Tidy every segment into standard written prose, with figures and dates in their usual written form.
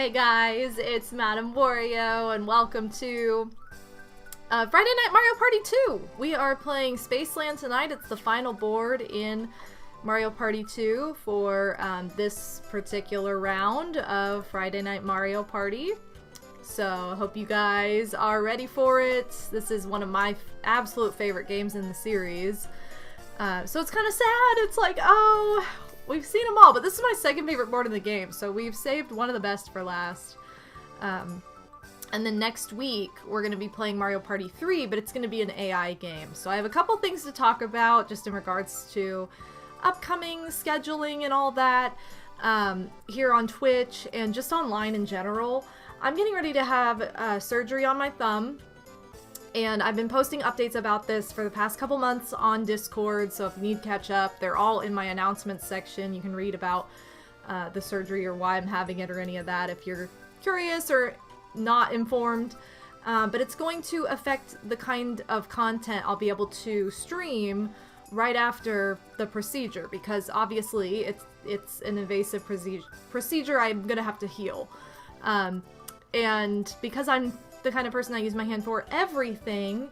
Hey guys, it's MadameWario and welcome to Friday Night Mario Party 2! We are playing Spaceland tonight. It's the final board in Mario Party 2 for this particular round of Friday Night Mario Party. So I hope you guys are ready for it. This is one of my absolute favorite games in the series. So it's kind of sad. It's like, oh, we've seen them all, but this is my second favorite board in the game, so we've saved one of the best for last. And then next week, we're going to be playing Mario Party 3, but it's going to be an AI game. So I have a couple things to talk about just in regards to upcoming scheduling and all that here on Twitch and just online in general. I'm getting ready to have surgery on my thumb. And I've been posting updates about this for the past couple months on Discord, so if you need to catch up, they're all in my announcements section. You can read about the surgery or why I'm having it or any of that if you're curious or not informed. But it's going to affect the kind of content I'll be able to stream right after the procedure, because obviously it's an invasive procedure I'm going to have to heal. And because I'm the kind of person I use my hand for everything,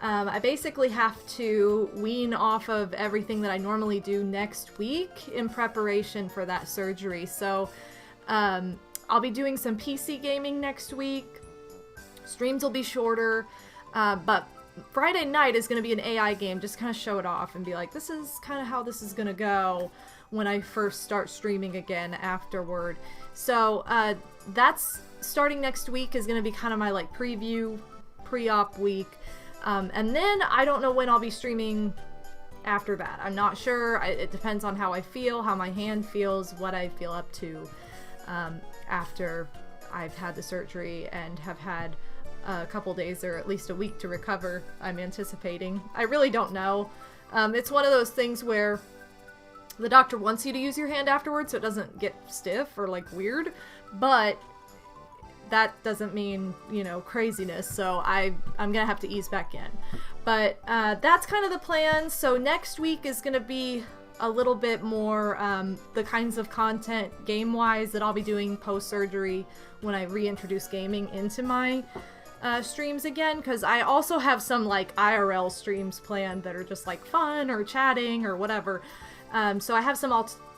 I basically have to wean off of everything that I normally do next week in preparation for that surgery. So I'll be doing some PC gaming next week. Streams will be shorter, but Friday night is going to be an AI game, just kind of show it off and be like, this is kind of how this is going to go when I first start streaming again afterward. So that's starting next week is going to be kind of my like preview, pre-op week. And then I don't know when I'll be streaming after that. I'm not sure. It depends on how I feel, how my hand feels, what I feel up to after I've had the surgery and have had a couple days or at least a week to recover, I'm anticipating. I really don't know. It's one of those things where the doctor wants you to use your hand afterwards so it doesn't get stiff or like weird, but that doesn't mean, you know, craziness, so I'm gonna have to ease back in. But that's kind of the plan. So next week is gonna be a little bit more the kinds of content game-wise that I'll be doing post-surgery when I reintroduce gaming into my streams again, because I also have some like IRL streams planned that are just like fun or chatting or whatever. So I have some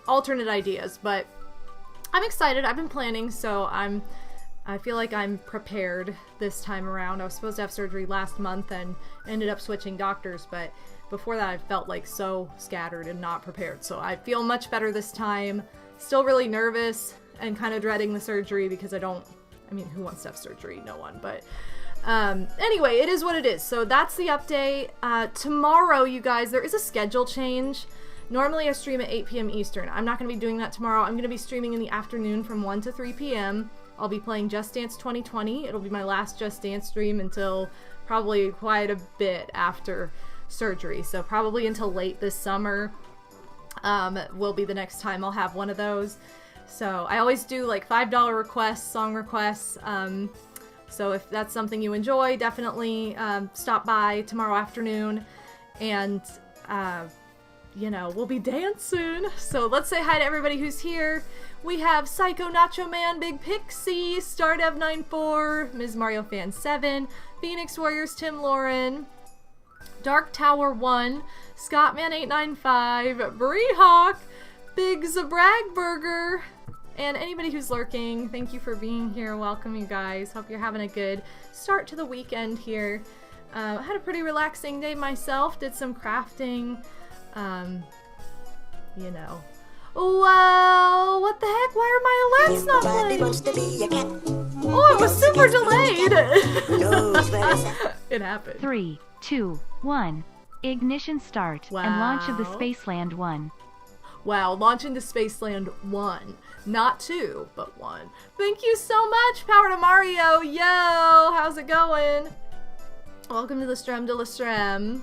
alternate ideas, but I'm excited. I've been planning, so I feel like I'm prepared this time around. I was supposed to have surgery last month and ended up switching doctors, but before that I felt like so scattered and not prepared. So I feel much better this time. Still really nervous and kind of dreading the surgery because I mean, who wants to have surgery? No one, but anyway, it is what it is. So that's the update. Tomorrow, you guys, there is a schedule change. Normally I stream at 8 p.m. Eastern. I'm not going to be doing that tomorrow. I'm going to be streaming in the afternoon from 1 to 3 p.m. I'll be playing Just Dance 2020. It'll be my last Just Dance stream until probably quite a bit after surgery. So probably until late this summer will be the next time I'll have one of those. So I always do like $5 requests, song requests. So if that's something you enjoy, definitely stop by tomorrow afternoon and you know, we'll be dancing. So let's say hi to everybody who's here. We have Psycho Nacho Man, Big Pixie, Stardev94, Ms. Mario Fan 7, Phoenix Warriors, Tim Lauren, Dark Tower 1, Scottman895, Breehawk, Big Zabragburger, and anybody who's lurking. Thank you for being here. Welcome, you guys. Hope you're having a good start to the weekend here. I had a pretty relaxing day myself. Did some crafting. You know. Well, what the heck? Why are my alerts not playing? Oh, it was super delayed. It happened. 3, 2, 1. Ignition start. Wow. And launch of the Spaceland 1. Wow, launch into Spaceland 1. Not 2, but 1. Thank you so much, Power to Mario. Yo, how's it going? Welcome to the Strem de la Strem.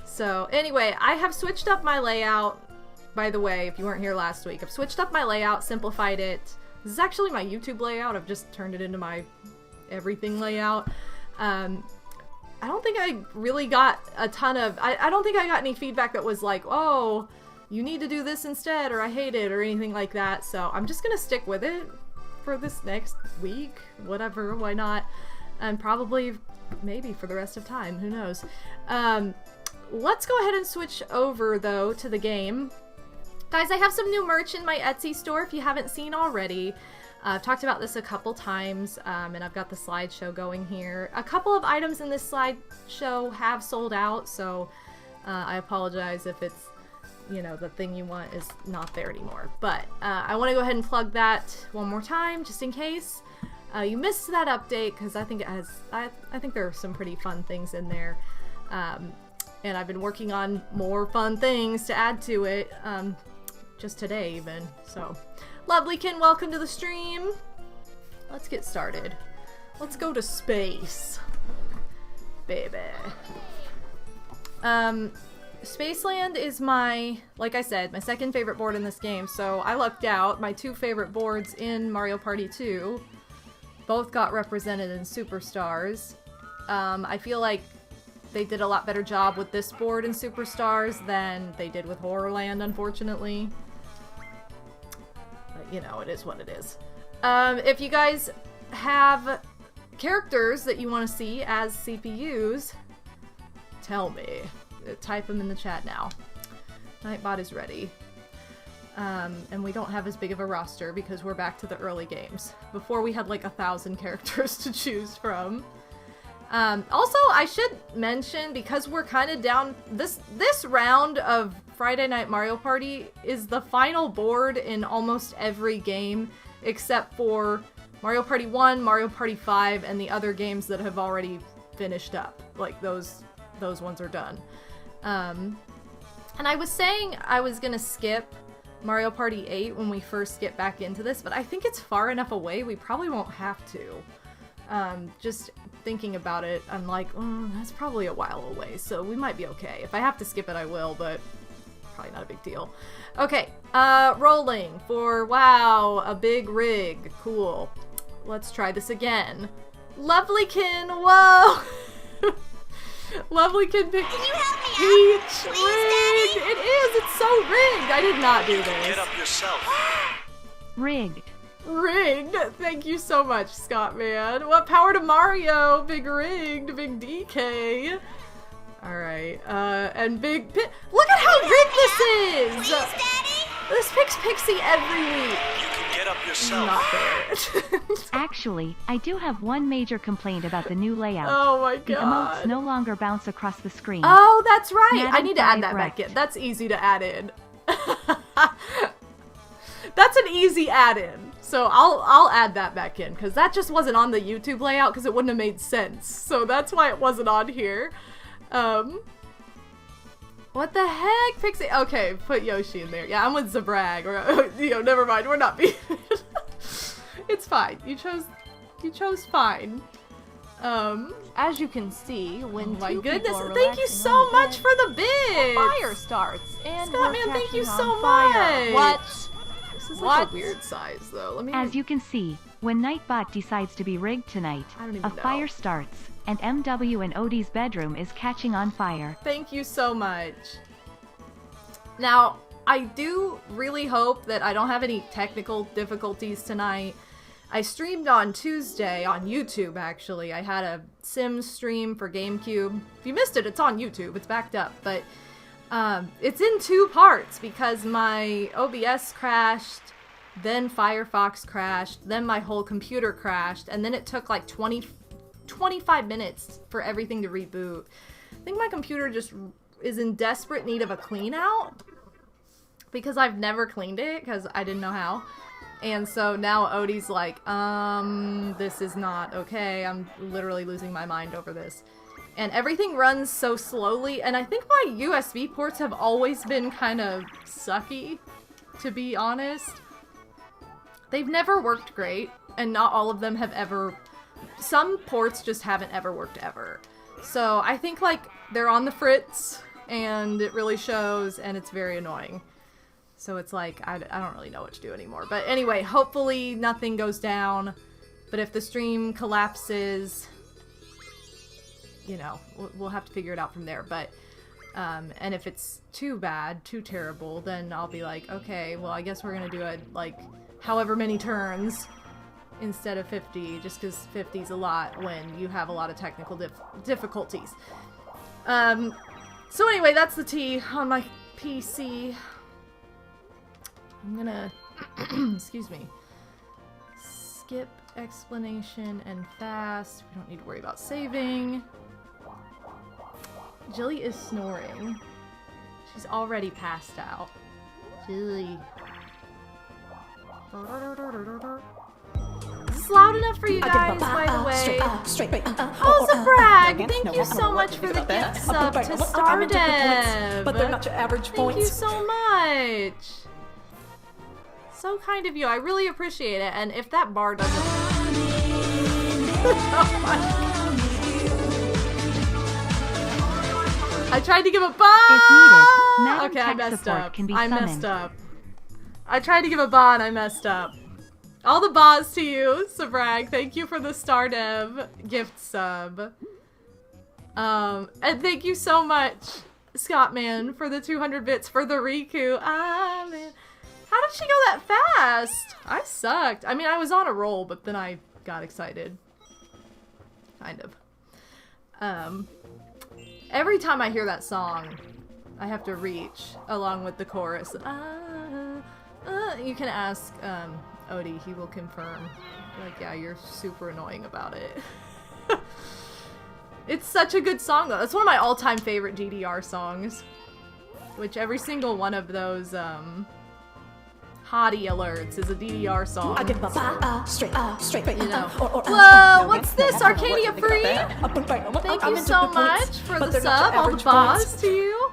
So, anyway, I have switched up my layout. By the way, if you weren't here last week, I've switched up my layout, simplified it. This is actually my YouTube layout. I've just turned it into my everything layout. I don't think I really got a ton of... I don't think I got any feedback that was like, oh, you need to do this instead, or I hate it, or anything like that. So I'm just gonna stick with it. for this next week, whatever, why not? And probably, maybe for the rest of time, who knows. Let's go ahead and switch over, though, to the game. Guys, I have some new merch in my Etsy store if you haven't seen already. I've talked about this a couple times, and I've got the slideshow going here. A couple of items in this slideshow have sold out, so I apologize if it's, you know, the thing you want is not there anymore. But I want to go ahead and plug that one more time, just in case you missed that update, because I think it has, I think there are some pretty fun things in there. And I've been working on more fun things to add to it, just today even. So, Lovelykin, welcome to the stream. Let's get started. Let's go to space, baby. Spaceland is my, like I said, my second favorite board in this game, so I lucked out. My two favorite boards in Mario Party 2 both got represented in Superstars. I feel like they did a lot better job with this board in Superstars than they did with Horrorland, unfortunately. But, you know, it is what it is. If you guys have characters that you want to see as CPUs, tell me. Type them in the chat now. Nightbot is ready. And we don't have as big of a roster because we're back to the early games. Before we had like 1,000 characters to choose from. Also, I should mention, because we're kind of down, this round of Friday Night Mario Party is the final board in almost every game, except for Mario Party 1, Mario Party 5, and the other games that have already finished up. Like, those ones are done. And I was saying I was gonna skip Mario Party 8 when we first get back into this, but I think it's far enough away we probably won't have to. Just thinking about it, I'm like, that's probably a while away, so we might be okay. If I have to skip it, I will, but probably not a big deal. Okay, rolling for, wow, a big rig. Cool. Let's try this again. Lovelykin, whoa! Lovelykin picked Peach rig! It is! It's so rigged! I did not do this. Get up yourself. Rigged. Rigged! Thank you so much, Scott, man. What power to Mario? Big rigged, big DK. Alright, and big look at how rigged this is! Please, Daddy? This picks Pixie every week. You can get up yourself. Not fair. Actually, I do have one major complaint about the new layout. Oh my The god. emotes no longer bounce across the screen. Oh, that's right! I Madam need to add that back Direct. in. That's easy to add in. That's an easy add-in. So I'll add that back in, because that just wasn't on the YouTube layout, because it wouldn't have made sense. So that's why it wasn't on here. What the heck, Pixie? Okay, put Yoshi in there. Yeah, I'm with Zabrag, or, you know, never mind, we're not being... It's fine. You chose fine. As you can see, when my two goodness, people are thank you relaxing so on the much bed, for the bid! fire starts, and Scott, we're man, thank you catching so on fire. much! What? This is like What? a weird size, though. Let me... As you can see, when Nightbot decides to be rigged tonight, I don't even a know. fire starts, and MW and Odie's bedroom is catching on fire. Thank you so much. Now, I do really hope that I don't have any technical difficulties tonight. I streamed on Tuesday on YouTube, actually. I had a Sims stream for GameCube. If you missed it, it's on YouTube. It's backed up. But it's in two parts because my OBS crashed, then Firefox crashed, then my whole computer crashed, and then it took like 25 minutes for everything to reboot. I think my computer just is in desperate need of a clean out because I've never cleaned it because I didn't know how. And so now Odie's like, this is not okay. I'm literally losing my mind over this. And everything runs so slowly, and I think my USB ports have always been kind of sucky, to be honest. They've never worked great, and not all of them have ever... Some ports just haven't ever worked ever. So I think, like, they're on the fritz, and it really shows, and it's very annoying. So it's like, I don't really know what to do anymore. But anyway, hopefully nothing goes down. But if the stream collapses, you know, we'll have to figure it out from there. But, and if it's too bad, too terrible, then I'll be like, okay, well, I guess we're gonna do it, like, however many turns instead of 50, just because 50 is a lot when you have a lot of technical difficulties. So anyway, that's the T on my PC. I'm gonna, excuse me, skip explanation and fast. We don't need to worry about saving. Jilly is snoring. She's already passed out. Jilly. Is this loud enough for you guys, by the way? Oh, Zabrag! Thank you so much for the gift sub to Stardev! But they're not your average points. Thank you so much! So kind of you. I really appreciate it. And if that bar doesn't... I tried to give a ba! If needed, Madam Okay, I Tech messed Support up. can be I summoned. messed up. I tried to give a ba and I messed up. All the ba's to you, Sabrag. Thank you for the Stardev gift sub. And thank you so much, Scottman, for the 200 bits for the Riku. Ah, man. How did she go that fast? I sucked. I mean, I was on a roll, but then I got excited. Kind of. Every time I hear that song, I have to reach along with the chorus. You can ask Odie, he will confirm. Like, yeah, you're super annoying about it. It's such a good song, though. It's one of my all-time favorite GDR songs. Which every single one of those, hottie alerts is a DDR song. I give my straight, You know. Whoa, what's this? Arcadia Free? Thank you so much for the sub. All the boss to you.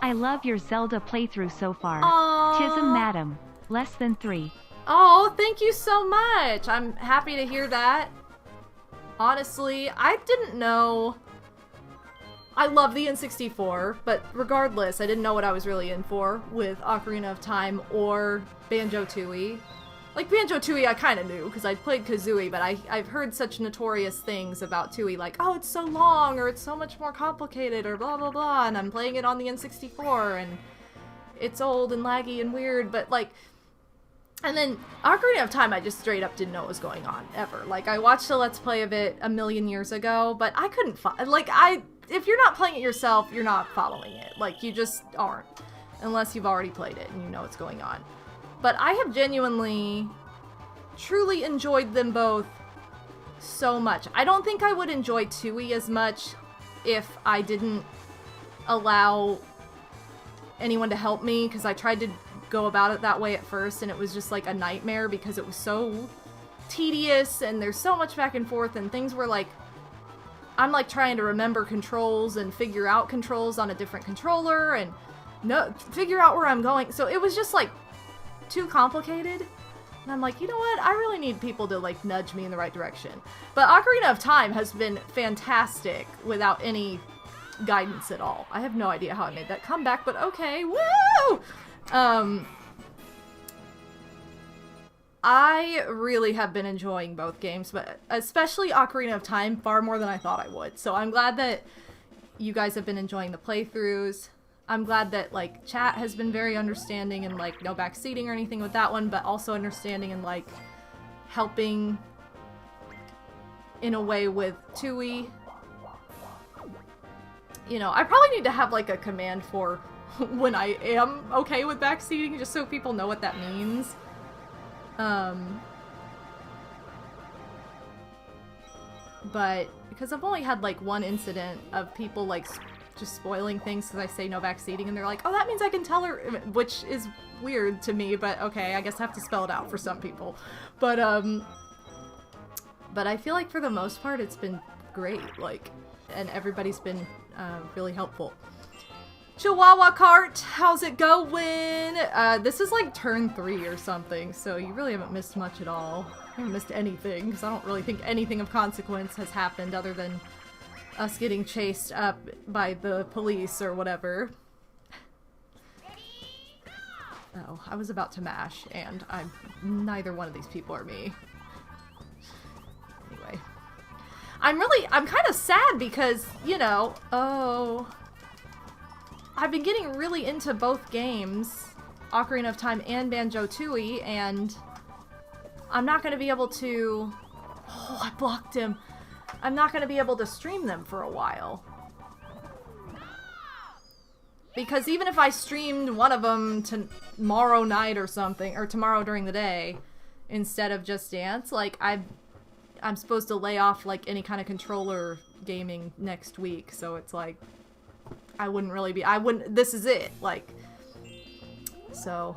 I love your Zelda playthrough so far. Aww. Tism Madam. Less than 3. Oh, thank you so much. I'm happy to hear that. Honestly, I didn't know... I love the N64, but regardless, I didn't know what I was really in for with Ocarina of Time or Banjo-Tooie. Like, Banjo-Tooie I kind of knew, because I'd played Kazooie, but I've heard such notorious things about Tooie, like, oh, it's so long, or it's so much more complicated, or blah blah blah, and I'm playing it on the N64, and it's old and laggy and weird, but, like... And then, Ocarina of Time, I just straight up didn't know what was going on, ever. Like, I watched a Let's Play of it a million years ago, but I couldn't if you're not playing it yourself, you're not following it. Like, you just aren't. Unless you've already played it and you know what's going on. But I have genuinely, truly enjoyed them both so much. I don't think I would enjoy Tooie as much if I didn't allow anyone to help me, because I tried to go about it that way at first, and it was just like a nightmare because it was so tedious, and there's so much back and forth, and things were like, I'm like trying to remember controls and figure out controls on a different controller and figure out where I'm going. So it was just like too complicated. And I'm like, you know what? I really need people to like nudge me in the right direction. But Ocarina of Time has been fantastic without any guidance at all. I have no idea how I made that comeback, but okay. Woo! I really have been enjoying both games, but especially Ocarina of Time far more than I thought I would. So I'm glad that you guys have been enjoying the playthroughs. I'm glad that, like, chat has been very understanding and, like, no backseating or anything with that one, but also understanding and, like, helping in a way with Tooie. You know, I probably need to have, like, a command for when I am okay with backseating, just so people know what that means. But because I've only had like one incident of people like just spoiling things because I say no backseating, and they're like, oh, that means I can tell her, which is weird to me, but okay, I guess I have to spell it out for some people. But I feel like for the most part it's been great, like, and everybody's been really helpful. Chihuahua Cart, how's it going? This is like turn 3 or something, so you really haven't missed much at all. I haven't missed anything, because I don't really think anything of consequence has happened other than us getting chased up by the police or whatever. Oh, I was about to mash, and neither one of these people are me. Anyway. I'm kind of sad because, you know, I've been getting really into both games, Ocarina of Time and Banjo-Tooie, and I'm not going to be able to... Oh, I blocked him. I'm not going to be able to stream them for a while. Because even if I streamed one of them tomorrow night or something, or tomorrow during the day, instead of Just Dance, like, I'm supposed to lay off, like, any kind of controller gaming next week, so it's like, I wouldn't really be, this is it, like, so,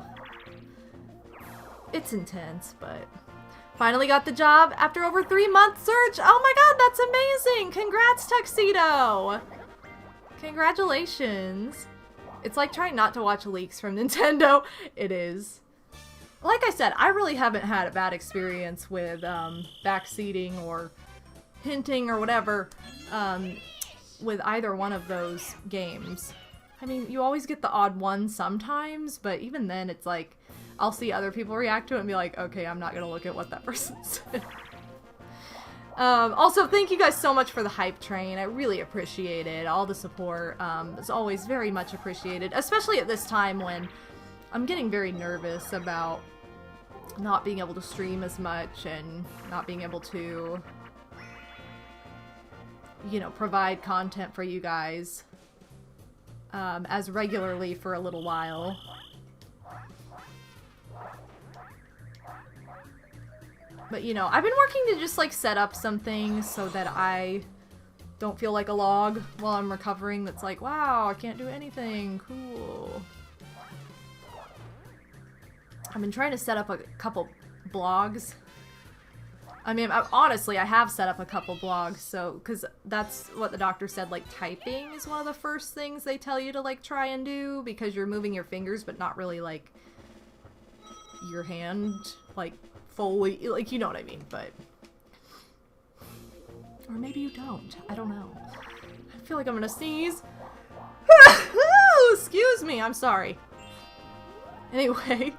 it's intense, but finally got the job after over 3 months search. Oh my god, that's amazing! Congrats, Tuxedo! Congratulations. It's like trying not to watch leaks from Nintendo. It is. Like I said, I really haven't had a bad experience with backseating or hinting or whatever with either one of those games. I mean, you always get the odd one sometimes, but even then it's like, I'll see other people react to it and be like, okay, I'm not gonna look at what that person said. Also, thank you guys so much for the hype train. I really appreciate it. All the support is always very much appreciated, especially at this time when I'm getting very nervous about not being able to stream as much and not being able to, you know, provide content for you guys as regularly for a little while. But, you know, I've been working to just, like, set up some things so that I don't feel like a log while I'm recovering that's like, wow, I can't do anything. Cool. I've been trying to set up a couple blogs. I mean, honestly, I have set up a couple blogs, so, because that's what the doctor said, like, typing is one of the first things they tell you to, like, try and do, because you're moving your fingers, but not really, like, your hand, like, fully, like, you know what I mean, but... Or maybe you don't. I don't know. I feel like I'm gonna sneeze. Excuse me, I'm sorry. Anyway.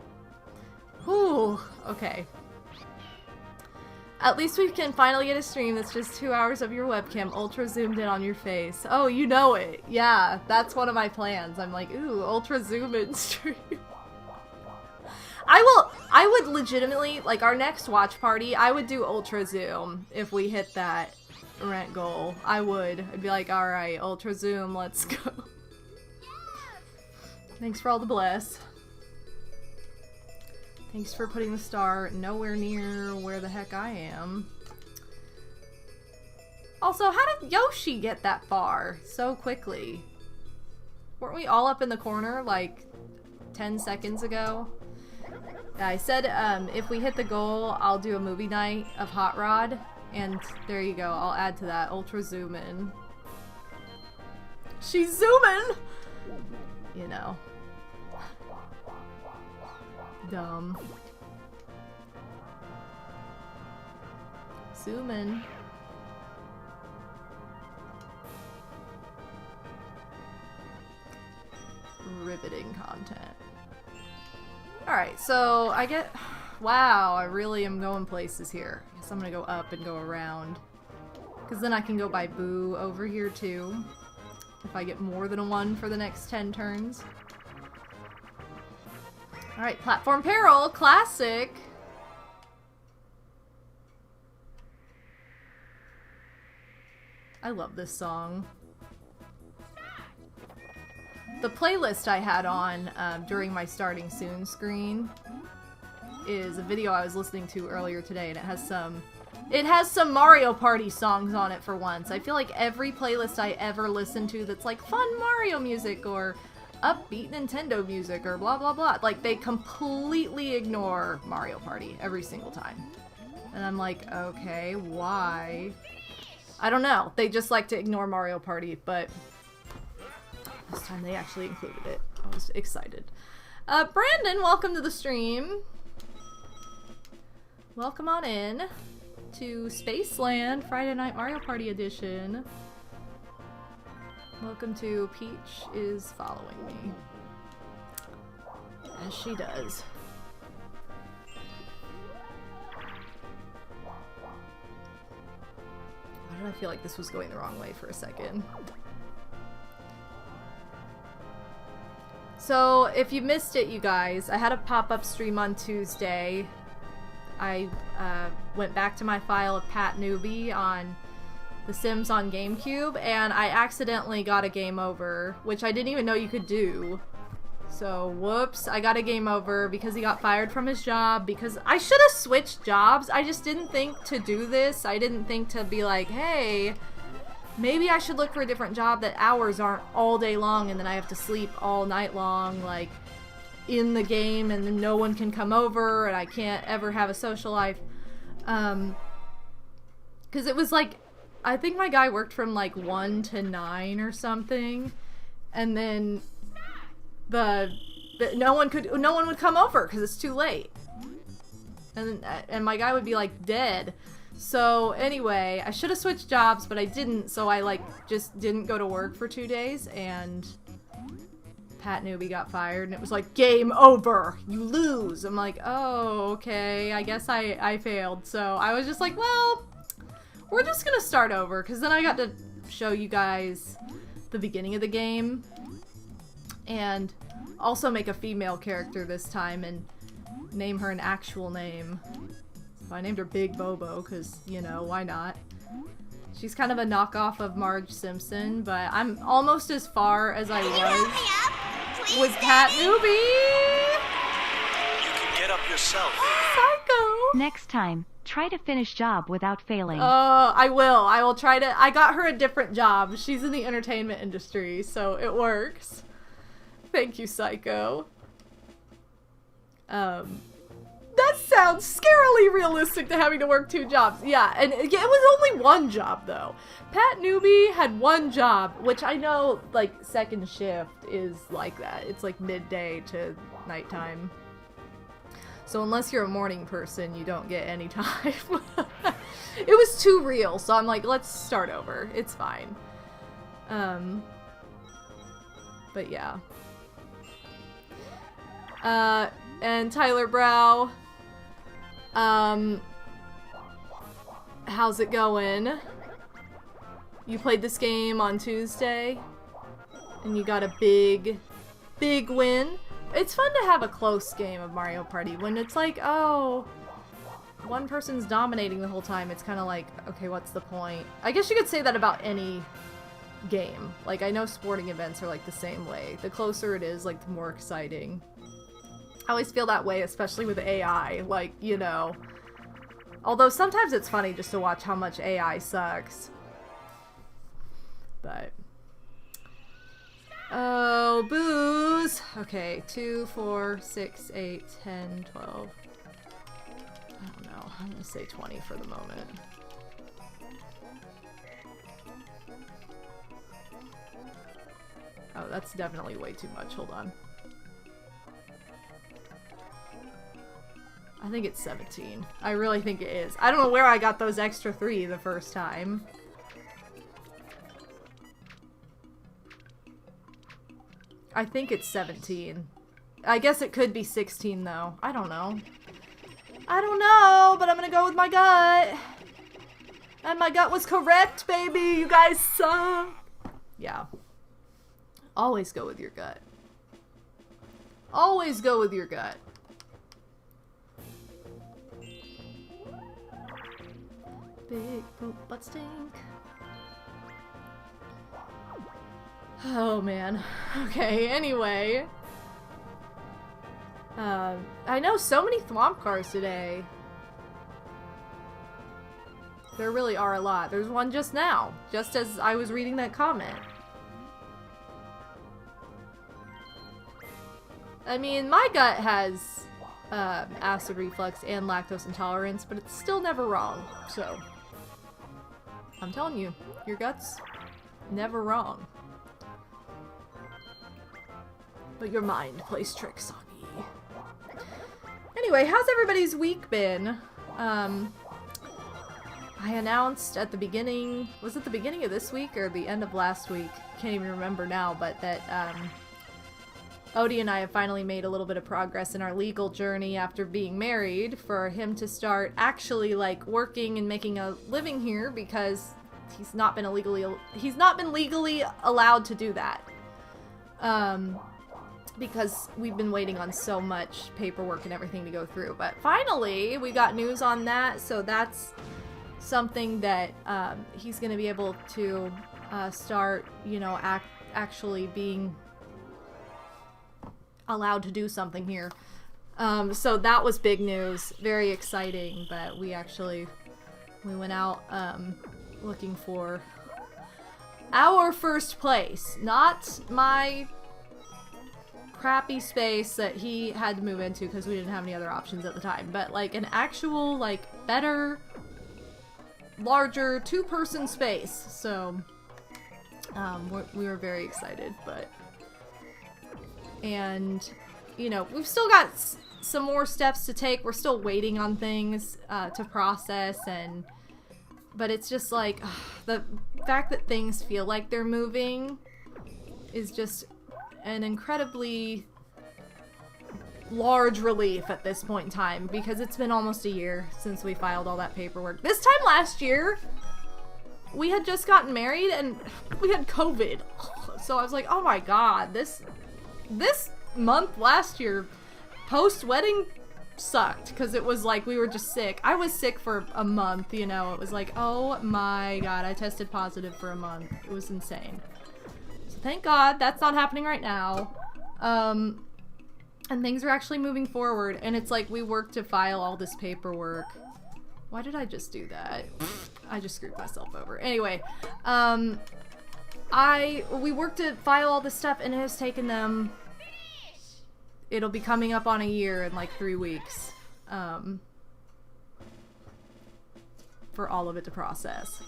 Ooh, okay. At least we can finally get a stream that's just 2 hours of your webcam ultra zoomed in on your face. Oh, you know it. Yeah, that's one of my plans. I'm like, ooh, ultra zoom in stream. I would legitimately, like, our next watch party, I would do ultra zoom if we hit that rent goal. I would. I'd be like, alright, ultra zoom, let's go. Thanks for all the bless. Thanks for putting the star nowhere near where the heck I am. Also, how did Yoshi get that far so quickly? Weren't we all up in the corner, like, 10 seconds ago? I said, if we hit the goal, I'll do a movie night of Hot Rod, and there you go, I'll add to that. Ultra zoom in. She's zooming! You know. Dumb. Zoom in. Riveting content. Alright, so I get... Wow, I really am going places here. I guess I'm gonna go up and go around. Because then I can go by Boo over here too. If I get more than a 1 for the next 10 turns. Alright, Platform Peril, classic! I love this song. The playlist I had on during my starting soon screen is a video I was listening to earlier today, and it has some Mario Party songs on it for once. I feel like every playlist I ever listen to that's like fun Mario music or upbeat Nintendo music or blah blah blah, like they completely ignore Mario Party every single time. And I'm like, okay, why? I don't know. They just like to ignore Mario Party, but this time they actually included it. I was excited. Brandon, welcome to the stream. Welcome on in to Spaceland Friday Night Mario Party Edition. Welcome to Peach is following me. As she does. Why did I feel like this was going the wrong way for a second? So, if you missed it, you guys, I had a pop-up stream on Tuesday. I went back to my file of Pat Newbie on The Sims on GameCube, and I accidentally got a game over, which I didn't even know you could do. So, whoops, I got a game over because he got fired from his job, because I should have switched jobs. I just didn't think to do this. I didn't think to be like, hey, maybe I should look for a different job that hours aren't all day long and then I have to sleep all night long, like, in the game, and then no one can come over and I can't ever have a social life. Because it was like, I think my guy worked from like 1 to 9 or something, and then no one would come over because it's too late, and my guy would be like dead. So anyway, I should have switched jobs, but I didn't, so I like just didn't go to work for 2 days, and Pat Newbie got fired, and it was like, game over, you lose. I'm like, oh, okay, I guess I failed. So I was just like, well, we're just gonna start over, because then I got to show you guys the beginning of the game, and also make a female character this time, and name her an actual name. So I named her Big Bobo, because, you know, why not? She's kind of a knockoff of Marge Simpson, but I'm almost as far as I was with Pat Newbie! You can get up yourself. Psycho! Next time, try to finish job without failing. I will. I will try to. I got her a different job. She's in the entertainment industry, so it works. Thank you, Psycho. That sounds scarily realistic to having to work 2 jobs. Yeah, and it was only 1 job, though. Pat Newbie had 1 job, which I know, like, second shift is like that. It's like midday to nighttime. So unless you're a morning person, you don't get any time. It was too real, so I'm like, let's start over. It's fine. But yeah. And Tyler Brow, how's it going? You played this game on Tuesday, and you got a big win. It's fun to have a close game of Mario Party when it's like, oh, one person's dominating the whole time. It's kind of like, okay, what's the point? I guess you could say that about any game. Like, I know sporting events are like the same way. The closer it is, like, the more exciting. I always feel that way, especially with AI, like, you know. Although sometimes it's funny just to watch how much AI sucks. But. Oh, booze! Okay, 2, 4, 6, 8, 10, 12. I don't know, I'm gonna say 20 for the moment. Oh, that's definitely way too much, hold on. I think it's 17. I really think it is. I don't know where I got those extra 3 the first time. I think it's 17. I guess it could be 16 though. I don't know. I don't know, but I'm gonna go with my gut. And my gut was correct, baby. You guys suck. Yeah. Always go with your gut. Always go with your gut. Big poop butt stink. Oh man. Okay, anyway. I know so many Thwomp cars today. There really are a lot. There's one just now, just as I was reading that comment. I mean, my gut has acid reflux and lactose intolerance, but it's still never wrong, so I'm telling you, your gut's never wrong. But your mind plays tricks on me. Anyway, how's everybody's week been? I announced at the beginning, was it the beginning of this week or the end of last week? Can't even remember now, but that Odie and I have finally made a little bit of progress in our legal journey after being married, for him to start actually like working and making a living here, because he's not been legally allowed to do that. because we've been waiting on so much paperwork and everything to go through. But finally, we got news on that, so that's something that he's going to be able to start, you know, actually being allowed to do something here. So that was big news, very exciting, but we went out looking for our first place, not my crappy space that he had to move into because we didn't have any other options at the time, but like an actual, like, better, larger two-person space. So we were very excited, and you know, we've still got some more steps to take. We're still waiting on things to process, but it's just like the fact that things feel like they're moving is just an incredibly large relief at this point in time, because it's been almost a year since we filed all that paperwork. This time last year, we had just gotten married and we had COVID. So I was like, oh my god, this month last year, post-wedding, sucked, because it was like we were just sick. I was sick for a month, you know. It was like, oh my god, I tested positive for a month. It was insane. So thank god that's not happening right now. And things are actually moving forward, and it's like we worked to file all this paperwork. Why did I just do that? I just screwed myself over. Anyway, we worked to file all this stuff, and it has taken them, it'll be coming up on a year in like 3 weeks, for all of it to process.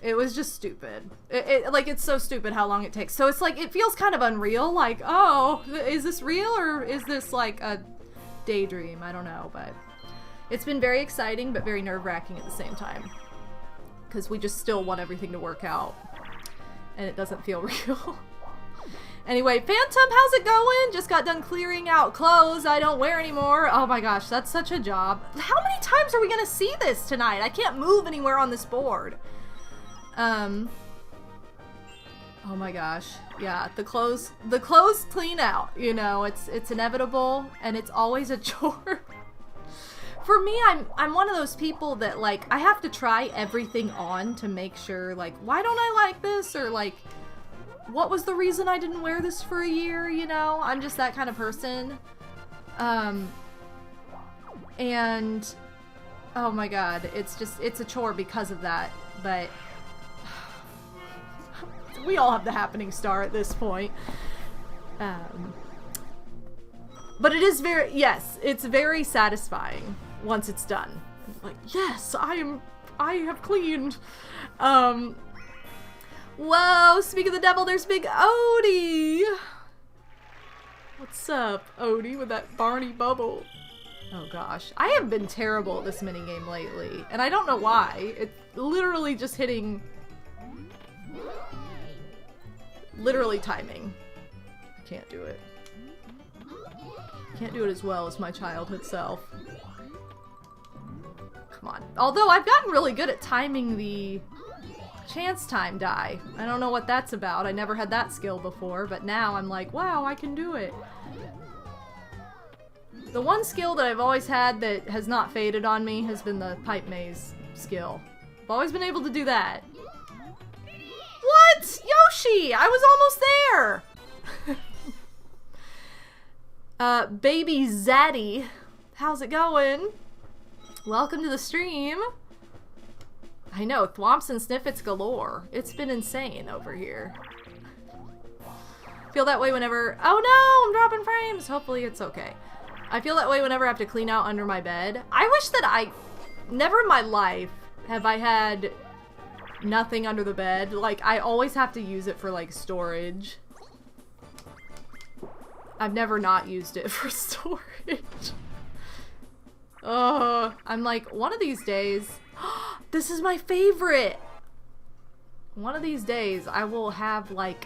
It was just stupid. It's so stupid how long it takes. So it's like, it feels kind of unreal, like, oh, is this real, or is this like a daydream? I don't know, but it's been very exciting, but very nerve-wracking at the same time, because we just still want everything to work out, and it doesn't feel real. Anyway, Phantom, how's it going? Just got done clearing out clothes I don't wear anymore. Oh my gosh, that's such a job. How many times are we gonna see this tonight? I can't move anywhere on this board. Oh my gosh. Yeah, the clothes clean out, you know, it's inevitable, and it's always a chore. For me, I'm one of those people that, like, I have to try everything on to make sure, like, why don't I like this? Or like, what was the reason I didn't wear this for a year, you know? I'm just that kind of person. And oh my god, it's a chore because of that, but we all have the happening star at this point. But it is it's very satisfying once it's done. Like, yes, I have cleaned. Whoa, speak of the devil, there's big Odie. What's up, Odie, with that Barney bubble? Oh gosh, I have been terrible at this minigame lately, and I don't know why. It's literally just hitting... literally timing. Can't do it. Can't do it as well as my childhood self. Come on. Although I've gotten really good at timing the chance time die. I don't know what that's about. I never had that skill before, but now I'm like, wow, I can do it. The one skill that I've always had that has not faded on me has been the pipe maze skill. I've always been able to do that. What? Yoshi! I was almost there! Baby Zaddy. How's it going? Welcome to the stream. I know, thwomps and sniffits galore. It's been insane over here. Feel that way whenever... oh no! I'm dropping frames! Hopefully it's okay. I feel that way whenever I have to clean out under my bed. I wish that never in my life have I had nothing under the bed. Like, I always have to use it for, like, storage. I've never not used it for storage. I'm like, one of these days... this is my favorite! One of these days, I will have, like,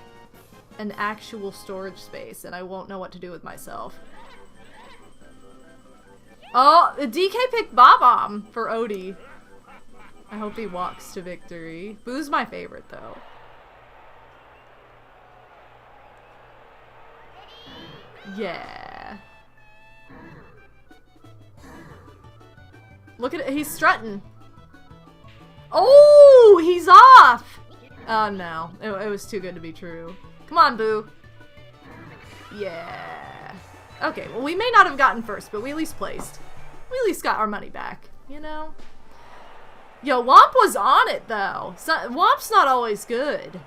an actual storage space, and I won't know what to do with myself. Oh, the DK picked Bob-omb for Odie. I hope he walks to victory. Boo's my favorite, though. Yeah. Look at it. He's strutting. Oh, he's off. Oh, no. It was too good to be true. Come on, Boo. Yeah. Okay, well, we may not have gotten first, but we at least placed. We at least got our money back, you know? Yo, Womp was on it, though. Womp's not always good.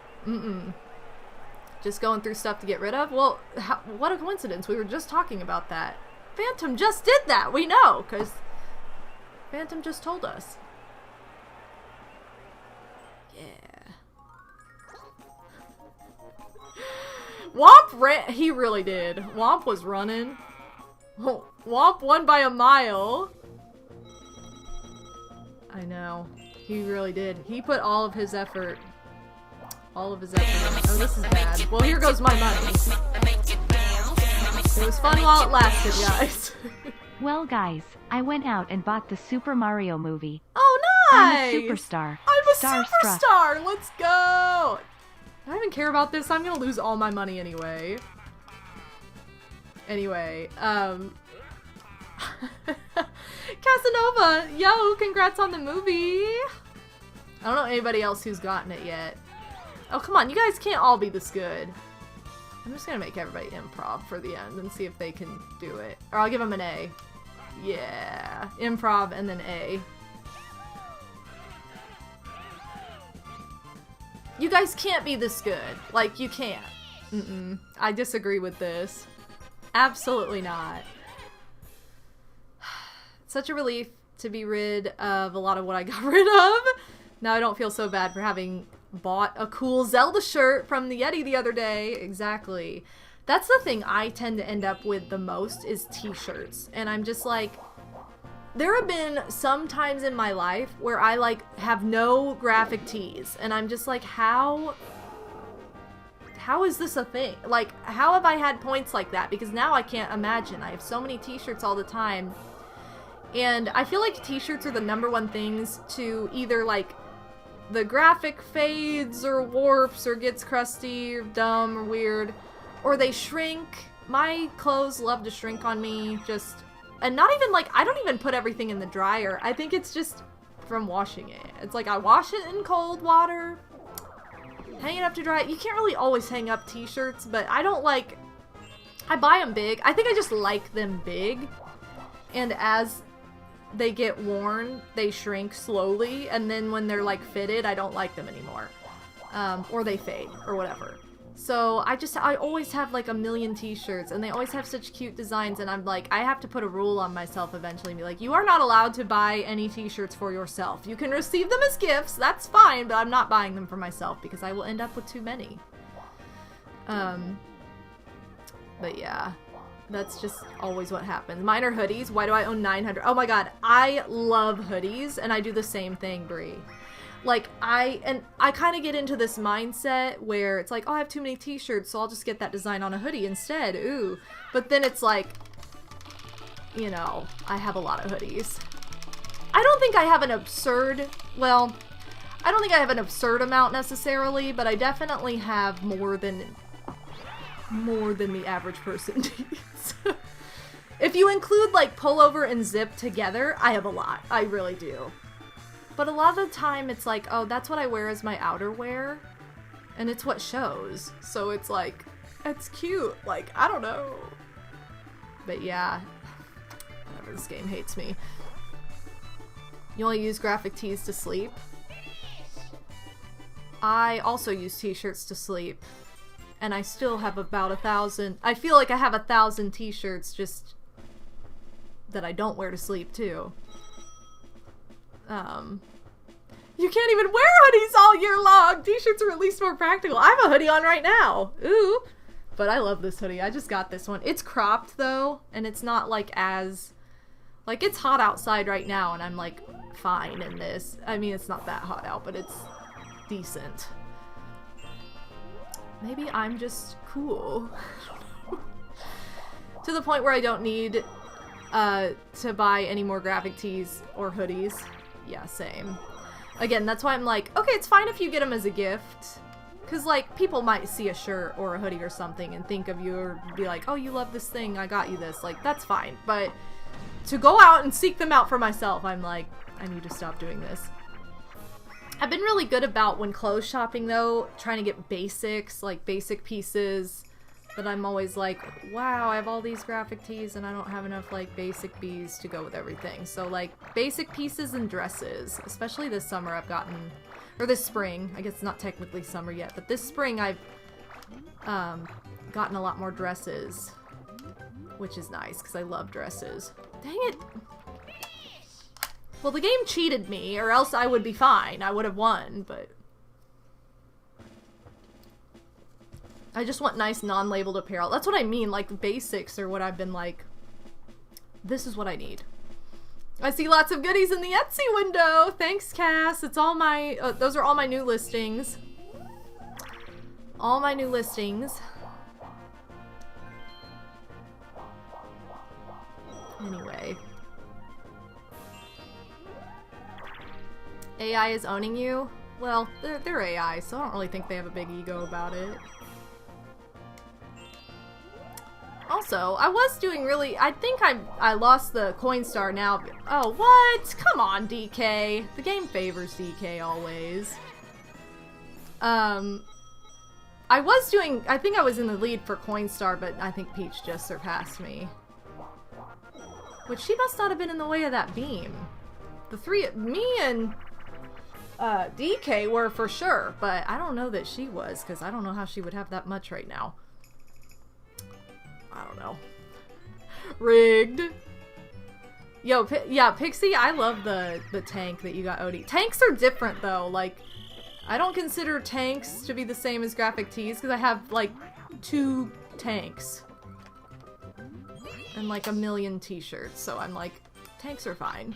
Just going through stuff to get rid of? Well, what a coincidence. We were just talking about that. Phantom just did that. We know, because Phantom just told us. Yeah. Womp ran. He really did. Womp was running. Womp won by a mile. I know. He really did. He put all of his effort. All of his effort. Oh, this is bad. Well, here goes my money. It was fun while it lasted, guys. Well, guys, I went out and bought the Super Mario movie. Oh, nice! I'm a superstar. I'm a Starstruck. superstar! Let's go! I don't even care about this. I'm gonna lose all my money anyway. Anyway, Casanova, yo, congrats on the movie. I don't know anybody else who's gotten it yet. Oh, come on, you guys can't all be this good. I'm just gonna make everybody improv for the end and see if they can do it. Or I'll give them an A. Yeah, improv and then A. You guys can't be this good. Like, you can't. I disagree with this. Absolutely not. Such a relief to be rid of a lot of what I got rid of. Now I don't feel so bad for having bought a cool Zelda shirt from the Yeti the other day. Exactly. That's the thing I tend to end up with the most is t-shirts. And I'm just like, there have been some times in my life where I like have no graphic tees. And I'm just like, how is this a thing? Like, how have I had points like that? Because now I can't imagine. I have so many t-shirts all the time. And I feel like t-shirts are the #1 things to either like the graphic fades or warps or gets crusty or dumb or weird, or they shrink. My clothes love to shrink on me, just, and not even like, I don't even put everything in the dryer. I think it's just from washing it. It's like I wash it in cold water, hang it up to dry. You can't really always hang up t-shirts, but I don't like, I buy them big. I think I just like them big, and as they get worn, they shrink slowly, and then when they're like fitted, I don't like them anymore. Or they fade, or whatever. So I always have like a million t-shirts, and they always have such cute designs, and I'm like, I have to put a rule on myself eventually and be like, you are not allowed to buy any t-shirts for yourself. You can receive them as gifts, that's fine, but I'm not buying them for myself because I will end up with too many. But yeah. That's just always what happens. Mine are hoodies. Why do I own 900? Oh my god, I love hoodies, and I do the same thing, Brie. Like, I kind of get into this mindset where it's like, oh, I have too many t-shirts, so I'll just get that design on a hoodie instead. Ooh. But then it's like, you know, I have a lot of hoodies. I don't think I have an absurd, well, I don't think I have an absurd amount necessarily, but I definitely have more than the average person needs. If you include like pullover and zip together, I have a lot. I really do. But a lot of the time it's like, oh, that's what I wear as my outerwear, and it's what shows. So it's like, it's cute. Like, I don't know. But yeah, whatever, this game hates me. You only use graphic tees to sleep? I also use t-shirts to sleep. And I still have about 1,000. I feel like I have 1,000 t-shirts just that I don't wear to sleep too. You can't even wear hoodies all year long. T-shirts are at least more practical. I have a hoodie on right now. Ooh. But I love this hoodie. I just got this one. It's cropped though, and it's not like as, like, it's hot outside right now and I'm like fine in this. I mean, it's not that hot out, but it's decent. Maybe I'm just cool. To the point where I don't need to buy any more graphic tees or hoodies. Yeah, same. Again, that's why I'm like, okay, it's fine if you get them as a gift. Because, like, people might see a shirt or a hoodie or something and think of you or be like, oh, you love this thing, I got you this. Like, that's fine. But to go out and seek them out for myself, I'm like, I need to stop doing this. I've been really good about when clothes shopping, though, trying to get basics, like basic pieces. But I'm always like, wow, I have all these graphic tees and I don't have enough, like, basic bees to go with everything. So, like, basic pieces and dresses. Especially this summer I've gotten... Or this spring. I guess it's not technically summer yet. But this spring I've gotten a lot more dresses. Which is nice, because I love dresses. Dang it! Well, the game cheated me, or else I would be fine. I would have won, but... I just want nice non-labeled apparel. That's what I mean, like, the basics are what I've been like, this is what I need. I see lots of goodies in the Etsy window! Thanks, Cass! It's all my... those are all my new listings. All my new listings. Anyway. AI is owning you? Well, they're AI, so I don't really think they have a big ego about it. Also, I was doing really... I think I lost the coin star now. Oh, what? Come on, DK. The game favors DK always. I was doing... I think I was in the lead for coin star, but I think Peach just surpassed me. Which she must not have been in the way of that beam. The three... Me and... DK were for sure, but I don't know that she was, because I don't know how she would have that much right now. I don't know. Rigged. Yo, yeah, Pixie, I love the tank that you got, Odie. Tanks are different, though. Like, I don't consider tanks to be the same as graphic tees, because I have, like, 2 tanks. And, like, 1 million t-shirts, so I'm like, tanks are fine.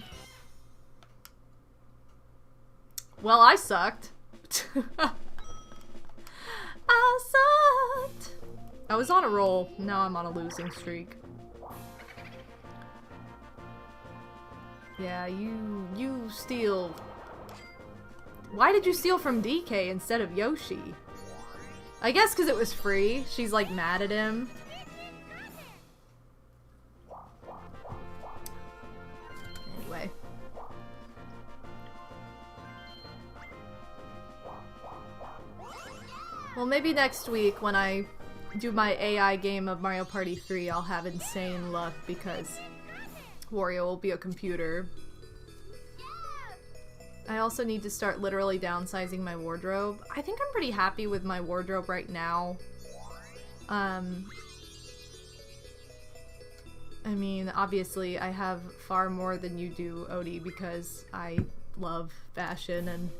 Well, I sucked. I sucked. I was on a roll. Now I'm on a losing streak. Yeah, you steal. Why did you steal from DK instead of Yoshi? I guess because it was free. She's like mad at him. Anyway. Well, maybe next week when I do my AI game of Mario Party 3, I'll have insane luck because Wario will be a computer. I also need to start literally downsizing my wardrobe. I think I'm pretty happy with my wardrobe right now. I mean, obviously I have far more than you do, Odie, because I love fashion and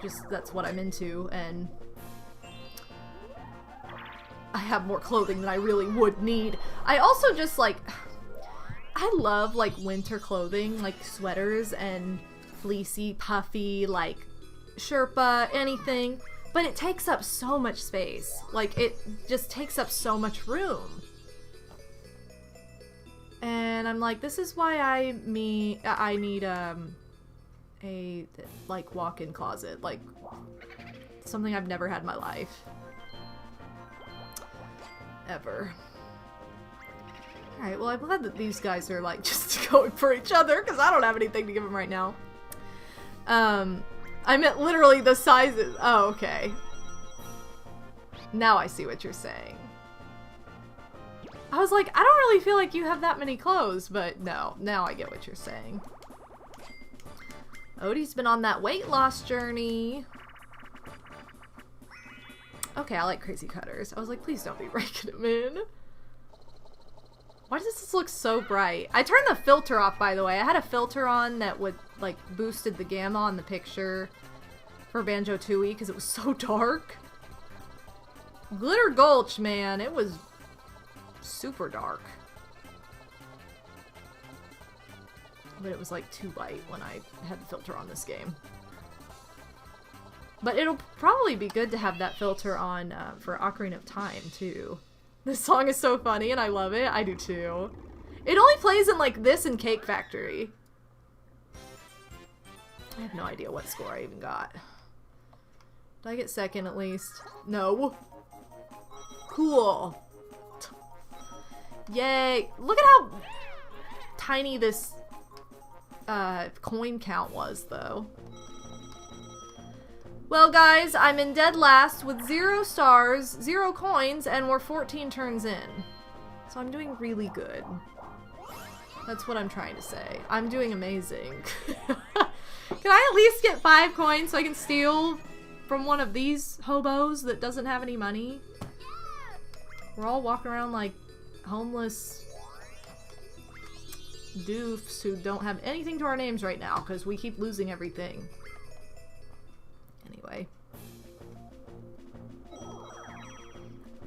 just that's what I'm into, and I have more clothing than I really would need. I also just, like, I love, like, winter clothing, like sweaters and fleecy, puffy, like, Sherpa, anything. But it takes up so much space. Like, it just takes up so much room. And I'm like, this is why I need, a, like, walk-in closet. Like, something I've never had in my life. Ever. Alright, well, I'm glad that these guys are, like, just going for each other, because I don't have anything to give them right now. I meant literally the sizes. Oh, okay. Now I see what you're saying. I was like, I don't really feel like you have that many clothes, but no, now I get what you're saying. Odie's been on that weight loss journey. Okay, I like crazy cutters. I was like, please don't be raking them in. Why does this look so bright? I turned the filter off, by the way. I had a filter on that would, like, boosted the gamma on the picture for Banjo-Tooie because it was so dark. Glitter Gulch, man. It was super dark. But it was, like, too light when I had the filter on this game. But it'll probably be good to have that filter on for Ocarina of Time, too. This song is so funny, and I love it. I do, too. It only plays in, like, this and Cake Factory. I have no idea what score I even got. Did I get second at least? No. Cool. Yay. Look at how tiny this coin count was, though. Well, guys, I'm in dead last with 0 stars, 0 coins, and we're 14 turns in. So I'm doing really good. That's what I'm trying to say. I'm doing amazing. Can I at least get 5 coins so I can steal from one of these hobos that doesn't have any money? We're all walking around like homeless doofs who don't have anything to our names right now because we keep losing everything. Anyway.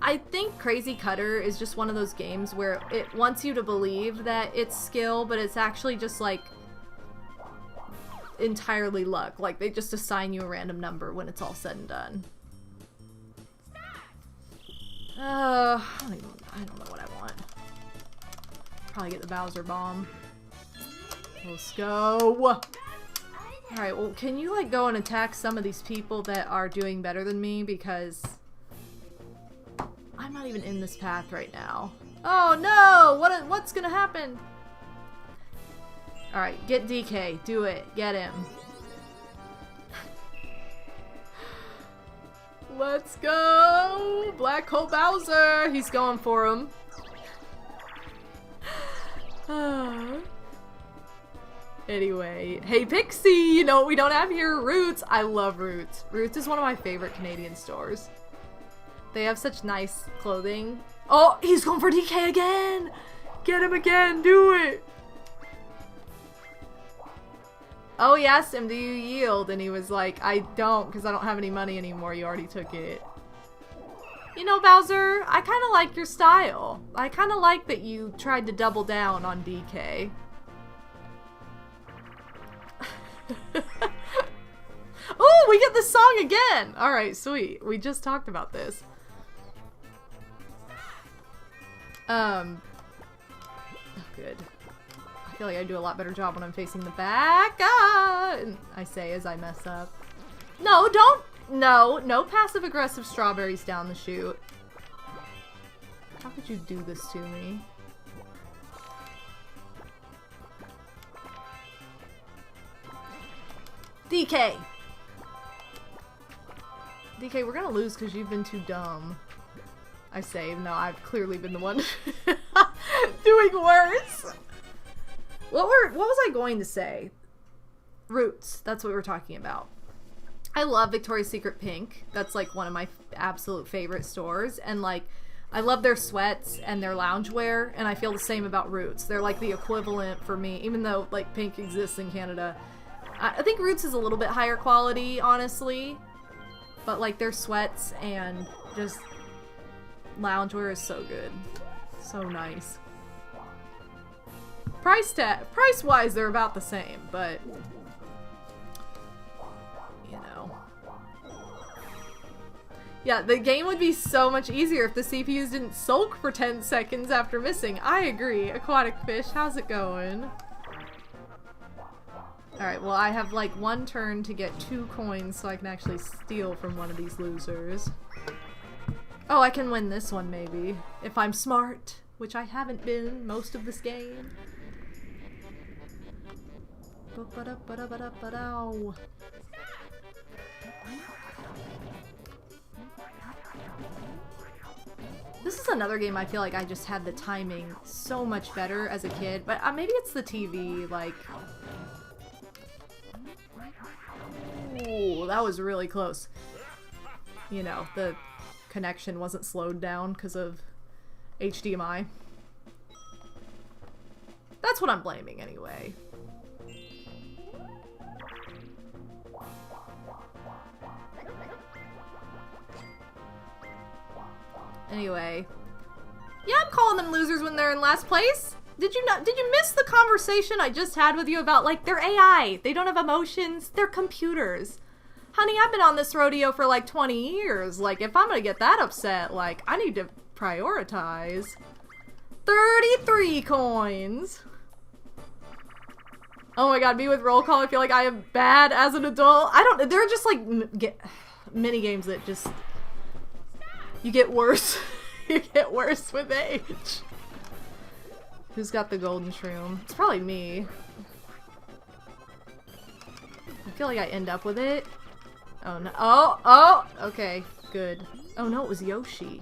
I think Crazy Cutter is just one of those games where it wants you to believe that it's skill, but it's actually just like entirely luck. Like they just assign you a random number when it's all said and done. I don't know what I want. Probably get the Bowser bomb. Let's go. Alright, well, can you like go and attack some of these people that are doing better than me, because I'm not even in this path right now. Oh no! What's gonna happen? Alright, get DK. Do it. Get him. Let's go! Black Hole Bowser! He's going for him. Anyway, hey Pixie! You know what we don't have here? Roots! I love Roots. Roots is one of my favorite Canadian stores. They have such nice clothing. Oh, he's going for DK again! Get him again! Do it! Oh, he asked him, do you yield? And he was like, I don't, because I don't have any money anymore. You already took it. You know, Bowser, I kind of like your style. I kind of like that you tried to double down on DK. Oh, we get the song again! Alright, sweet. We just talked about this. Oh, good. I feel like I do a lot better job when I'm facing the back. Ah! And I say as I mess up. No, don't! No passive-aggressive strawberries down the chute. How could you do this to me? DK! DK, we're gonna lose because you've been too dumb. I say, even though I've clearly been the one doing worse. What was I going to say? Roots. That's what we're talking about. I love Victoria's Secret Pink. That's like one of my absolute favorite stores. And like, I love their sweats and their loungewear. And I feel the same about Roots. They're like the equivalent for me, even though like Pink exists in Canada. I think Roots is a little bit higher quality, honestly. But like their sweats and just loungewear is so good. So nice. Price-wise, they're about the same, but you know. Yeah, the game would be so much easier if the CPUs didn't sulk for 10 seconds after missing. I agree. Aquatic Fish, how's it going? Alright, well I have like 1 turn to get 2 coins so I can actually steal from one of these losers. Oh, I can win this one maybe. If I'm smart, which I haven't been most of this game. This is another game I feel like I just had the timing so much better as a kid, but maybe it's the TV, like... Ooh, that was really close. You know, the connection wasn't slowed down because of HDMI. That's what I'm blaming anyway. Anyway. Yeah, I'm calling them losers when they're in last place. Did you miss the conversation I just had with you about, like, they're AI. They don't have emotions. They're computers. Honey, I've been on this rodeo for like 20 years. Like, if I'm gonna get that upset, like, I need to prioritize. 33 coins. Oh my god, me with roll call, I feel like I am bad as an adult. They're just like, mini games that just you get worse. You get worse with age. Who's got the golden shroom? It's probably me. I feel like I end up with it. Oh no. Oh! Okay, good. Oh no, it was Yoshi.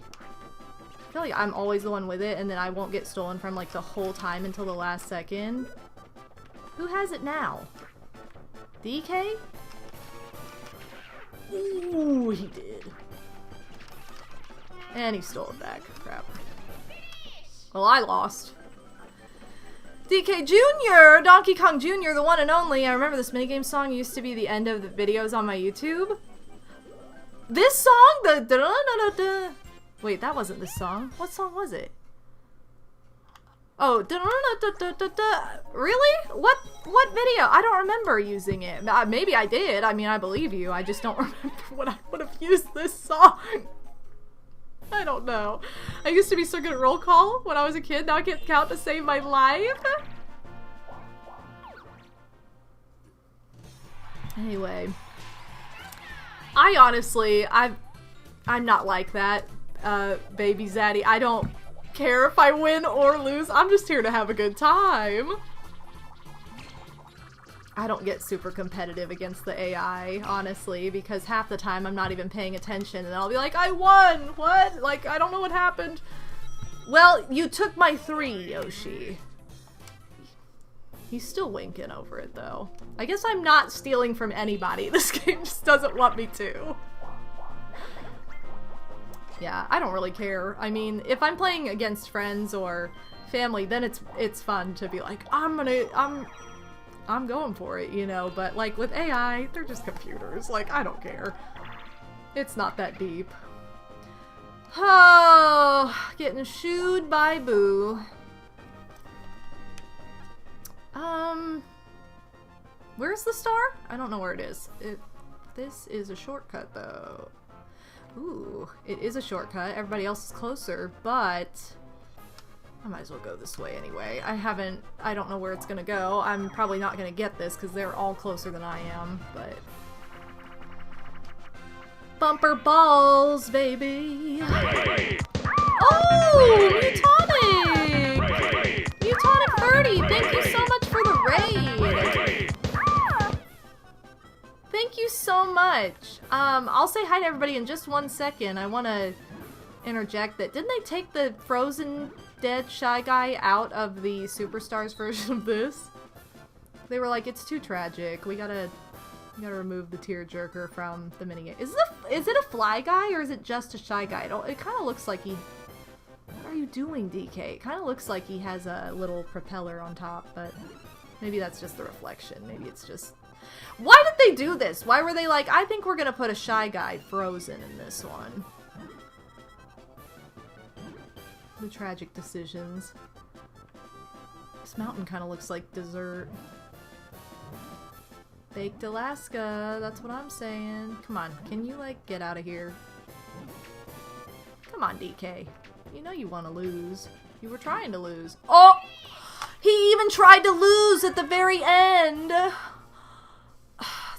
I feel like I'm always the one with it, and then I won't get stolen from like the whole time until the last second. Who has it now? DK? Ooh, he did. And he stole it back. Crap. Well, I lost. DK Jr., Donkey Kong Jr., the one and only. I remember this minigame song used to be the end of the videos on my YouTube. This song? The da-da-da-da-da. Wait, that wasn't this song. What song was it? Oh, da-da-da-da-da-da. Really? What video? I don't remember using it. Maybe I did. I mean, I believe you. I just don't remember what I would have used this song. I don't know. I used to be so good at roll call when I was a kid. Now I can't count to save my life. Anyway. I honestly, I'm not like that, baby Zaddy. I don't care if I win or lose. I'm just here to have a good time. I don't get super competitive against the AI, honestly, because half the time I'm not even paying attention and I'll be like, I won! What? Like, I don't know what happened. Well, you took my 3, Yoshi. He's still winking over it, though. I guess I'm not stealing from anybody. This game just doesn't want me to. Yeah, I don't really care. I mean, if I'm playing against friends or family, then it's fun to be like, I'm going for it, you know, but like with AI, they're just computers. Like, I don't care. It's not that deep. Oh, getting shooed by Boo. Where's the star? I don't know where it is. This is a shortcut, though. Ooh, it is a shortcut. Everybody else is closer, but I might as well go this way anyway. I don't know where it's gonna go. I'm probably not gonna get this because they're all closer than I am, but bumper balls, baby. Oh, Mutonic! Mutonic 30, thank you so much for the raid. Thank you so much. I'll say hi to everybody in just 1 second. I want to interject that didn't they take the Frozen Dead Shy Guy out of the Superstars version of this? They were like, it's too tragic. We gotta remove the tearjerker from the minigame. Is it a fly guy or is it just a shy guy? It kind of looks like he... What are you doing, DK? It kind of looks like he has a little propeller on top, but maybe that's just the reflection. Maybe it's just... Why did they do this? Why were they like, I think we're gonna put a shy guy Frozen in this one? The tragic decisions. This mountain kind of looks like dessert. Baked Alaska, that's what I'm saying. Come on, can you like get out of here? Come on, DK. You know you want to lose. You were trying to lose. Oh! He even tried to lose at the very end!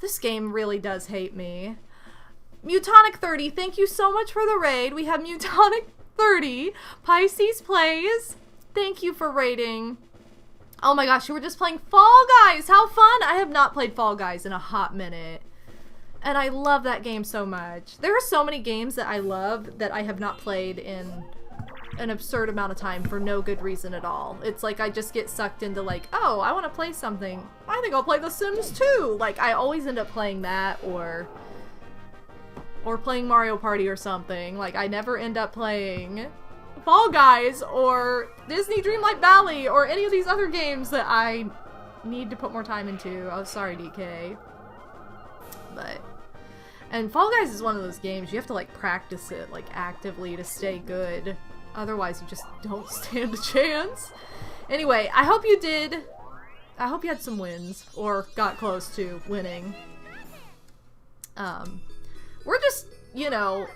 This game really does hate me. Mutonic 30, thank you so much for the raid. We have Mutonic 30. Pisces Plays, thank you for raiding. Oh my gosh, you were just playing Fall Guys. How fun. I have not played Fall Guys in a hot minute. And I love that game so much. There are so many games that I love that I have not played in an absurd amount of time for no good reason at all. It's like I just get sucked into like, oh, I want to play something. I think I'll play The Sims 2. Like, I always end up playing that or playing Mario Party or something. Like, I never end up playing Fall Guys or Disney Dreamlight Valley or any of these other games that I need to put more time into. Oh, sorry, DK. And Fall Guys is one of those games you have to like practice it like actively to stay good. Otherwise you just don't stand a chance. Anyway, I hope you did. I hope you had some wins or got close to winning. We're just, you know,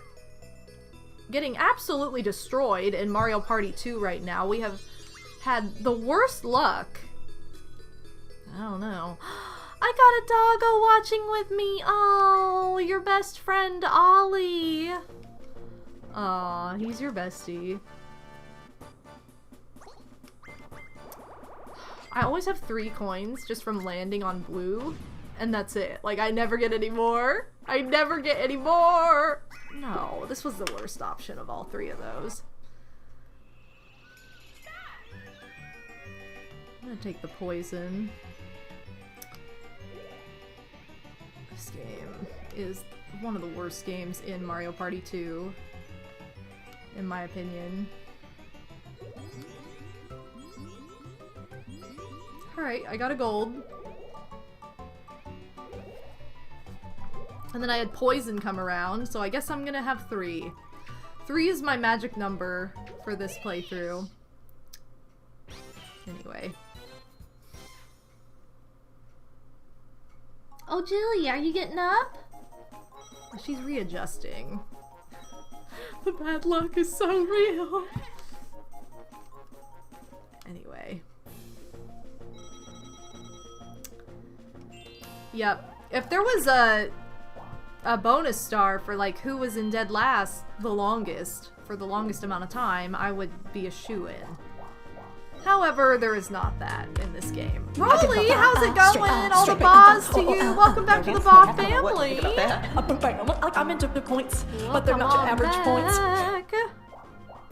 getting absolutely destroyed in Mario Party 2 right now. We have had the worst luck. I don't know. I got a doggo watching with me. Oh, your best friend, Ollie. Aw, he's your bestie. I always have 3 coins just from landing on blue, and that's it. Like, I never get any more. I never get any more. No, this was the worst option of all 3 of those. I'm gonna take the poison. This game is one of the worst games in Mario Party 2, in my opinion. Alright, I got a gold. And then I had poison come around, so I guess I'm gonna have 3. 3 is my magic number for this playthrough. Anyway. Oh, Jilly, are you getting up? She's readjusting. The bad luck is so real. Anyway. Yep. If there was a bonus star for like who was in dead last the longest, for the longest amount of time, I would be a shoo-in. However, there is not that in this game. Rolly, how's it going? All the boss to you. Welcome back to the Boss family. Like, I'm into the points, but they're not your average points.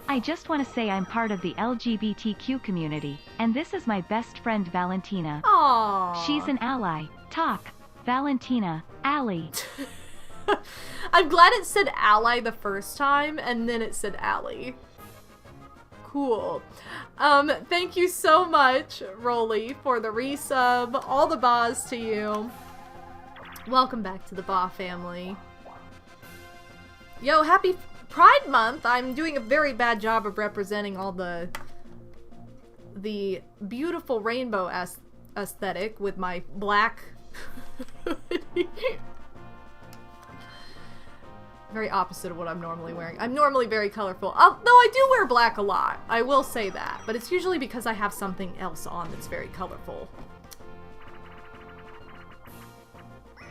I just want to say I'm part of the LGBTQ community, and this is my best friend Valentina. Aww. She's an ally. Talk. Valentina. Ally. I'm glad it said ally the first time, and then it said ally. Cool. Thank you so much, Rolly, for the resub. All the Bas to you. Welcome back to the Ba family. Yo, happy Pride Month! I'm doing a very bad job of representing all the beautiful rainbow aesthetic with my black very opposite of what I'm normally wearing. I'm normally very colorful, though I do wear black a lot. I will say that, but it's usually because I have something else on that's very colorful.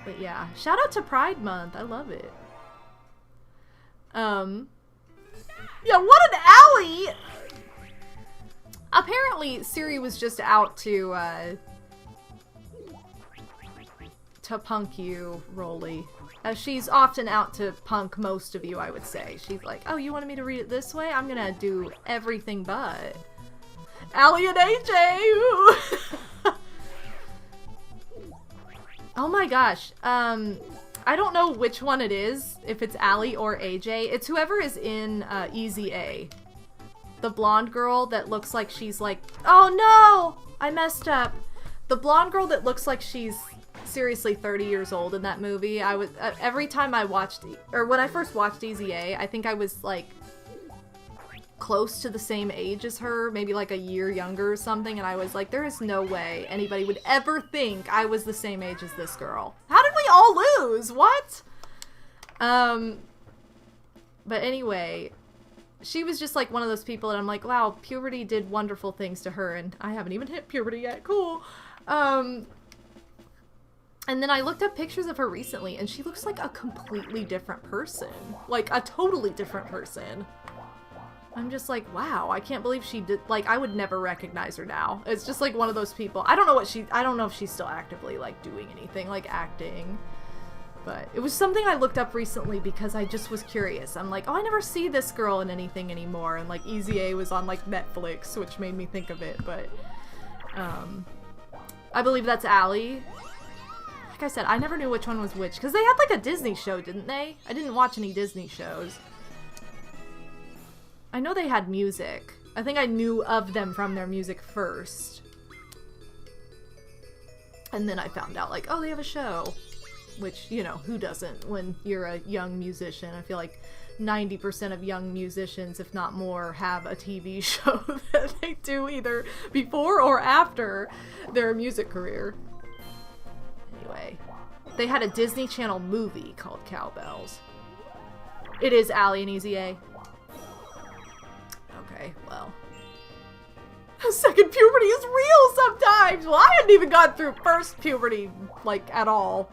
But yeah, shout out to Pride Month. I love it. Yeah, what an alley! Apparently, Siri was just out to punk you, Rolly. She's often out to punk most of you, I would say. She's like, oh, you wanted me to read it this way? I'm gonna do everything but. Allie and AJ! Oh my gosh. I don't know which one it is, if it's Allie or AJ. It's whoever is in Easy A. The blonde girl that looks like she's like, oh no! I messed up. The blonde girl that looks like she's seriously 30 years old in that movie. I was every time I watched, or when I first watched Easy A, I think I was like close to the same age as her, maybe like a year younger or something, and I was like, there is no way anybody would ever think I was the same age as this girl. How did we all lose? What? But anyway, she was just like one of those people that I'm like, wow, puberty did wonderful things to her, and I haven't even hit puberty yet. Cool. And then I looked up pictures of her recently, and she looks like a completely different person. Like, a totally different person. I'm just like, wow, I can't believe she did, like, I would never recognize her now. It's just like one of those people. I don't know if she's still actively, like, doing anything, like, acting. But it was something I looked up recently because I just was curious. I'm like, oh, I never see this girl in anything anymore. And, like, Easy A was on, like, Netflix, which made me think of it. But, I believe that's Allie. Like I said, I never knew which one was which. Because they had, like, a Disney show, didn't they? I didn't watch any Disney shows. I know they had music. I think I knew of them from their music first. And then I found out, like, oh, they have a show. Which, you know, who doesn't when you're a young musician? I feel like 90% of young musicians, if not more, have a TV show that they do either before or after their music career. Anyway, they had a Disney Channel movie called Cowbells. It is Allie and Easy A. Okay, well. Second puberty is real sometimes! Well, I hadn't even gone through first puberty like, at all.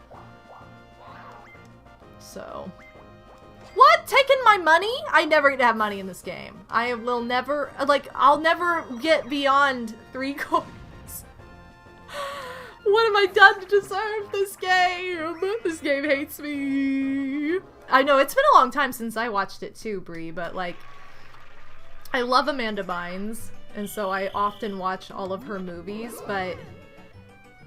So. What? Taking my money? I never get to have money in this game. I will never, like, I'll never get beyond 3 coins. What have I done to deserve this game? This game hates me. I know, it's been a long time since I watched it too, Brie, but, like, I love Amanda Bynes, and so I often watch all of her movies, but,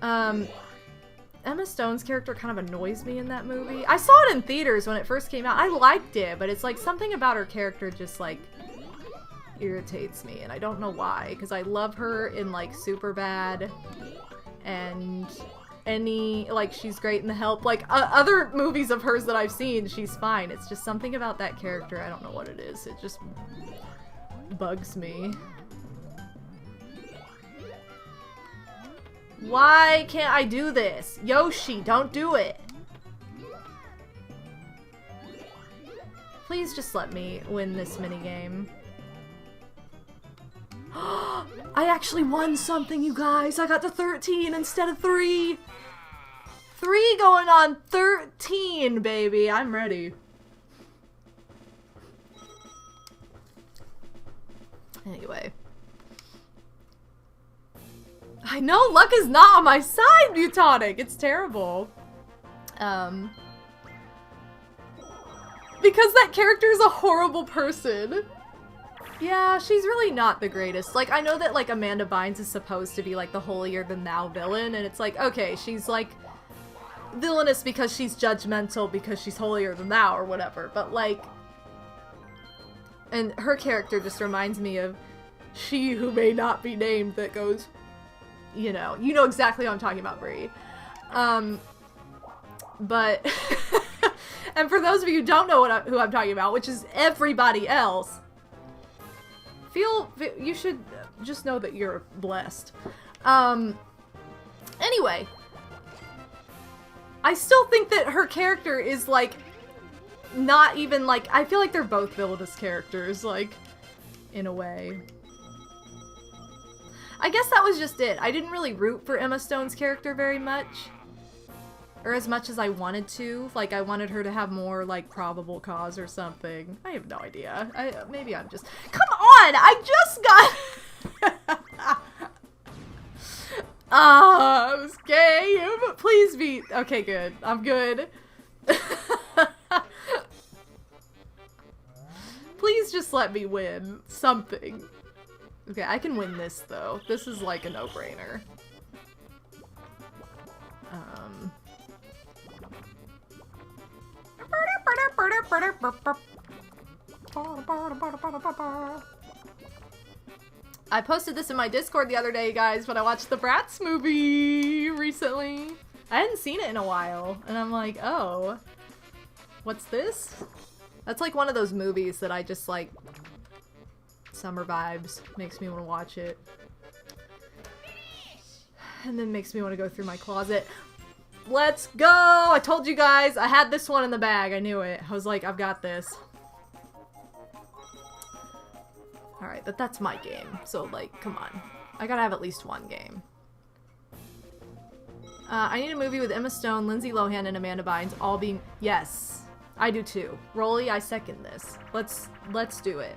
Emma Stone's character kind of annoys me in that movie. I saw it in theaters when it first came out. I liked it, but it's like something about her character just like irritates me, and I don't know why, because I love her in like Superbad and any, like, she's great in The Help. Like, other movies of hers that I've seen, she's fine. It's just something about that character. I don't know what it is. It just bugs me. Why can't I do this? Yoshi, don't do it. Please just let me win this minigame. I actually won something, you guys. I got to 13 instead of 3. 3 going on 13, baby. I'm ready. Anyway. I know, luck is not on my side, Mutonic. It's terrible. Because that character is a horrible person. Yeah, she's really not the greatest. Like, I know that, like, Amanda Bynes is supposed to be, like, the holier-than-thou villain, and it's like, okay, she's, like, villainous because she's judgmental because she's holier-than-thou or whatever, but, like... And her character just reminds me of She Who May Not Be Named that goes... You know exactly what I'm talking about, Brie. But... and for those of you who don't know who I'm talking about, which is everybody else... You should just know that you're blessed. Anyway. I still think that her character is, like, not even, like, I feel like they're both villainous characters, like, in a way. I guess that was just it. I didn't really root for Emma Stone's character very much. Or as much as I wanted to. Like, I wanted her to have more, like, probable cause or something. I have no idea. Maybe I'm just... Come on! I just got... this game! Please be... Okay, good. I'm good. Please just let me win something. Okay, I can win this, though. This is, like, a no-brainer. I posted this in my Discord the other day, guys, but I watched the Bratz movie recently. I hadn't seen it in a while, and I'm like, oh, what's this? That's like one of those movies that I just like, summer vibes, makes me want to watch it. And then makes me want to go through my closet. Let's go! I told you guys, I had this one in the bag. I knew it. I was like, I've got this. Alright, but that's my game. So, like, come on. I gotta have at least one game. I need a movie with Emma Stone, Lindsay Lohan, and Amanda Bynes all being... Yes. I do too. Rolly, I second this. Let's do it.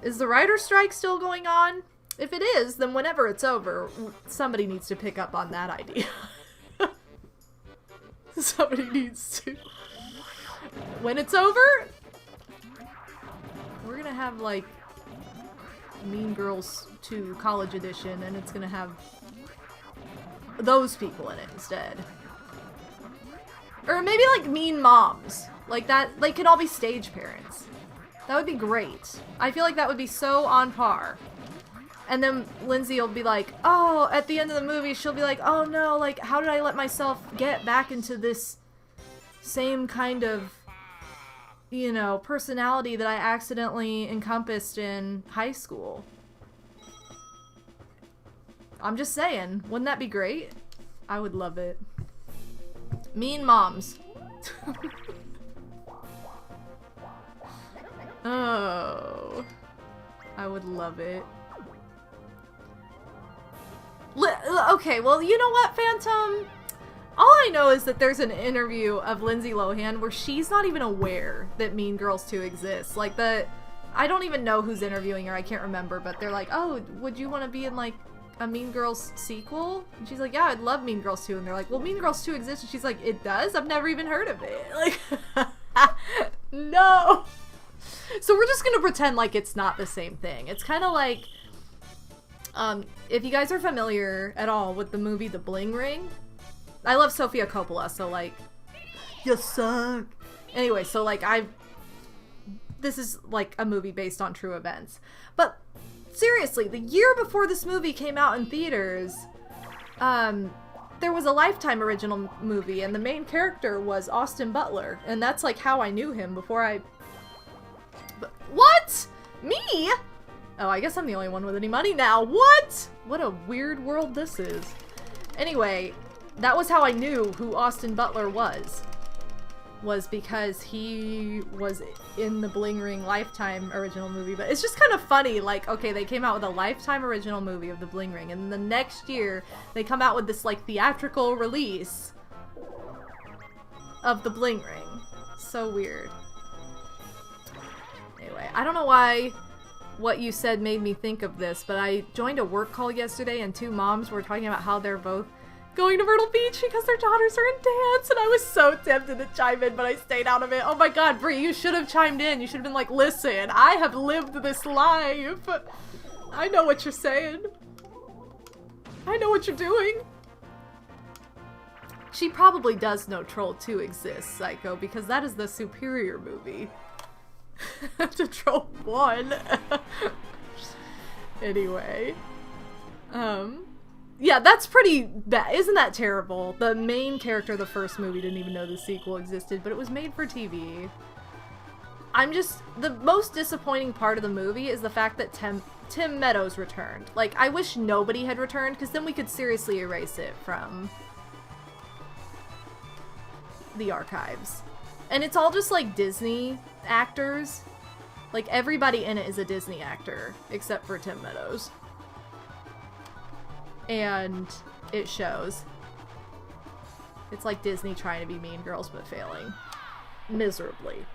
Is the writer's strike still going on? If it is, then whenever it's over, somebody needs to pick up on that idea. Somebody needs to. When it's over, we're gonna have, like, Mean Girls 2 College Edition, and it's gonna have those people in it instead. Or maybe, like, Mean Moms. Like that, they can all be stage parents. That would be great. I feel like that would be so on par. And then Lindsay will be like, oh, at the end of the movie, she'll be like, oh no, like, how did I let myself get back into this same kind of, you know, personality that I accidentally encompassed in high school? I'm just saying, wouldn't that be great? I would love it. Mean Moms. Oh. I would love it. okay, well, you know what, Phantom? All I know is that there's an interview of Lindsay Lohan where she's not even aware that Mean Girls 2 exists. Like, I don't even know who's interviewing her, I can't remember, but they're like, oh, would you want to be in, like, a Mean Girls sequel? And she's like, yeah, I'd love Mean Girls 2. And they're like, well, Mean Girls 2 exists. And she's like, it does? I've never even heard of it. Like, no. So we're just gonna pretend like it's not the same thing. It's kind of like, if you guys are familiar at all with the movie The Bling Ring, I love Sofia Coppola, so like, you suck. Anyway, so like this is like a movie based on true events. But seriously, the year before this movie came out in theaters, there was a Lifetime original movie, and the main character was Austin Butler, and that's like how I knew him before What? Me? Oh, I guess I'm the only one with any money now. What? What a weird world this is. Anyway, that was how I knew who Austin Butler was because he was in the Bling Ring Lifetime original movie. But it's just kind of funny, like, okay, they came out with a Lifetime original movie of the Bling Ring, and the next year they come out with this, like, theatrical release of the Bling Ring. So weird. Anyway, I don't know why what you said made me think of this, but I joined a work call yesterday, and two moms were talking about how they're both going to Myrtle Beach because their daughters are in dance, and I was so tempted to chime in, but I stayed out of it. Oh my god, Brie, you should have chimed in. You should have been like, listen, I have lived this life. I know what you're saying. I know what you're doing. She probably does know Troll 2 exists, Psycho, because that is the superior movie to Troll 1. Anyway. Yeah, that's pretty bad. Isn't that terrible? The main character of the first movie didn't even know the sequel existed, but it was made for TV. The most disappointing part of the movie is the fact that Tim Meadows returned. Like, I wish nobody had returned, because then we could seriously erase it from the archives. And it's all just, like, Disney actors. Like, everybody in it is a Disney actor, except for Tim Meadows. And it shows. It's like Disney trying to be Mean Girls, but failing miserably.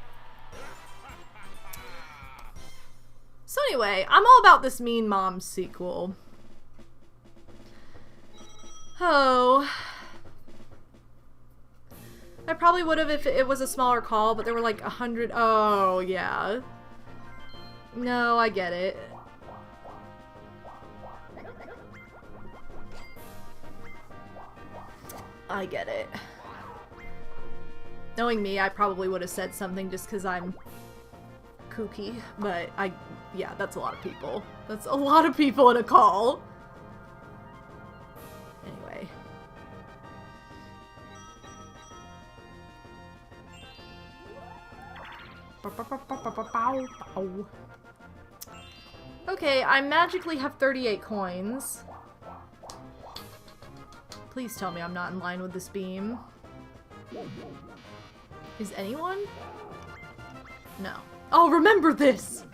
So anyway, I'm all about this Mean Moms sequel. Oh. I probably would have if it was a smaller call, but there were like 100. Oh, yeah. No, I get it. I get it. Knowing me, I probably would have said something just because I'm kooky, but yeah, that's a lot of people. That's a lot of people in a call. Anyway. Okay, I magically have 38 coins. Please tell me I'm not in line with this beam. Is anyone? No. Oh, remember this!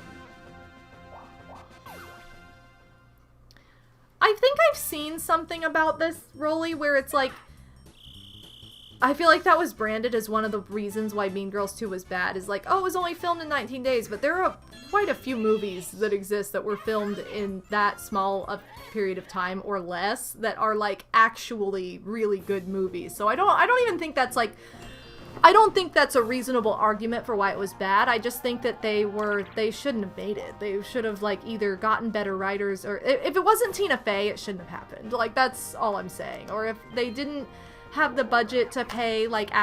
I think I've seen something about this, Rolly, where it's like, I feel like that was branded as one of the reasons why Mean Girls 2 was bad, is like, oh, it was only filmed in 19 days, but there are quite a few movies that exist that were filmed in that small a period of time or less that are like actually really good movies. So I don't even think that's like, I don't think that's a reasonable argument for why it was bad. I just think that they shouldn't have made it. They should have like either gotten better writers, or if it wasn't Tina Fey, it shouldn't have happened. Like, that's all I'm saying. Or if they didn't have the budget to pay like the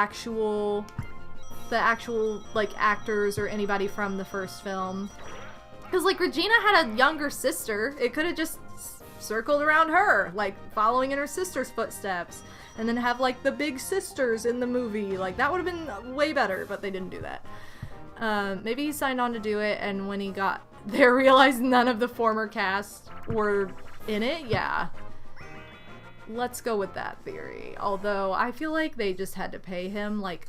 actual like actors or anybody from the first film, because like Regina had a younger sister, it could have just circled around her, like following in her sister's footsteps, and then have like the big sisters in the movie. Like, that would have been way better, but they didn't do that. Maybe he signed on to do it, and when he got there realized none of the former cast were in it. Yeah, let's go with that theory. Although I feel like they just had to pay him like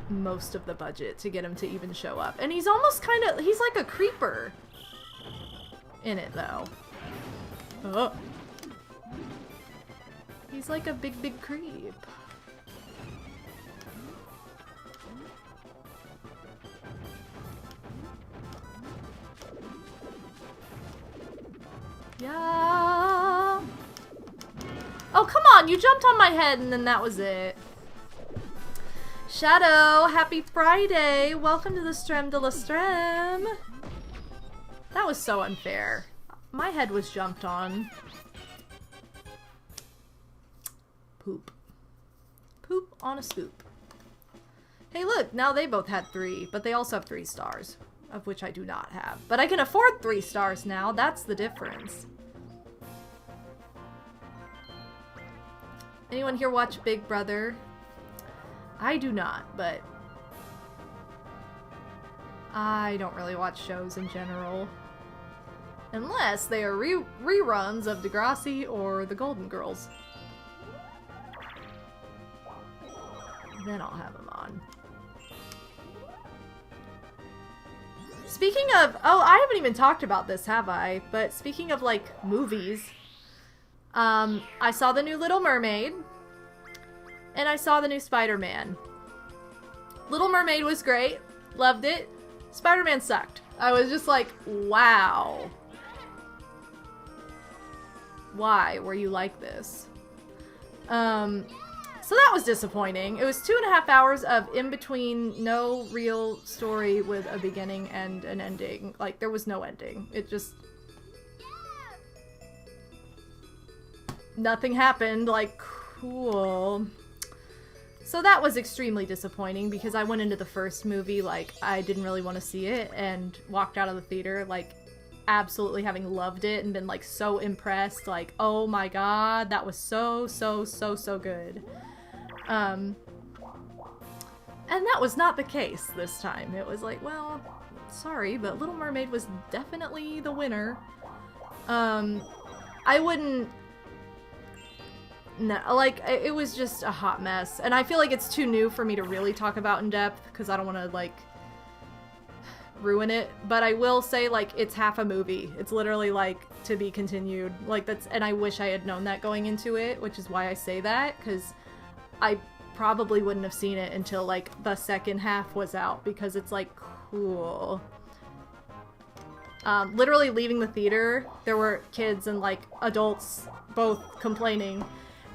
most of the budget to get him to even show up. And he's almost he's like a creeper in it though. Oh. He's like a big, big creep. Yeah. Oh, come on! You jumped on my head and then that was it. Shadow, happy Friday! Welcome to the Strem de la Strem! That was so unfair. My head was jumped on. Poop. Poop on a scoop. Hey look, now they both had 3, but they also have 3 stars, of which I do not have. But I can afford 3 stars now, that's the difference. Anyone here watch Big Brother? I do not, but I don't really watch shows in general. Unless they are reruns of Degrassi or The Golden Girls. Then I'll have them on. Speaking of, oh, I haven't even talked about this, have I? But speaking of, like, movies, I saw the new Little Mermaid, and I saw the new Spider-Man. Little Mermaid was great, loved it. Spider-Man sucked. I was just like, wow. Why were you like this? So that was disappointing. It was 2.5 hours of in-between, no real story with a beginning and an ending. Like, there was no ending. It just... nothing happened. Like, cool. So that was extremely disappointing because I went into the first movie like I didn't really want to see it and walked out of the theater like absolutely having loved it and been like so impressed, like, oh my god, that was so good. And that was not the case this time. It was like, well, sorry, but Little Mermaid was definitely the winner. I wouldn't... no, like, it was just a hot mess. And I feel like it's too new for me to really talk about in depth, because I don't want to, like, ruin it. But I will say, like, it's half a movie. It's literally, like, to be continued. Like, that's... and I wish I had known that going into it, which is why I say that, because I probably wouldn't have seen it until, like, the second half was out, because it's, like, cool. Literally leaving the theater, there were kids and, like, adults both complaining.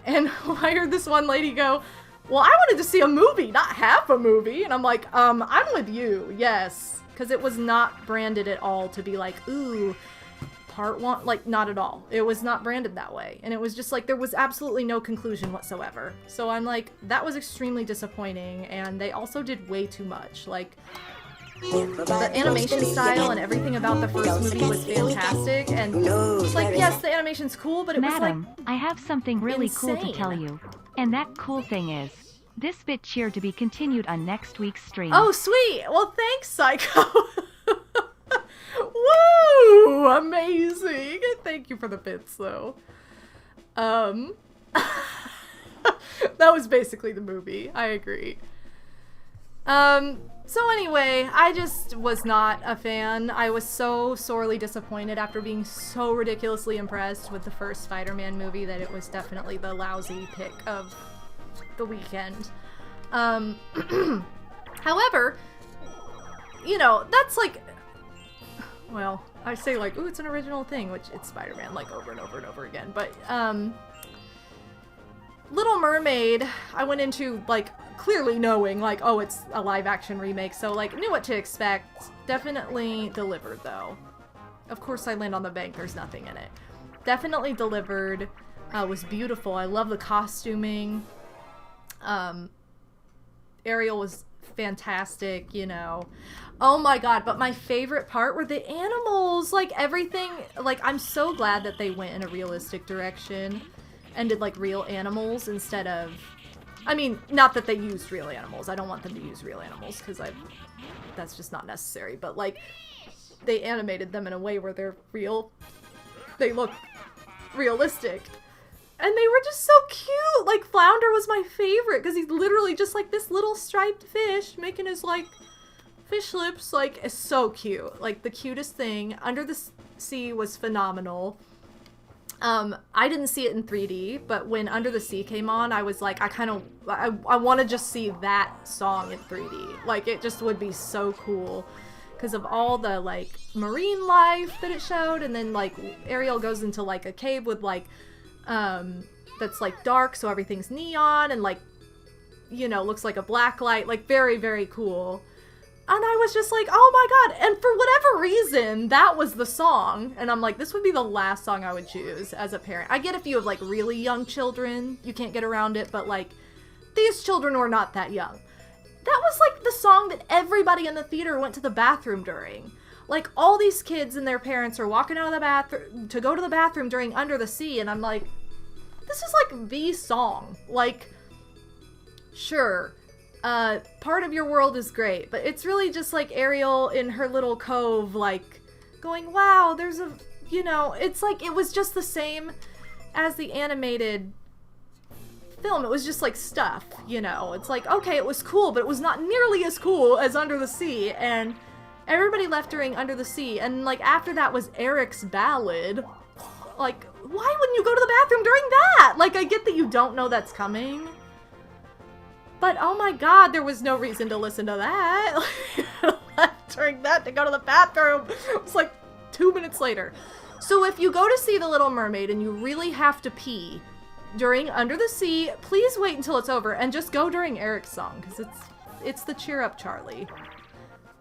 And I heard this one lady go, well, I wanted to see a movie, not half a movie. And I'm like, I'm with you, yes. Because it was not branded at all to be like, ooh, part 1. Like, not at all. It was not branded that way. And it was just like, there was absolutely no conclusion whatsoever. So I'm like, that was extremely disappointing. And they also did way too much. Like, the animation style and everything about the first movie was fantastic, and like, yes, the animation's cool, but it Madam, was like, I have something really insane. cool to tell you. And that cool thing is, this bit cheer to be continued on next week's stream. oh, sweet! Well, thanks, Psycho! Woo! Amazing! Thank you for the bits, though. That was basically the movie. I agree. So anyway, I just was not a fan. I was so sorely disappointed after being so ridiculously impressed with the first Spider-Man movie that it was definitely the lousy pick of the weekend. However, you know, that's like, well, I say like, ooh, it's an original thing, which it's Spider-Man like over and over and over again, but, Little Mermaid, I went into, like, clearly knowing, like, oh, it's a live-action remake, so, like, knew what to expect. Definitely delivered, though. Of course I land on the bank, there's nothing in it. Definitely delivered. Was beautiful. I love the costuming. Ariel was fantastic, you know. Oh my god, but my favorite part were the animals! Like, everything, like, I'm so glad that they went in a realistic direction and did, like, real animals instead of... I mean, not that they used real animals. I don't want them to use real animals, because that's just not necessary. But, like, they animated them in a way where they're real. They look realistic. And they were just so cute! Like, Flounder was my favorite, because he's literally just, like, this little striped fish making his, like, fish lips. Like, it's so cute. Like, the cutest thing. Under the Sea was phenomenal. I didn't see it in 3D, but when Under the Sea came on, I was like, I want to just see that song in 3D. Like, it just would be so cool because of all the, like, marine life that it showed, and then, like, Ariel goes into, like, a cave with, like, that's, like, dark, so everything's neon, and, like, you know, looks like a black light, like, very, very cool. And I was just like, oh my god, and for whatever reason, that was the song, and I'm like, this would be the last song I would choose as a parent. I get if you have, like, really young children, you can't get around it, but, like, these children were not that young. That was, like, the song that everybody in the theater went to the bathroom during. Like, all these kids and their parents are walking out of the bathroom to go to the bathroom during Under the Sea, and I'm like, this is, like, the song. Like, sure, part of your world is great, but it's really just, like, Ariel in her little cove, like, going, wow, there's a, you know, it's like, it was just the same as the animated film. It was just, like, stuff, you know. It's like, okay, it was cool, but it was not nearly as cool as Under the Sea, and everybody left during Under the Sea, and, like, after that was Eric's ballad. Like, why wouldn't you go to the bathroom during that? Like, I get that you don't know that's coming, but oh my god, there was no reason to listen to that. Left during that to go to the bathroom. It was like 2 minutes later. So if you go to see The Little Mermaid and you really have to pee during Under the Sea, please wait until it's over and just go during Eric's song, because it's the cheer up Charlie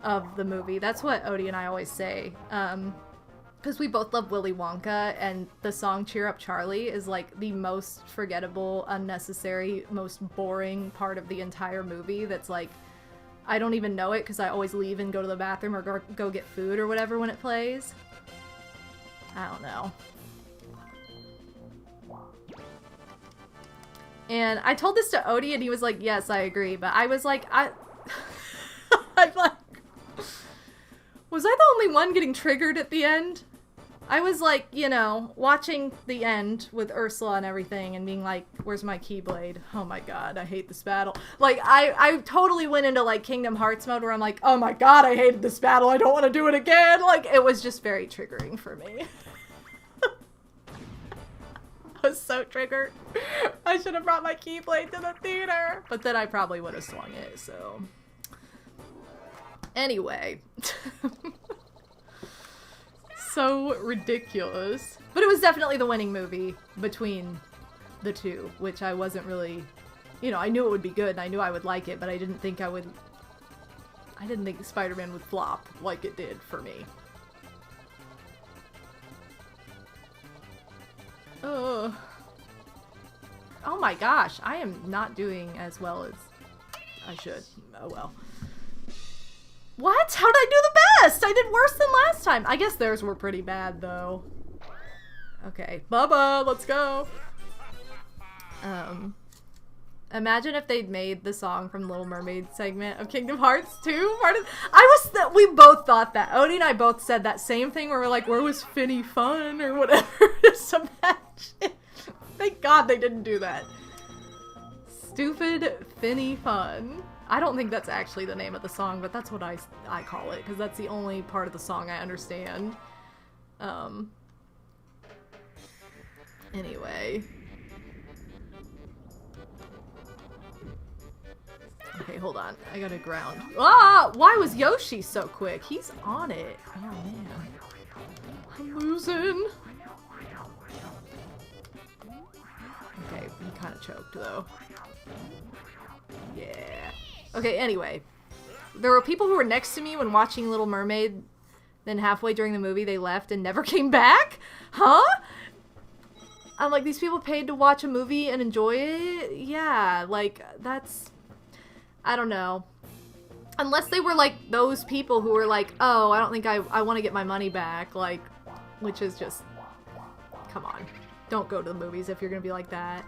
of the movie. That's what Odie and I always say. Because we both love Willy Wonka, and the song Cheer Up Charlie is, like, the most forgettable, unnecessary, most boring part of the entire movie that's, like, I don't even know it because I always leave and go to the bathroom or go get food or whatever when it plays. I don't know. And I told this to Odie, and he was like, yes, I agree, but I was like, I'm like, was I the only one getting triggered at the end? I was like, you know, watching the end with Ursula and everything and being like, where's my Keyblade? Oh my god, I hate this battle. Like, I totally went into, like, Kingdom Hearts mode where I'm like, oh my god, I hated this battle, I don't want to do it again. Like, it was just very triggering for me. I was so triggered. I should have brought my Keyblade to the theater. But then I probably would have swung it, so. Anyway. So ridiculous. But it was definitely the winning movie between the two, which I wasn't really, you know, I knew it would be good and I knew I would like it, but I didn't think Spider-Man would flop like it did for me. Oh my gosh, I am not doing as well as I should. Oh well. What? How did I do the best? I did worse than last time. I guess theirs were pretty bad, though. Okay. Bubba, let's go. Imagine if they'd made the song from Little Mermaid segment of Kingdom Hearts 2. We both thought that. Odie and I both said that same thing where we're like, where was Finny Fun or whatever? Just imagine. Thank God they didn't do that. Stupid Finny Fun. I don't think that's actually the name of the song, but that's what I call it, because that's the only part of the song I understand. Anyway. Okay, hold on. I gotta ground. Ah! Why was Yoshi so quick? He's on it. Oh, man. I'm losing. Okay, he kind of choked, though. Yeah. Okay, anyway. There were people who were next to me when watching Little Mermaid, then halfway during the movie they left and never came back? Huh? I'm like, these people paid to watch a movie and enjoy it? Yeah, like, that's... I don't know. Unless they were, like, those people who were like, oh, I don't think I want to get my money back, like, which is just... Come on. Don't go to the movies if you're gonna be like that.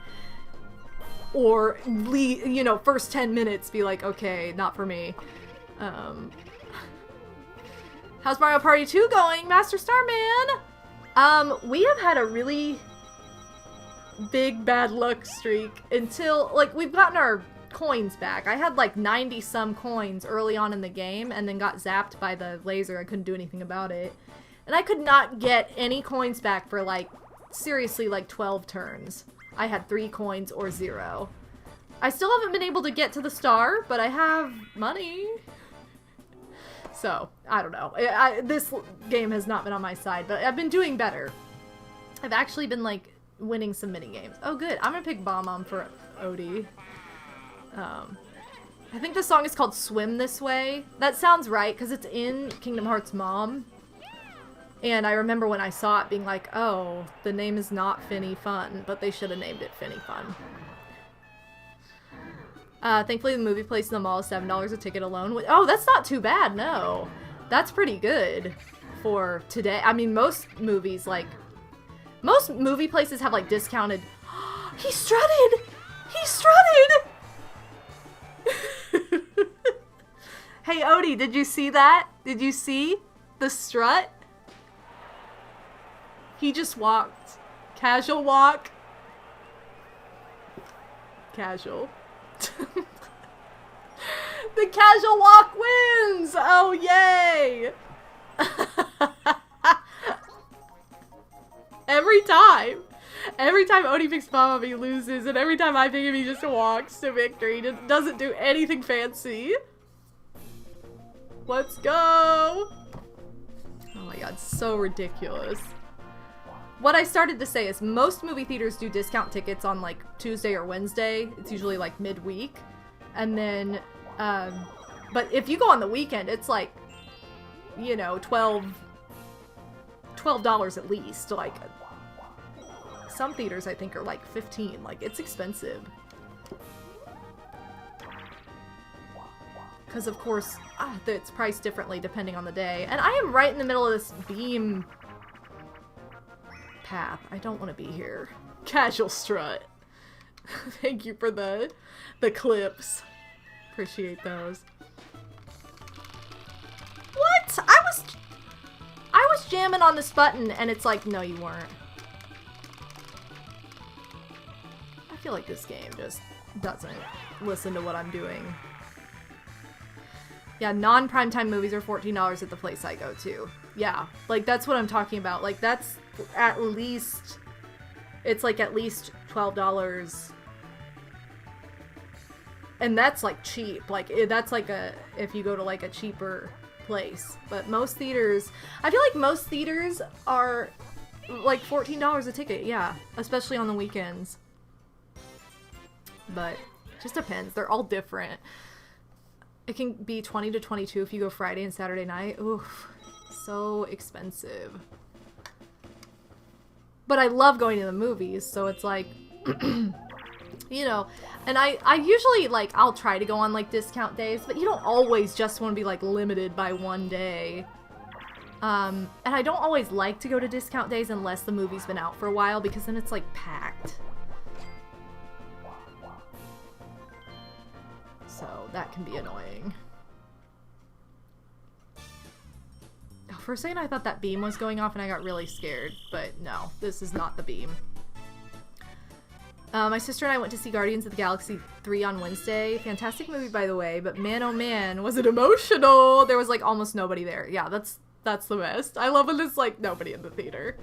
Or, you know, first 10 minutes be like, okay, not for me. How's Mario Party 2 going, Master Starman? We have had a really big bad luck streak until, like, we've gotten our coins back. I had, like, 90-some coins early on in the game and then got zapped by the laser. I couldn't do anything about it. And I could not get any coins back for, like, seriously like 12 turns. I had 3 coins or 0. I still haven't been able to get to the star, but I have money. So, I don't know. This game has not been on my side, but I've been doing better. I've actually been, like, winning some mini-games. Oh, good. I'm gonna pick Bomb for Odie. I think the song is called Swim This Way. That sounds right, because it's in Kingdom Hearts Mom. And I remember when I saw it being like, oh, the name is not Finny Fun, but they should have named it Finny Fun. Thankfully, the movie place in the mall is $7 a ticket alone. Oh, that's not too bad, no. That's pretty good for today. I mean, most movies, like, most movie places have, like, discounted... He strutted! He strutted! Hey, Odie, did you see that? Did you see the strut? He just walked. Casual walk. Casual. The casual walk wins! Oh, yay! Every time. Every time Odie picks Mom up, he loses, and every time I pick him, he just walks to victory. He doesn't do anything fancy. Let's go! Oh my god, so ridiculous. What I started to say is most movie theaters do discount tickets on, like, Tuesday or Wednesday. It's usually, like, midweek. And then, but if you go on the weekend, it's, like, you know, $12 at least. Like, some theaters, I think, are, like, $15. Like, it's expensive. Because, of course, it's priced differently depending on the day. And I am right in the middle of this beam path. I don't want to be here. Casual strut. Thank you for the clips. Appreciate those. What? I was jamming on this button and it's like, no, you weren't. I feel like this game just doesn't listen to what I'm doing. Yeah, non-primetime movies are $14 at the place I go to. Yeah, like, that's what I'm talking about. Like, that's at least... It's, like, at least $12. And that's, like, cheap. Like, that's, like, if you go to, like, a cheaper place. But most theaters... I feel like most theaters are, like, $14 a ticket. Yeah, especially on the weekends. But it just depends. They're all different. It can be $20 to $22 if you go Friday and Saturday night. Oof, so expensive. But I love going to the movies, so it's like, you know, and I usually, like, I'll try to go on, like, discount days, but you don't always just want to be, like, limited by one day. And I don't always like to go to discount days unless the movie's been out for a while, because then it's, like, packed. So that can be annoying. Oh, for a second I thought that beam was going off and I got really scared, but no, this is not the beam. My sister and I went to see Guardians of the Galaxy 3 on Wednesday. Fantastic movie, by the way, but man, oh man, was it emotional! There was, like, almost nobody there. Yeah, that's the best. I love when there's, like, nobody in the theater.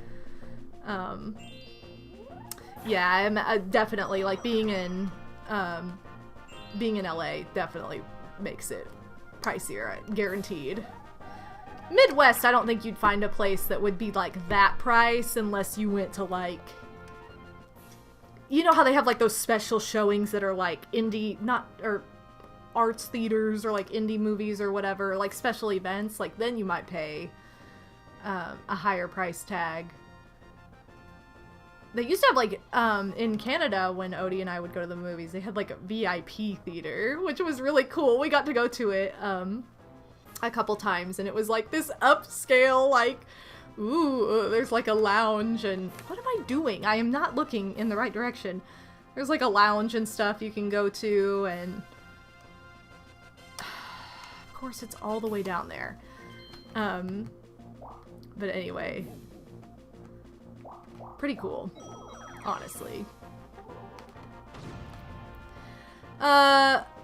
Yeah, I'm definitely, like, being in LA definitely makes it pricier, guaranteed. Midwest, I don't think you'd find a place that would be, like, that price unless you went to, like... You know how they have, like, those special showings that are, like, indie... or arts theaters or, like, indie movies or whatever, like, special events. Like, then you might pay a higher price tag. They used to have, like, in Canada, when Odie and I would go to the movies, they had, like, a VIP theater, which was really cool. We got to go to it, a couple times, and it was, like, this upscale, like, ooh, there's, like, a lounge, and what am I doing? I am not looking in the right direction. There's, like, a lounge and stuff you can go to, and of course, it's all the way down there. But anyway... Pretty cool, honestly.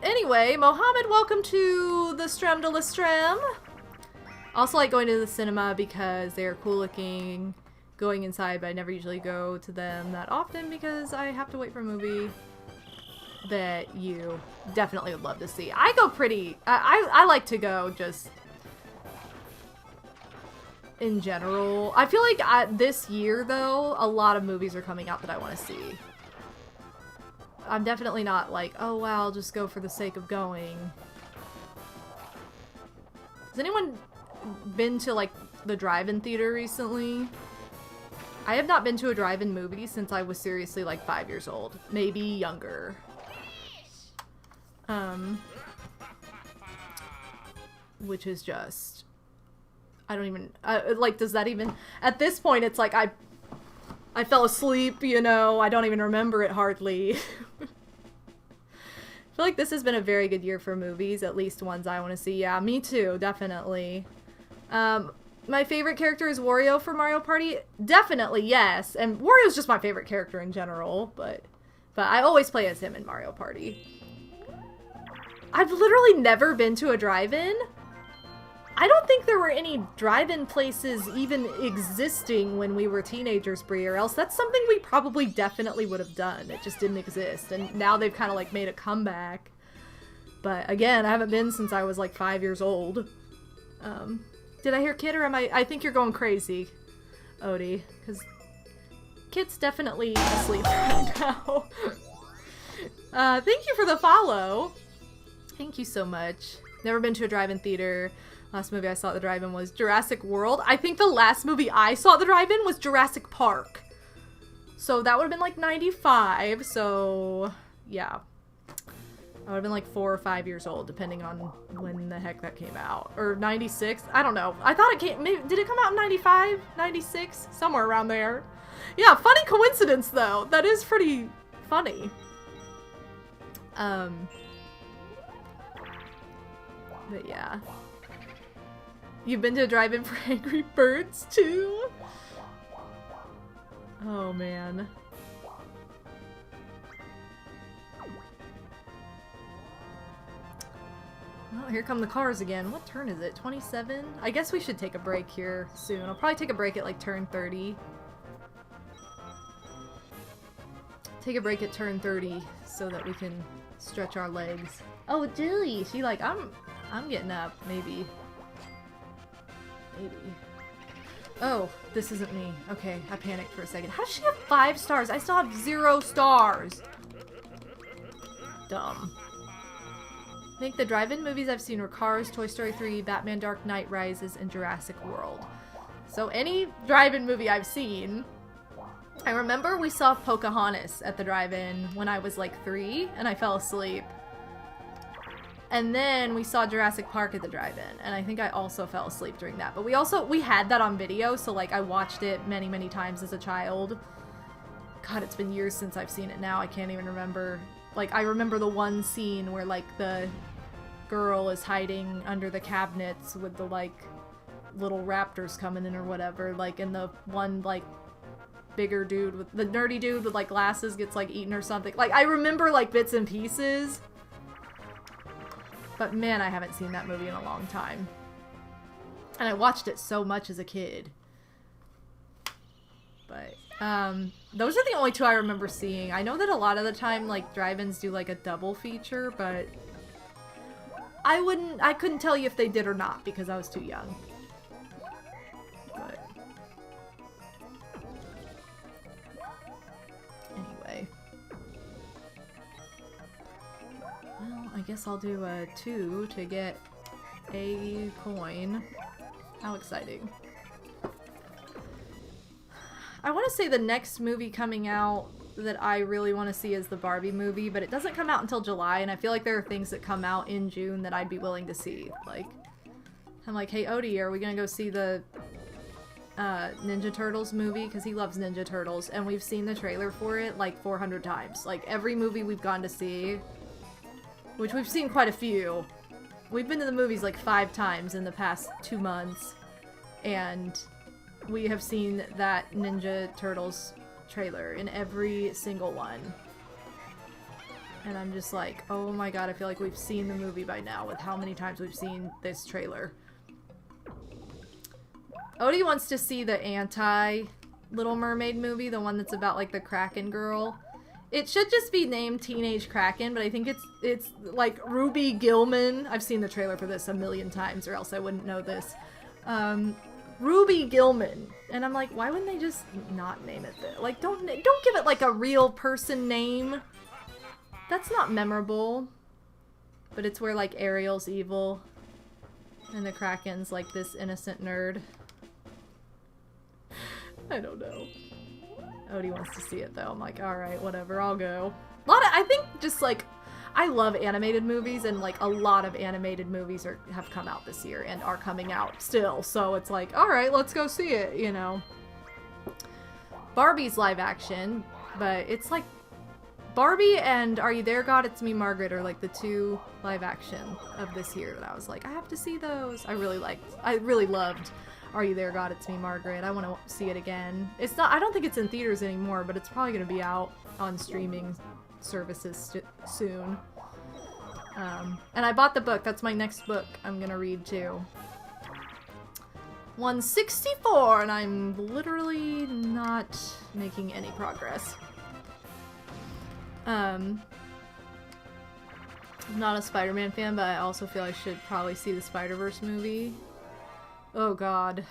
Anyway, Mohammed, welcome to the Strem de la Strem. Also like going to the cinema because they are cool looking going inside, but I never usually go to them that often because I have to wait for a movie that you definitely would love to see. I go I like to go just in general. I feel like this year, though, a lot of movies are coming out that I want to see. I'm definitely not like, oh wow, I'll just go for the sake of going. Has anyone been to, like, the drive-in theater recently? I have not been to a drive-in movie since I was seriously, like, 5 years old. Maybe younger. Which is just... I don't even... like, does that even... At this point, it's like I fell asleep, you know? I don't even remember it hardly. I feel like this has been a very good year for movies, at least ones I want to see. Yeah, me too, definitely. My favorite character is Wario for Mario Party. Definitely, yes. And Wario's just my favorite character in general, but I always play as him in Mario Party. I've literally never been to a drive-in. I don't think there were any drive-in places even existing when we were teenagers, Brie, or else that's something we probably definitely would have done. It just didn't exist, and now they've kind of like made a comeback. But again, I haven't been since I was like 5 years old. Did I hear Kid, or am I think you're going crazy, Odie, because Kid's definitely asleep right now. Thank you for the follow. Thank you so much. Never been to a drive-in theater. Last movie I saw at the drive-in was Jurassic World. I think the last movie I saw at the drive-in was Jurassic Park. So that would have been like 95. So yeah. I would have been like 4 or 5 years old, depending on when the heck that came out. Or 96? I don't know. I thought it came... Maybe, did it come out in 95? 96? Somewhere around there. Yeah, funny coincidence though. That is pretty funny. But yeah. You've been to a drive-in for Angry Birds too? Oh man. Oh, here come the cars again. What turn is it? 27? I guess we should take a break here soon. I'll probably take a break at like turn 30. Take a break at turn 30 so that we can stretch our legs. Oh, Dilly! She like, I'm getting up. Maybe. Maybe. Oh, this isn't me. Okay, I panicked for a second. How does she have 5 stars? I still have 0 stars. Dumb. I think the drive-in movies I've seen were Cars, Toy Story 3, Batman Dark Knight Rises, and Jurassic World. So any drive-in movie I've seen... I remember we saw Pocahontas at the drive-in when I was like 3, and I fell asleep. And then we saw Jurassic Park at the drive-in, and I think I also fell asleep during that. But we had that on video, so like I watched it many, many times as a child. God, it's been years since I've seen it now. I can't even remember. Like, I remember the one scene where like the girl is hiding under the cabinets with the like little raptors coming in or whatever, like, and the one like bigger dude with the nerdy dude with like glasses gets like eaten or something. Like, I remember like bits and pieces. But man, I haven't seen that movie in a long time. And I watched it so much as a kid. But, those are the only 2 I remember seeing. I know that a lot of the time, like, drive-ins do, like, a double feature, but I couldn't tell you if they did or not, because I was too young. But, anyway. Well, I guess I'll do a 2 to get a coin. How exciting. I want to say the next movie coming out that I really want to see is the Barbie movie, but it doesn't come out until July, and I feel like there are things that come out in June that I'd be willing to see. Like, I'm like, hey Odie, are we gonna go see the Ninja Turtles movie? Because he loves Ninja Turtles, and we've seen the trailer for it like 400 times. Like, every movie we've gone to see, which we've seen quite a few. We've been to the movies like 5 times in the past 2 months, and we have seen that Ninja Turtles trailer in every single one. And I'm just like, oh my god, I feel like we've seen the movie by now with how many times we've seen this trailer. Odie wants to see the Little Mermaid movie, the one that's about like the Kraken girl. It should just be named Teenage Kraken, but I think it's like Ruby Gilman. I've seen the trailer for this a million times, or else I wouldn't know this. Ruby Gilman, and I'm like, why wouldn't they just not name it that? Like, don't give it like a real person name. That's not memorable. But it's where like Ariel's evil, and the Kraken's like this innocent nerd. I don't know. Odie wants to see it though. I'm like, alright, whatever, I'll go. I think just like, I love animated movies, and like a lot of animated movies have come out this year and are coming out still. So it's like, alright, let's go see it, you know. Barbie's live action, but it's like Barbie and Are You There, God? It's Me, Margaret are like the two live action of this year that I was like, I have to see those. I really loved Are You There, God? It's Me, Margaret. I want to see it again. It's not, I don't think it's in theaters anymore, but it's probably going to be out on streaming services soon. And I bought the book. That's my next book I'm going to read too. 164, and I'm literally not making any progress. I'm not a Spider-Man fan, but I also feel I should probably see the Spider-Verse movie. Oh god.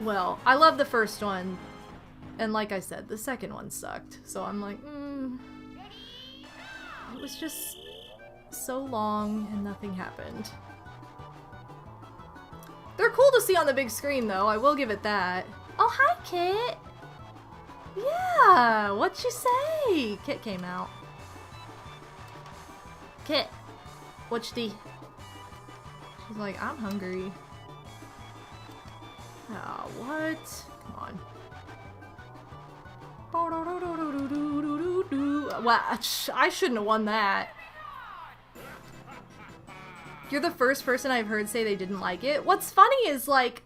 Well, I love the first one, and like I said, the second one sucked. So I'm like, it was just so long and nothing happened. They're cool to see on the big screen though, I will give it that. Oh, hi Kit! Yeah, what'd you say? Kit came out. Kit, what's the? She's like, I'm hungry. Oh, what? Come on. Wow, I shouldn't have won that. You're the first person I've heard say they didn't like it. What's funny is, like,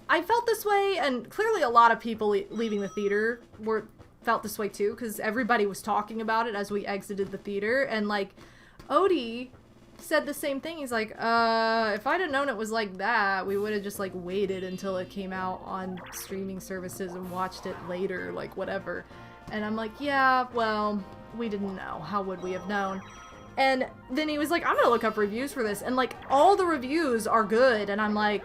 I felt this way, and clearly a lot of people leaving the theater felt this way too, because everybody was talking about it as we exited the theater, and like, Odie said the same thing. He's like, if I'd have known it was like that, we would have just like waited until it came out on streaming services and watched it later, like whatever. And I'm like, yeah, well, we didn't know. How would we have known? And then he was like, I'm gonna look up reviews for this, and like, all the reviews are good, and I'm like,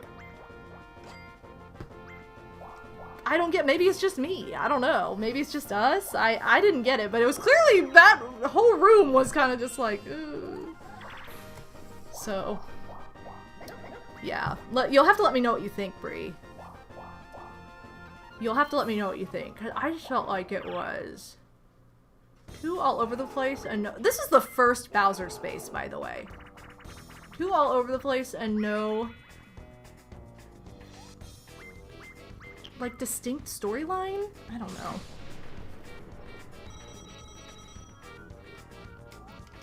I don't get, maybe it's just me. I don't know. Maybe it's just us. I didn't get it, but it was clearly that whole room was kind of just like, ugh. So, yeah. You'll have to let me know what you think, Bree. You'll have to let me know what you think. 'Cause I just felt like it was too all over the place, and no, this is the first Bowser space, by the way. Too all over the place and no, like, distinct storyline? I don't know.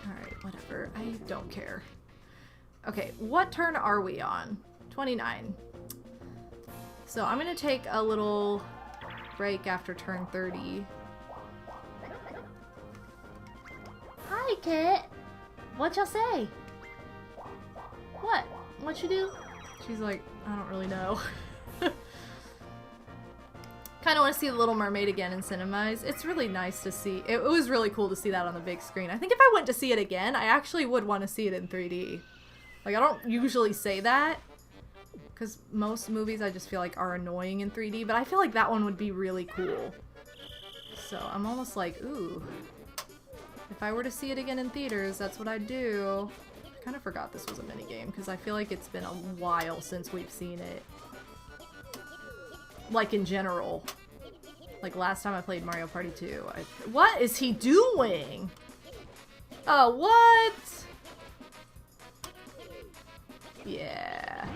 Alright, whatever. I don't care. Okay, what turn are we on? 29. So I'm gonna take a little break after turn 30. Hi, Kit! What y'all say? What? What you do? She's like, I don't really know. Kind of want to see The Little Mermaid again in cinemas. It's really nice to see. It was really cool to see that on the big screen. I think if I went to see it again, I actually would want to see it in 3D. Like, I don't usually say that, because most movies I just feel like are annoying in 3D, but I feel like that one would be really cool. So I'm almost like, ooh. If I were to see it again in theaters, that's what I'd do. I kind of forgot this was a minigame, because I feel like it's been a while since we've seen it. Like, in general. Like, last time I played Mario Party 2. What is he doing? Oh, what? Yeah.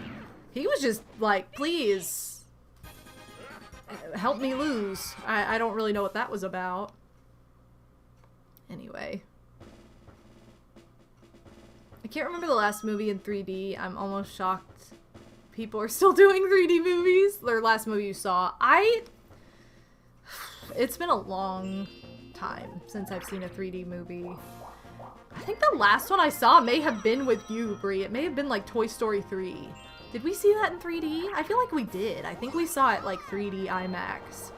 He was just like, please. Help me lose. I don't really know what that was about. Anyway. I can't remember the last movie in 3D. I'm almost shocked people are still doing 3D movies. Their last movie you saw. It's been a long time since I've seen a 3D movie. I think the last one I saw may have been with you, Brie. It may have been like Toy Story 3. Did we see that in 3D? I feel like we did. I think we saw it like 3D IMAX.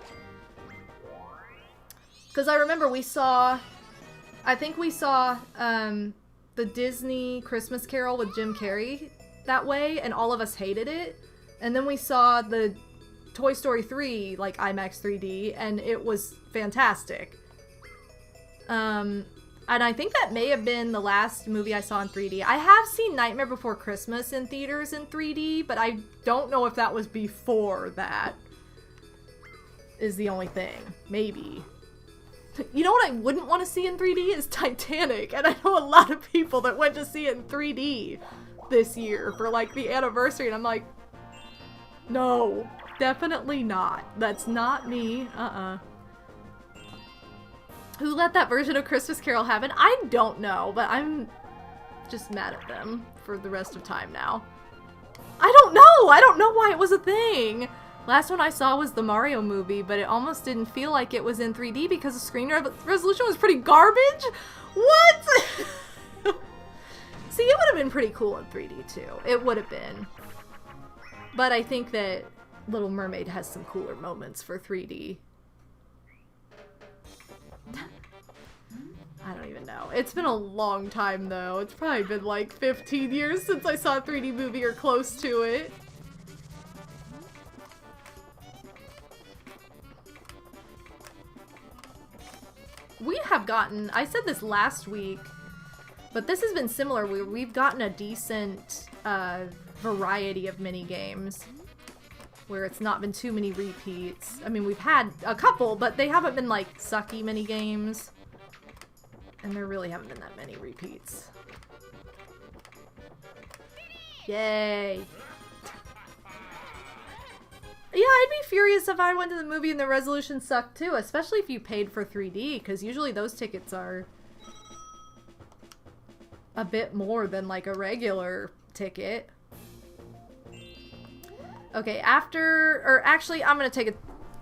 Because I remember I think we saw the Disney Christmas Carol with Jim Carrey that way, and all of us hated it. And then we saw the Toy Story 3, like IMAX 3D, and it was fantastic. And I think that may have been the last movie I saw in 3D. I have seen Nightmare Before Christmas in theaters in 3D, but I don't know if that was before that. Is the only thing. Maybe. You know what I wouldn't want to see in 3D is Titanic, and I know a lot of people that went to see it in 3D this year for like the anniversary, and I'm like, no, definitely not. That's not me. Who let that version of Christmas Carol happen? I don't know, but I'm just mad at them for the rest of time now. I don't know! I don't know why it was a thing! Last one I saw was the Mario movie, but it almost didn't feel like it was in 3D because the screen resolution was pretty garbage? What? See, it would have been pretty cool in 3D too. It would have been. But I think that Little Mermaid has some cooler moments for 3D. I don't even know. It's been a long time though. It's probably been like 15 years since I saw a 3D movie or close to it. We have gotten, I said this last week, but this has been similar. We've gotten a decent variety of mini games where it's not been too many repeats. I mean, we've had a couple, but they haven't been like sucky mini games. And there really haven't been that many repeats. Yay. Yeah, I'd be furious if I went to the movie and the resolution sucked too, especially if you paid for 3D, because usually those tickets are a bit more than like a regular ticket. Okay, actually, I'm gonna take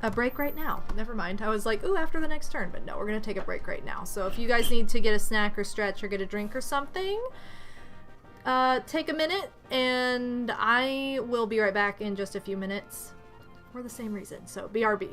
a break right now. Never mind. I was like, ooh, after the next turn, but no, we're gonna take a break right now. So if you guys need to get a snack or stretch or get a drink or something, take a minute, and I will be right back in just a few minutes. For the same reason, so BRB.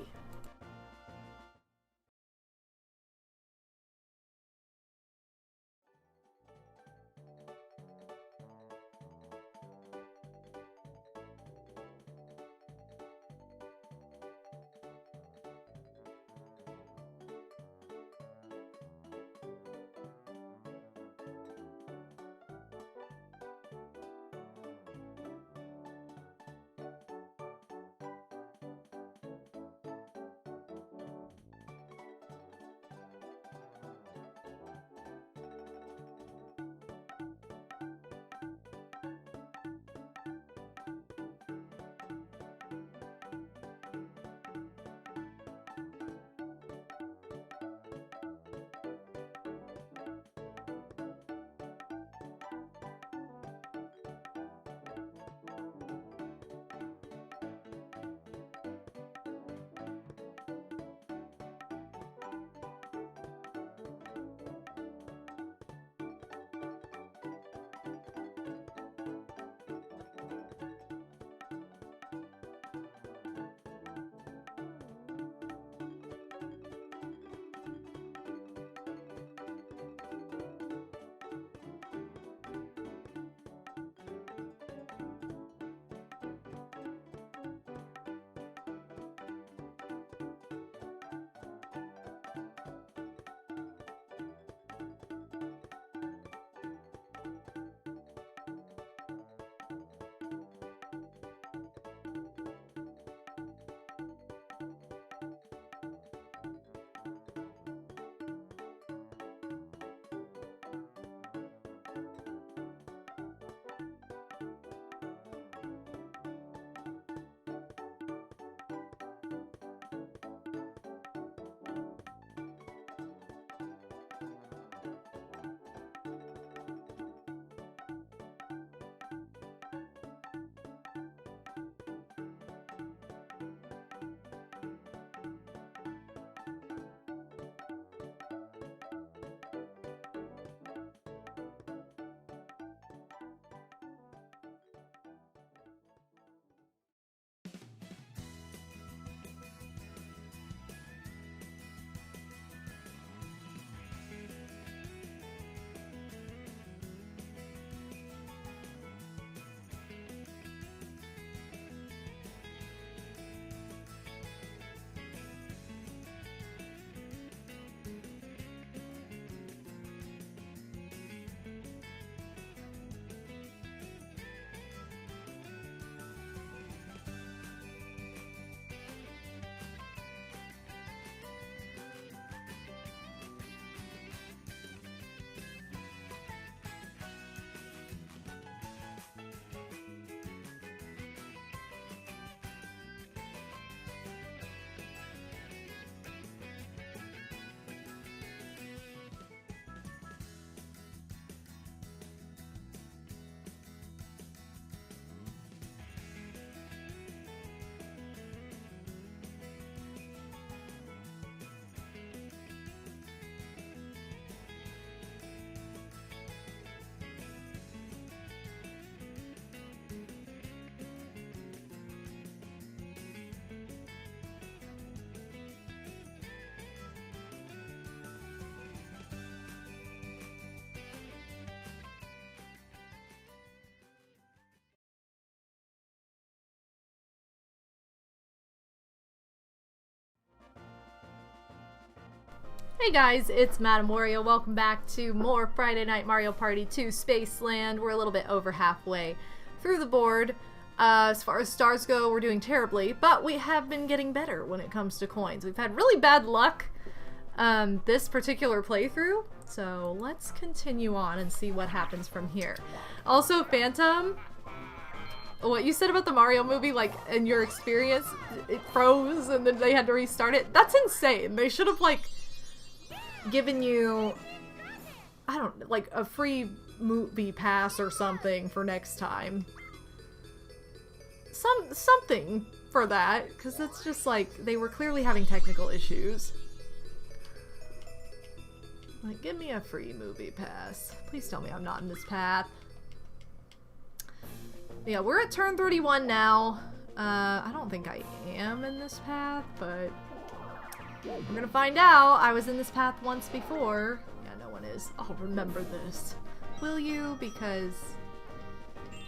Hey guys, it's MadameWario. Welcome back to more Friday Night Mario Party 2 Spaceland. We're a little bit over halfway through the board. As far as stars go, we're doing terribly, but we have been getting better when it comes to coins. We've had really bad luck this particular playthrough, so let's continue on and see what happens from here. Also, Phantom, what you said about the Mario movie, like, in your experience, it froze and then they had to restart it. That's insane. They should have, like, given you, I don't, like, a free movie pass or something for next time. Something for that, because it's just like, they were clearly having technical issues. Like, give me a free movie pass. Please tell me I'm not in this path. Yeah, we're at turn 31 now. I don't think I am in this path, but we're gonna find out. I was in this path once before. Yeah, no one is. I'll remember this. Will you? Because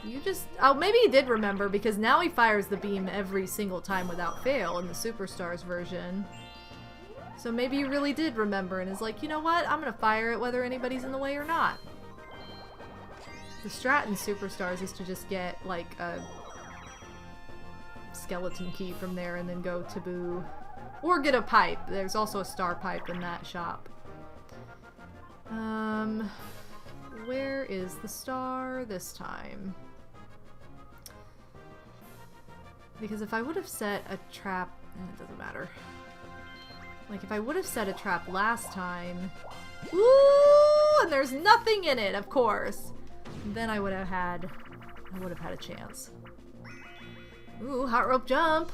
you just... Oh, maybe he did remember, because now he fires the beam every single time without fail in the Superstars version. So maybe you really did remember and is like, you know what? I'm gonna fire it whether anybody's in the way or not. The strat in Superstars is to just get, like, a skeleton key from there and then go taboo. Or get a pipe. There's also a star pipe in that shop. Where is the star this time? Because if I would have set a trap... it doesn't matter. Like, if I would have set a trap last time... Ooh! And there's nothing in it, of course! Then I would have had a chance. Ooh, hot rope jump!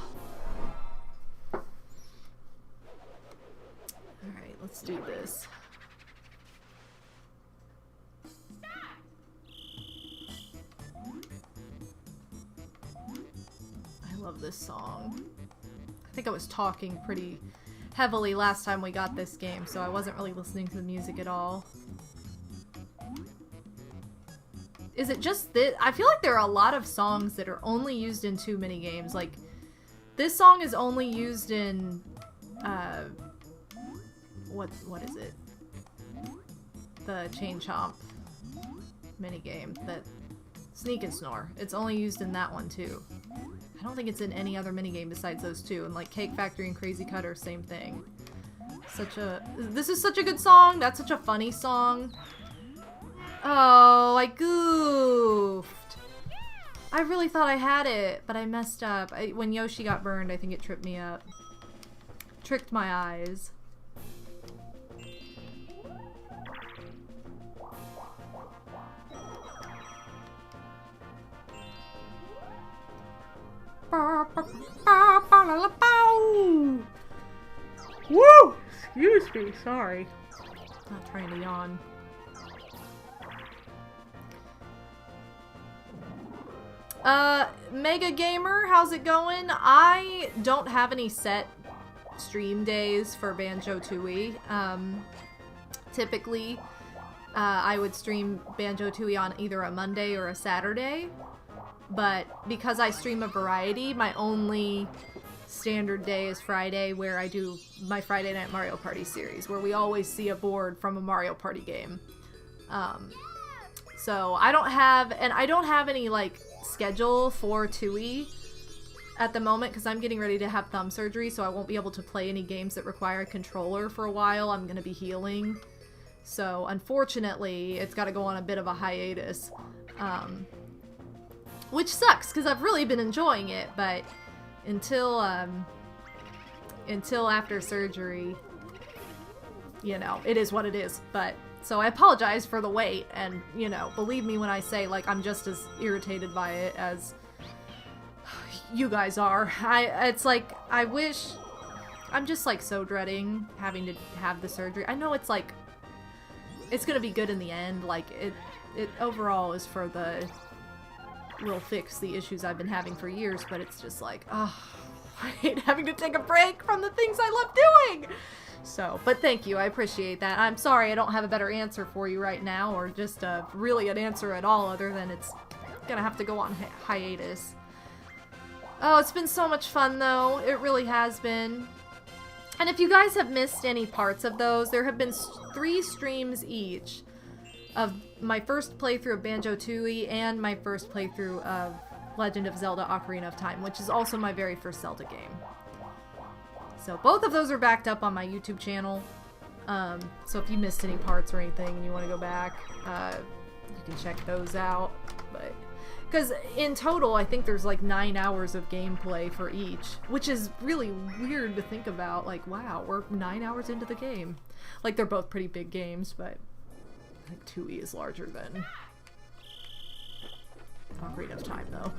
Alright, let's do this. I love this song. I think I was talking pretty heavily last time we got this game, so I wasn't really listening to the music at all. Is it just this? I feel like there are a lot of songs that are only used in 2 minigames. Like, this song is only used in, what is it? The Chain Chomp minigame, that Sneak and Snore. It's only used in that one too. I don't think it's in any other minigame besides those 2. And like Cake Factory and Crazy Cutter, same thing. This is such a good song. That's such a funny song. Oh, I goofed. I really thought I had it, but I messed up. When Yoshi got burned, I think it tripped me up. Tricked my eyes. Woo! Excuse me, sorry. Not trying to yawn. Mega Gamer, how's it going? I don't have any set stream days for Banjo-Tooie. Typically, I would stream Banjo-Tooie on either a Monday or a Saturday, but because I stream a variety, my only standard day is Friday, where I do my Friday Night Mario Party series, where we always see a board from a Mario Party game. So I don't have any, like, schedule for Tooie at the moment, because I'm getting ready to have thumb surgery, so I won't be able to play any games that require a controller for a while. I'm gonna be healing. So, unfortunately, it's gotta go on a bit of a hiatus. Which sucks, because I've really been enjoying it, but until after surgery, you know, it is what it is. But so I apologize for the wait, and, you know, believe me when I say, like, I'm just as irritated by it as you guys are. It's like, I wish... I'm just, like, so dreading having to have the surgery. I know it's, like, it's gonna be good in the end. Like, it overall is for the... will fix the issues I've been having for years, but it's just like, oh, I hate having to take a break from the things I love doing! So, but thank you, I appreciate that. I'm sorry I don't have a better answer for you right now, or just really an answer at all, other than it's gonna have to go on hiatus. Oh, it's been so much fun, though. It really has been. And if you guys have missed any parts of those, there have been 3 streams each of my first playthrough of Banjo-Tooie and my first playthrough of Legend of Zelda Ocarina of Time, which is also my very first Zelda game. So both of those are backed up on my YouTube channel. So if you missed any parts or anything and you want to go back, you can check those out. But because in total, I think there's like 9 hours of gameplay for each, which is really weird to think about. Like, wow, we're 9 hours into the game. Like, they're both pretty big games, but I think 2E is larger than Ocarina of Time, though.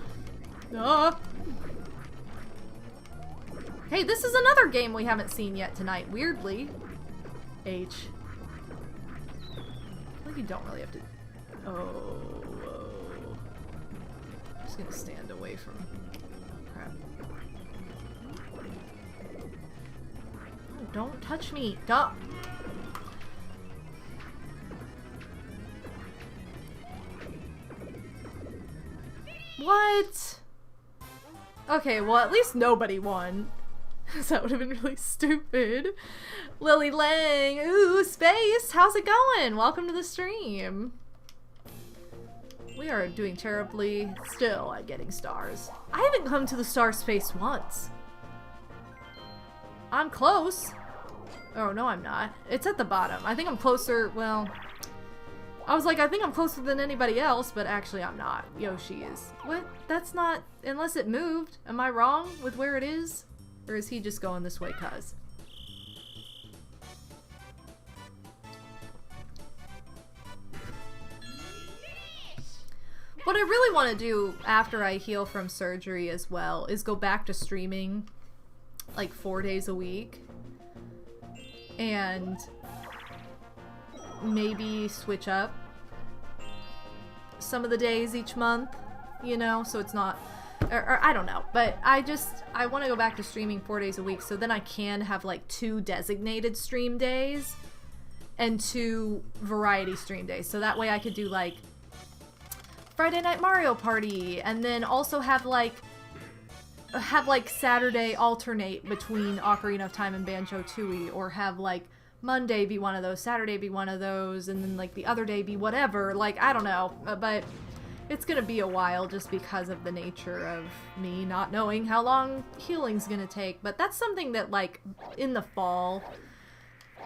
Ah! Hey, this is another game we haven't seen yet tonight, weirdly. H. I feel like you don't really have to... Oh. I'm just gonna stand away from... Crap. Oh, don't touch me! Duh! What? Okay, well at least nobody won. That would have been really stupid. Lily Lang, ooh, Space, how's it going? Welcome to the stream. We are doing terribly still at getting stars. I haven't come to the star space once. I'm close. Oh, no, I'm not. It's at the bottom. I think I'm closer, well... I was like, I think I'm closer than anybody else, but actually I'm not. Yoshi is. What? That's not... Unless it moved. Am I wrong with where it is? Or is he just going this way, cuz? What I really want to do after I heal from surgery as well is go back to streaming like 4 days a week. And maybe switch up some of the days each month, you know, so it's not... Or I don't know, but I want to go back to streaming 4 days a week so then I can have like 2 designated stream days and 2 variety stream days. So that way I could do like Friday Night Mario Party and then also have like Saturday alternate between Ocarina of Time and Banjo-Tooie, or have like Monday be one of those, Saturday be one of those, and then like the other day be whatever. Like, I don't know, but it's gonna be a while just because of the nature of me not knowing how long healing's gonna take. But that's something that, like, in the fall,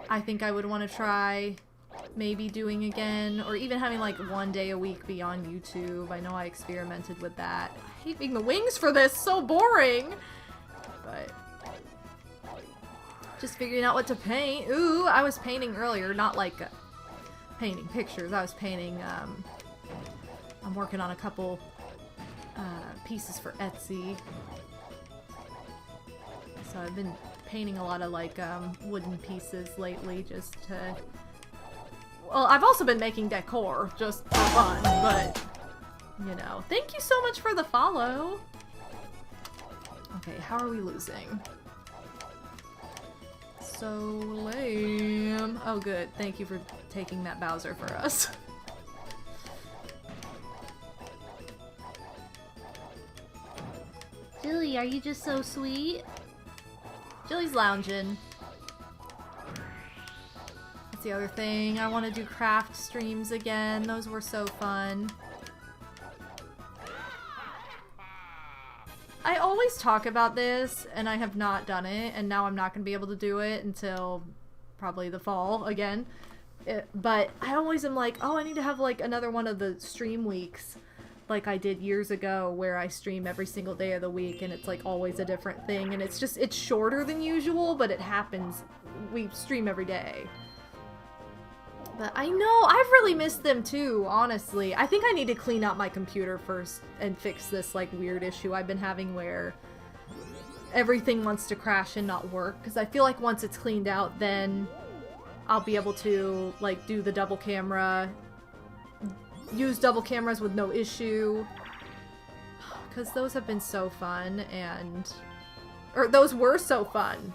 I think I would want to try maybe doing again, or even having like 1 day a week be on YouTube. I know I experimented with that. I hate being the wings for this, so boring! But just figuring out what to paint. Ooh, I was painting earlier, not like painting pictures. I was painting, I'm working on a couple pieces for Etsy. So I've been painting a lot of like wooden pieces lately just to... Well, I've also been making decor just for fun, but you know. Thank you so much for the follow. Okay, how are we losing? So lame. Oh good, thank you for taking that Bowser for us. Jilly, are you just so sweet? Jilly's lounging. That's the other thing. I want to do craft streams again. Those were so fun. I always talk about this, and I have not done it, and now I'm not going to be able to do it until probably the fall again. But I always am like, oh, I need to have like another one of the stream weeks like I did years ago, where I stream every single day of the week and it's like always a different thing, and it's shorter than usual, but it happens. We stream every day. But I know, I've really missed them too, honestly. I think I need to clean out my computer first and fix this like weird issue I've been having where everything wants to crash and not work, because I feel like once it's cleaned out, then I'll be able to like do the double camera, use double cameras with no issue, because those have been so fun, or those were so fun,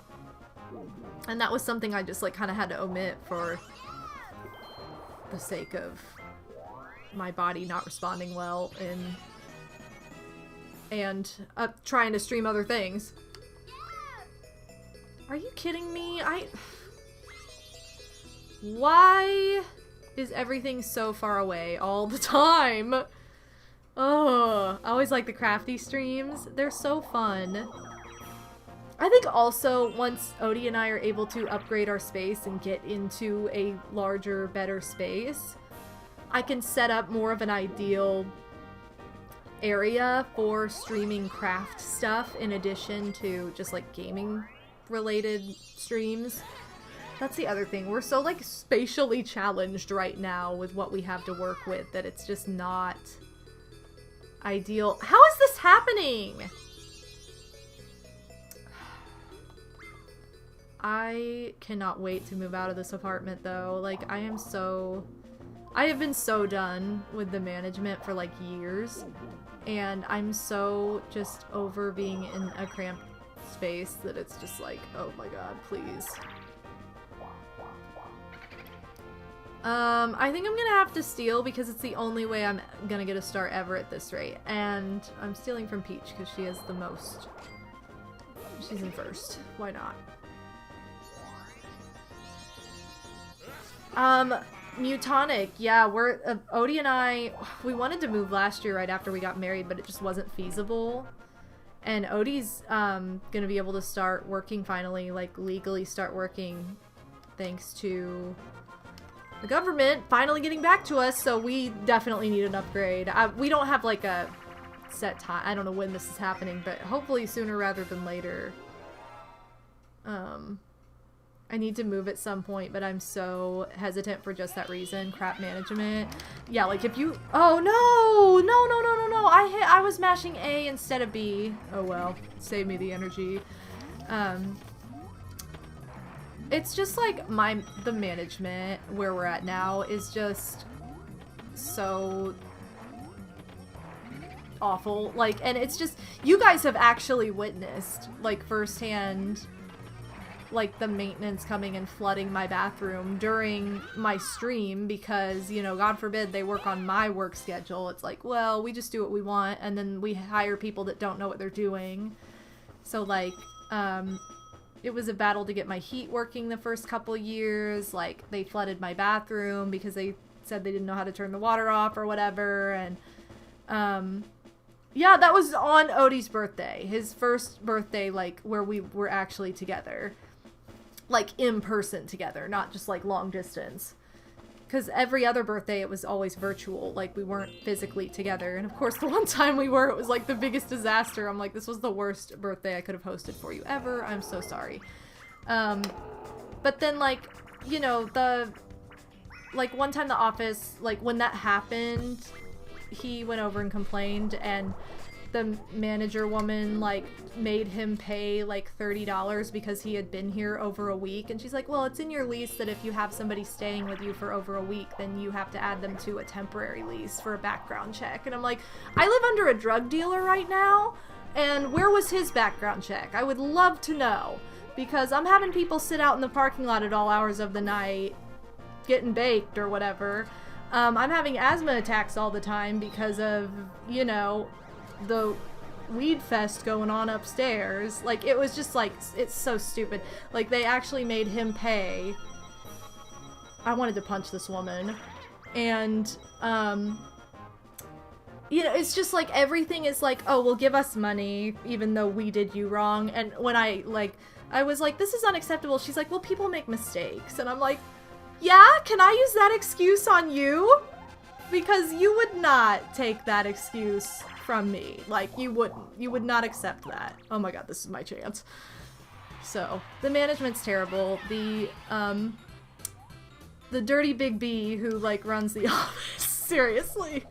and that was something I just like kind of had to omit for the sake of my body not responding well and trying to stream other things. Are you kidding me? Why is everything so far away all the time? Oh, I always like the crafty streams. They're so fun. I think also once Odie and I are able to upgrade our space and get into a larger, better space, I can set up more of an ideal area for streaming craft stuff in addition to just like gaming related streams. That's the other thing. We're so like spatially challenged right now with what we have to work with that it's just not ideal. How is this happening? I cannot wait to move out of this apartment though. Like I have been so done with the management for like years, and I'm so just over being in a cramped space that it's just like, oh my god, please. I think I'm gonna have to steal because it's the only way I'm gonna get a star ever at this rate, and I'm stealing from Peach because she has the most. She's in first. Why not? Mutonic, yeah, we're, Odie and I, we wanted to move last year right after we got married, but it just wasn't feasible. And Odie's, gonna be able to start working finally, like, legally start working, thanks to the government finally getting back to us, so we definitely need an upgrade. We don't have, like, a set time, I don't know when this is happening, but hopefully sooner rather than later. I need to move at some point, but I'm so hesitant for just that reason. Crap management. Yeah, like if you... Oh, no! No. I was mashing A instead of B. Oh, well. Save me the energy. It's just like the management where we're at now is just so awful. Like, and it's just... You guys have actually witnessed, like, firsthand... like the maintenance coming and flooding my bathroom during my stream because, you know, God forbid they work on my work schedule. It's like, well, we just do what we want and then we hire people that don't know what they're doing. So like, it was a battle to get my heat working the first couple years. Like they flooded my bathroom because they said they didn't know how to turn the water off or whatever. And, yeah, that was on Odie's birthday. His first birthday, like, where we were actually together. Like, in person together, not just, like, long distance. Because every other birthday, it was always virtual. Like, we weren't physically together. And, of course, the one time we were, it was, like, the biggest disaster. I'm like, this was the worst birthday I could have hosted for you ever. I'm so sorry. But then, like, you know, like, one time the office, like, when that happened, he went over and complained, and the manager woman, like, made him pay, like, $30 because he had been here over a week. And she's like, well, it's in your lease that if you have somebody staying with you for over a week, then you have to add them to a temporary lease for a background check. And I'm like, I live under a drug dealer right now, and where was his background check? I would love to know, because I'm having people sit out in the parking lot at all hours of the night getting baked or whatever. I'm having asthma attacks all the time because of, you know, the weed fest going on upstairs. Like, it was just like, it's so stupid. Like, they actually made him pay. I wanted to punch this woman. And, you know, it's just like, everything is like, oh, well, give us money, even though we did you wrong. And when I was like, this is unacceptable, she's like, well, people make mistakes. And I'm like, yeah, can I use that excuse on you? Because you would not take that excuse from me. Like, you wouldn't. You would not accept that. Oh my god, this is my chance. So, the management's terrible. The dirty big B who, like, runs the office. Seriously.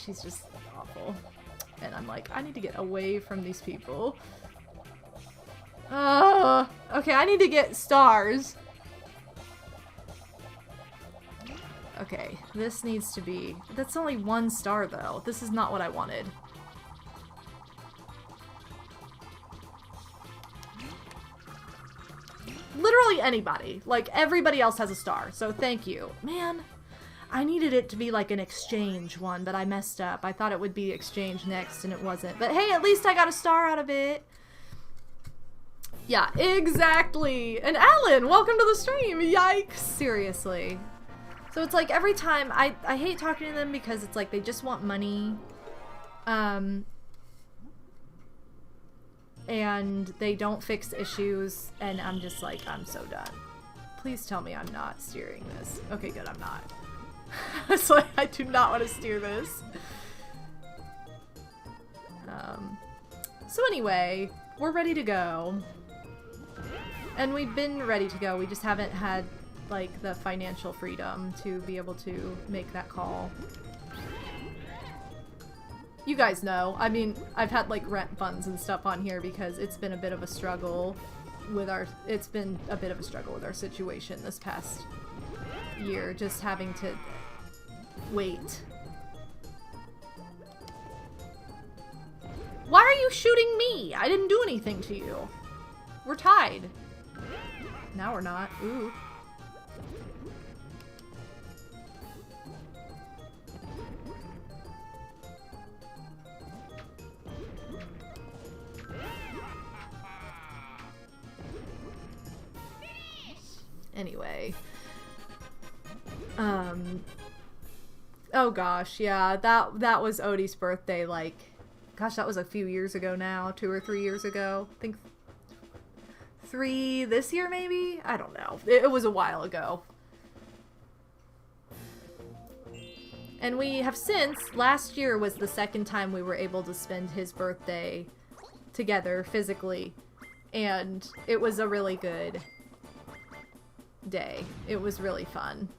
She's just awful. And I'm like, I need to get away from these people. Okay, I need to get stars. Okay, this needs to be... That's only 1 star, though. This is not what I wanted. Literally anybody. Like, everybody else has a star, so thank you. Man, I needed it to be like an exchange one, but I messed up. I thought it would be exchange next, and it wasn't. But hey, at least I got a star out of it. Yeah, exactly. And Alan, welcome to the stream. Yikes. Seriously. So it's like every time I hate talking to them because it's like they just want money. And they don't fix issues, and I'm just like, I'm so done. Please tell me I'm not steering this. Okay, good, I'm not. It's like, I do not want to steer this. So anyway, we're ready to go. And we've been ready to go, we just haven't had, like, the financial freedom to be able to make that call. You guys know, I mean, I've had, like, rent funds and stuff on here because it's been a bit of a struggle with our situation this past year, just having to wait. Why are you shooting me? I didn't do anything to you. We're tied. Now we're not. Ooh. Anyway. Oh gosh, yeah, that was Odie's birthday, like, gosh, that was a few years ago now, 2 or 3 years ago. I think 3 this year, maybe? I don't know. It was a while ago. And we have since, last year was the second time we were able to spend his birthday together physically. And it was a really good day. It was really fun.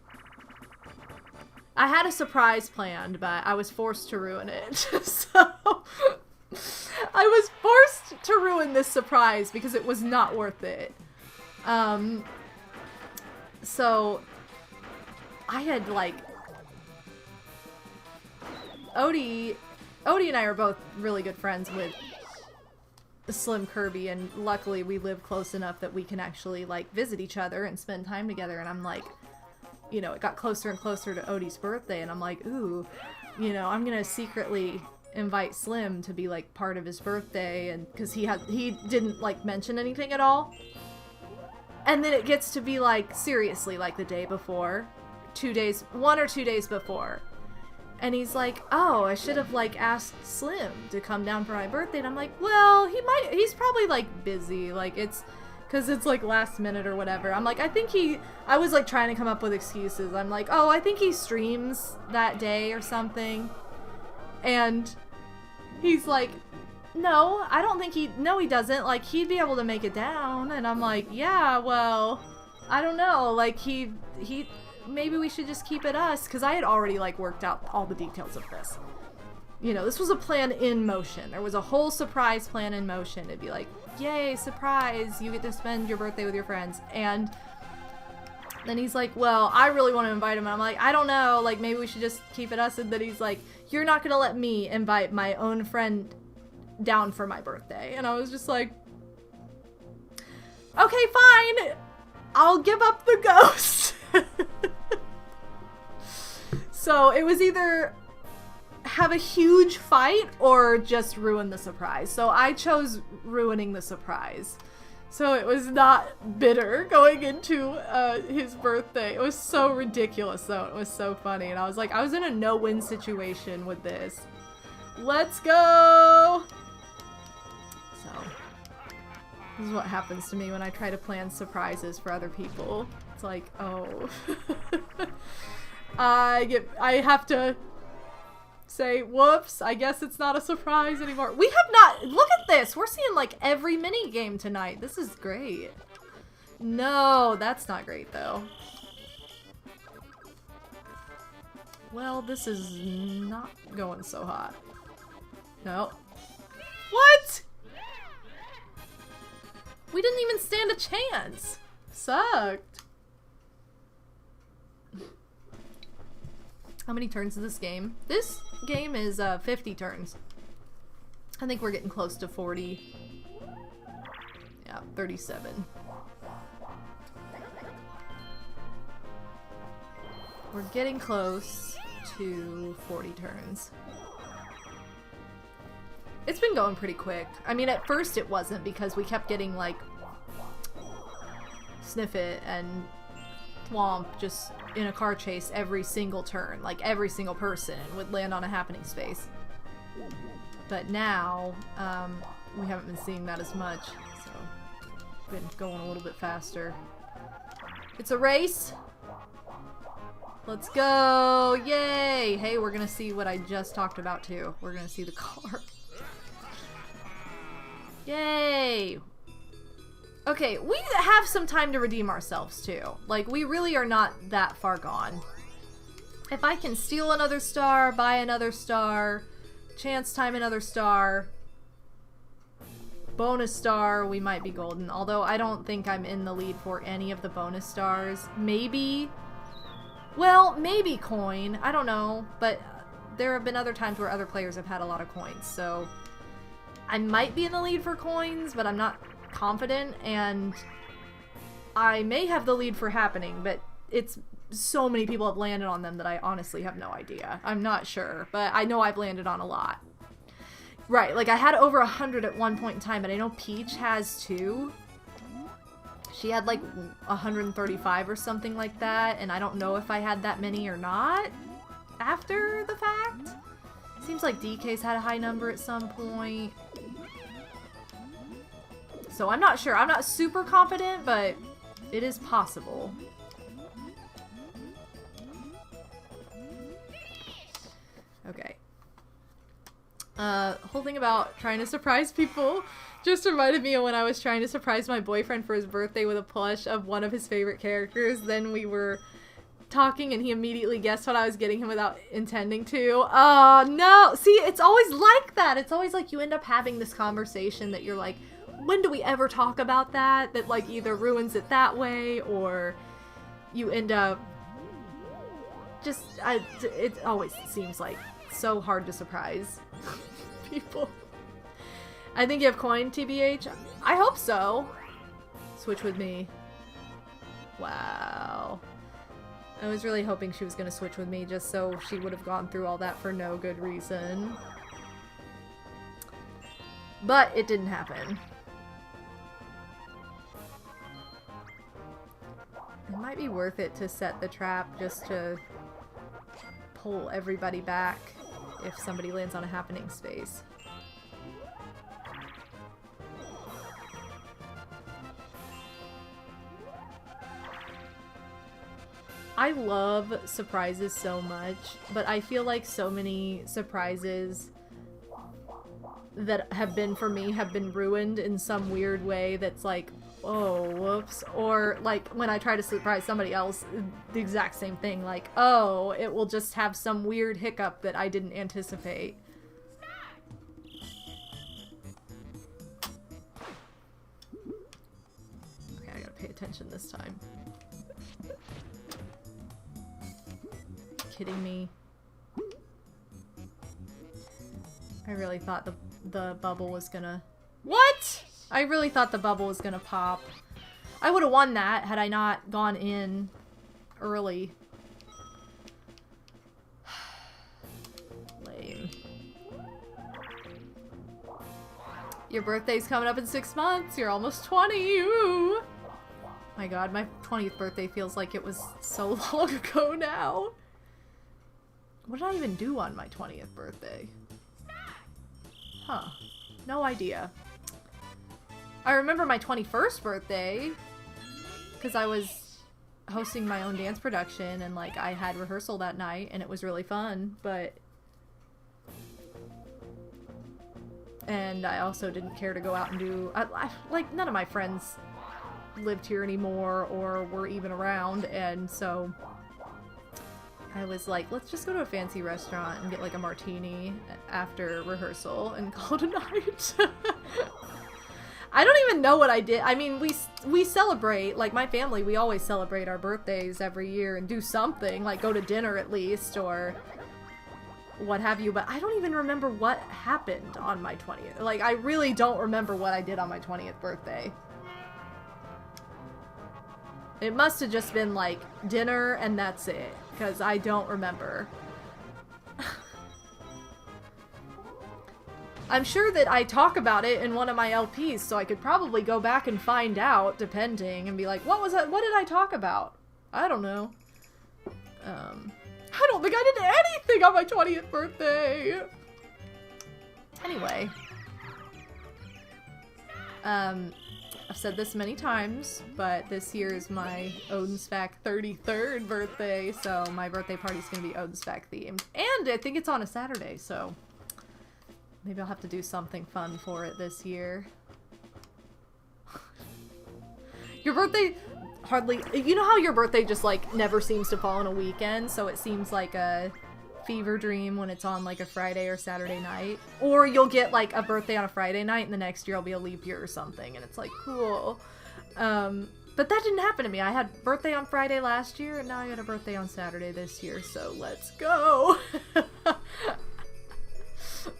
I had a surprise planned, but I was forced to ruin it. So I was forced to ruin this surprise because it was not worth it. So I had, like, Odie and I are both really good friends with Slim Kirby, and luckily we live close enough that we can actually, like, visit each other and spend time together. And I'm like, you know, it got closer and closer to Odie's birthday, and I'm like, ooh, you know, I'm gonna secretly invite Slim to be, like, part of his birthday, and because he didn't, like, mention anything at all. And then it gets to be, like, seriously, like, the day before, 1 or 2 days before, and he's like, oh, I should have, like, asked Slim to come down for my birthday. And I'm like, well, he's probably, like, busy, like, it's because it's, like, last minute or whatever. I'm like, I was, like, trying to come up with excuses. I'm like, oh, I think he streams that day or something. And he's like, no, I don't think no, he doesn't. Like, he'd be able to make it down. And I'm like, yeah, well, I don't know. Like, maybe we should just keep it us. Because I had already, like, worked out all the details of this. You know, this was a plan in motion. There was a whole surprise plan in motion. It'd be like, yay, surprise, you get to spend your birthday with your friends. And then he's like, well, I really want to invite him. And I'm like, I don't know, like, maybe we should just keep it us. And then he's like, you're not gonna let me invite my own friend down for my birthday. And I was just like, okay, fine, I'll give up the ghost. So it was either have a huge fight or just ruin the surprise. So I chose ruining the surprise. So it was not bitter going into his birthday. It was so ridiculous though. It was so funny. And I was like, I was in a no-win situation with this. Let's go! So, this is what happens to me when I try to plan surprises for other people. It's like, oh. I have to say, whoops, I guess it's not a surprise anymore. We have not, look at this, we're seeing like every mini game tonight. This is great. No, that's not great though. Well, this is not going so hot. No. What? We didn't even stand a chance. Sucked. How many turns is this game? This game is 50 turns. I think we're getting close to 40. Yeah, 37. We're getting close to 40 turns. It's been going pretty quick. I mean, at first it wasn't because we kept getting like sniff it and thwomp just in a car chase every single turn. Like, every single person would land on a happening space. But now, we haven't been seeing that as much, so been going a little bit faster. It's a race! Let's go! Yay! Hey, we're gonna see what I just talked about too. We're gonna see the car. Yay! Okay, we have some time to redeem ourselves too. Like, we really are not that far gone. If I can steal another star, buy another star, chance time another star, bonus star, we might be golden. Although I don't think I'm in the lead for any of the bonus stars. Maybe... well, maybe coin. I don't know. But there have been other times where other players have had a lot of coins. So I might be in the lead for coins, but I'm not confident. And I may have the lead for happening, but it's so many people have landed on them that I honestly have no idea. I'm not sure, but I know I've landed on a lot. Right, like I had over 100 at one point in time, and I know Peach has too. She had like 135 or something like that, and I don't know if I had that many or not after the fact. Seems like DK's had a high number at some point. So I'm not sure. I'm not super confident, but it is possible. Okay. Whole thing about trying to surprise people just reminded me of when I was trying to surprise my boyfriend for his birthday with a plush of one of his favorite characters. Then we were talking and he immediately guessed what I was getting him without intending to. Oh, no! See, it's always like that! It's always like you end up having this conversation that you're like, when do we ever talk about that? That like either ruins it that way or you end up just... it always seems like so hard to surprise people. I think you have coin, TBH. I hope so. Switch with me. Wow. I was really hoping she was going to switch with me just so she would have gone through all that for no good reason. But it didn't happen. It might be worth it to set the trap just to pull everybody back if somebody lands on a happening space. I love surprises so much, but I feel like so many surprises that have been for me have been ruined in some weird way that's like, oh, whoops. Or like when I try to surprise somebody else, the exact same thing. Like, oh, it will just have some weird hiccup that I didn't anticipate. Okay, I gotta pay attention this time. Kidding me? I really thought the bubble was gonna... What?! I really thought the bubble was gonna pop. I would have won that had I not gone in early. Lame. Your birthday's coming up in 6 months. You're almost 20. Ooh. My god, my 20th birthday feels like it was so long ago now. What did I even do on my 20th birthday? Huh. No idea. I remember my 21st birthday because I was hosting my own dance production and like I had rehearsal that night and it was really fun, but... And I also didn't care to go out and do... like, none of my friends lived here anymore or were even around, and so... I was like, let's just go to a fancy restaurant and get like a martini after rehearsal and call it a night. I don't even know what I did. I mean, we celebrate, like my family, we always celebrate our birthdays every year and do something, like go to dinner at least or what have you, but I don't even remember what happened on my 20th. Like, I really don't remember what I did on my 20th birthday. It must have just been like dinner and that's it. Because I don't remember. I'm sure that I talk about it in one of my LPs, so I could probably go back and find out, depending, and be like, what did I talk about? I don't know. I don't think I did anything on my 20th birthday! Anyway. I've said this many times, but this year is my Odinspec 33rd birthday, so my birthday party's gonna be Odinspec themed. And I think it's on a Saturday, so maybe I'll have to do something fun for it this year. Your birthday hardly... You know how your birthday just, like, never seems to fall on a weekend, so it seems like a fever dream when it's on, like, a Friday or Saturday night? Or you'll get, like, a birthday on a Friday night, and the next year it'll be a leap year or something, and it's, like, cool. But that didn't happen to me. I had birthday on Friday last year, and now I got a birthday on Saturday this year, so let's go!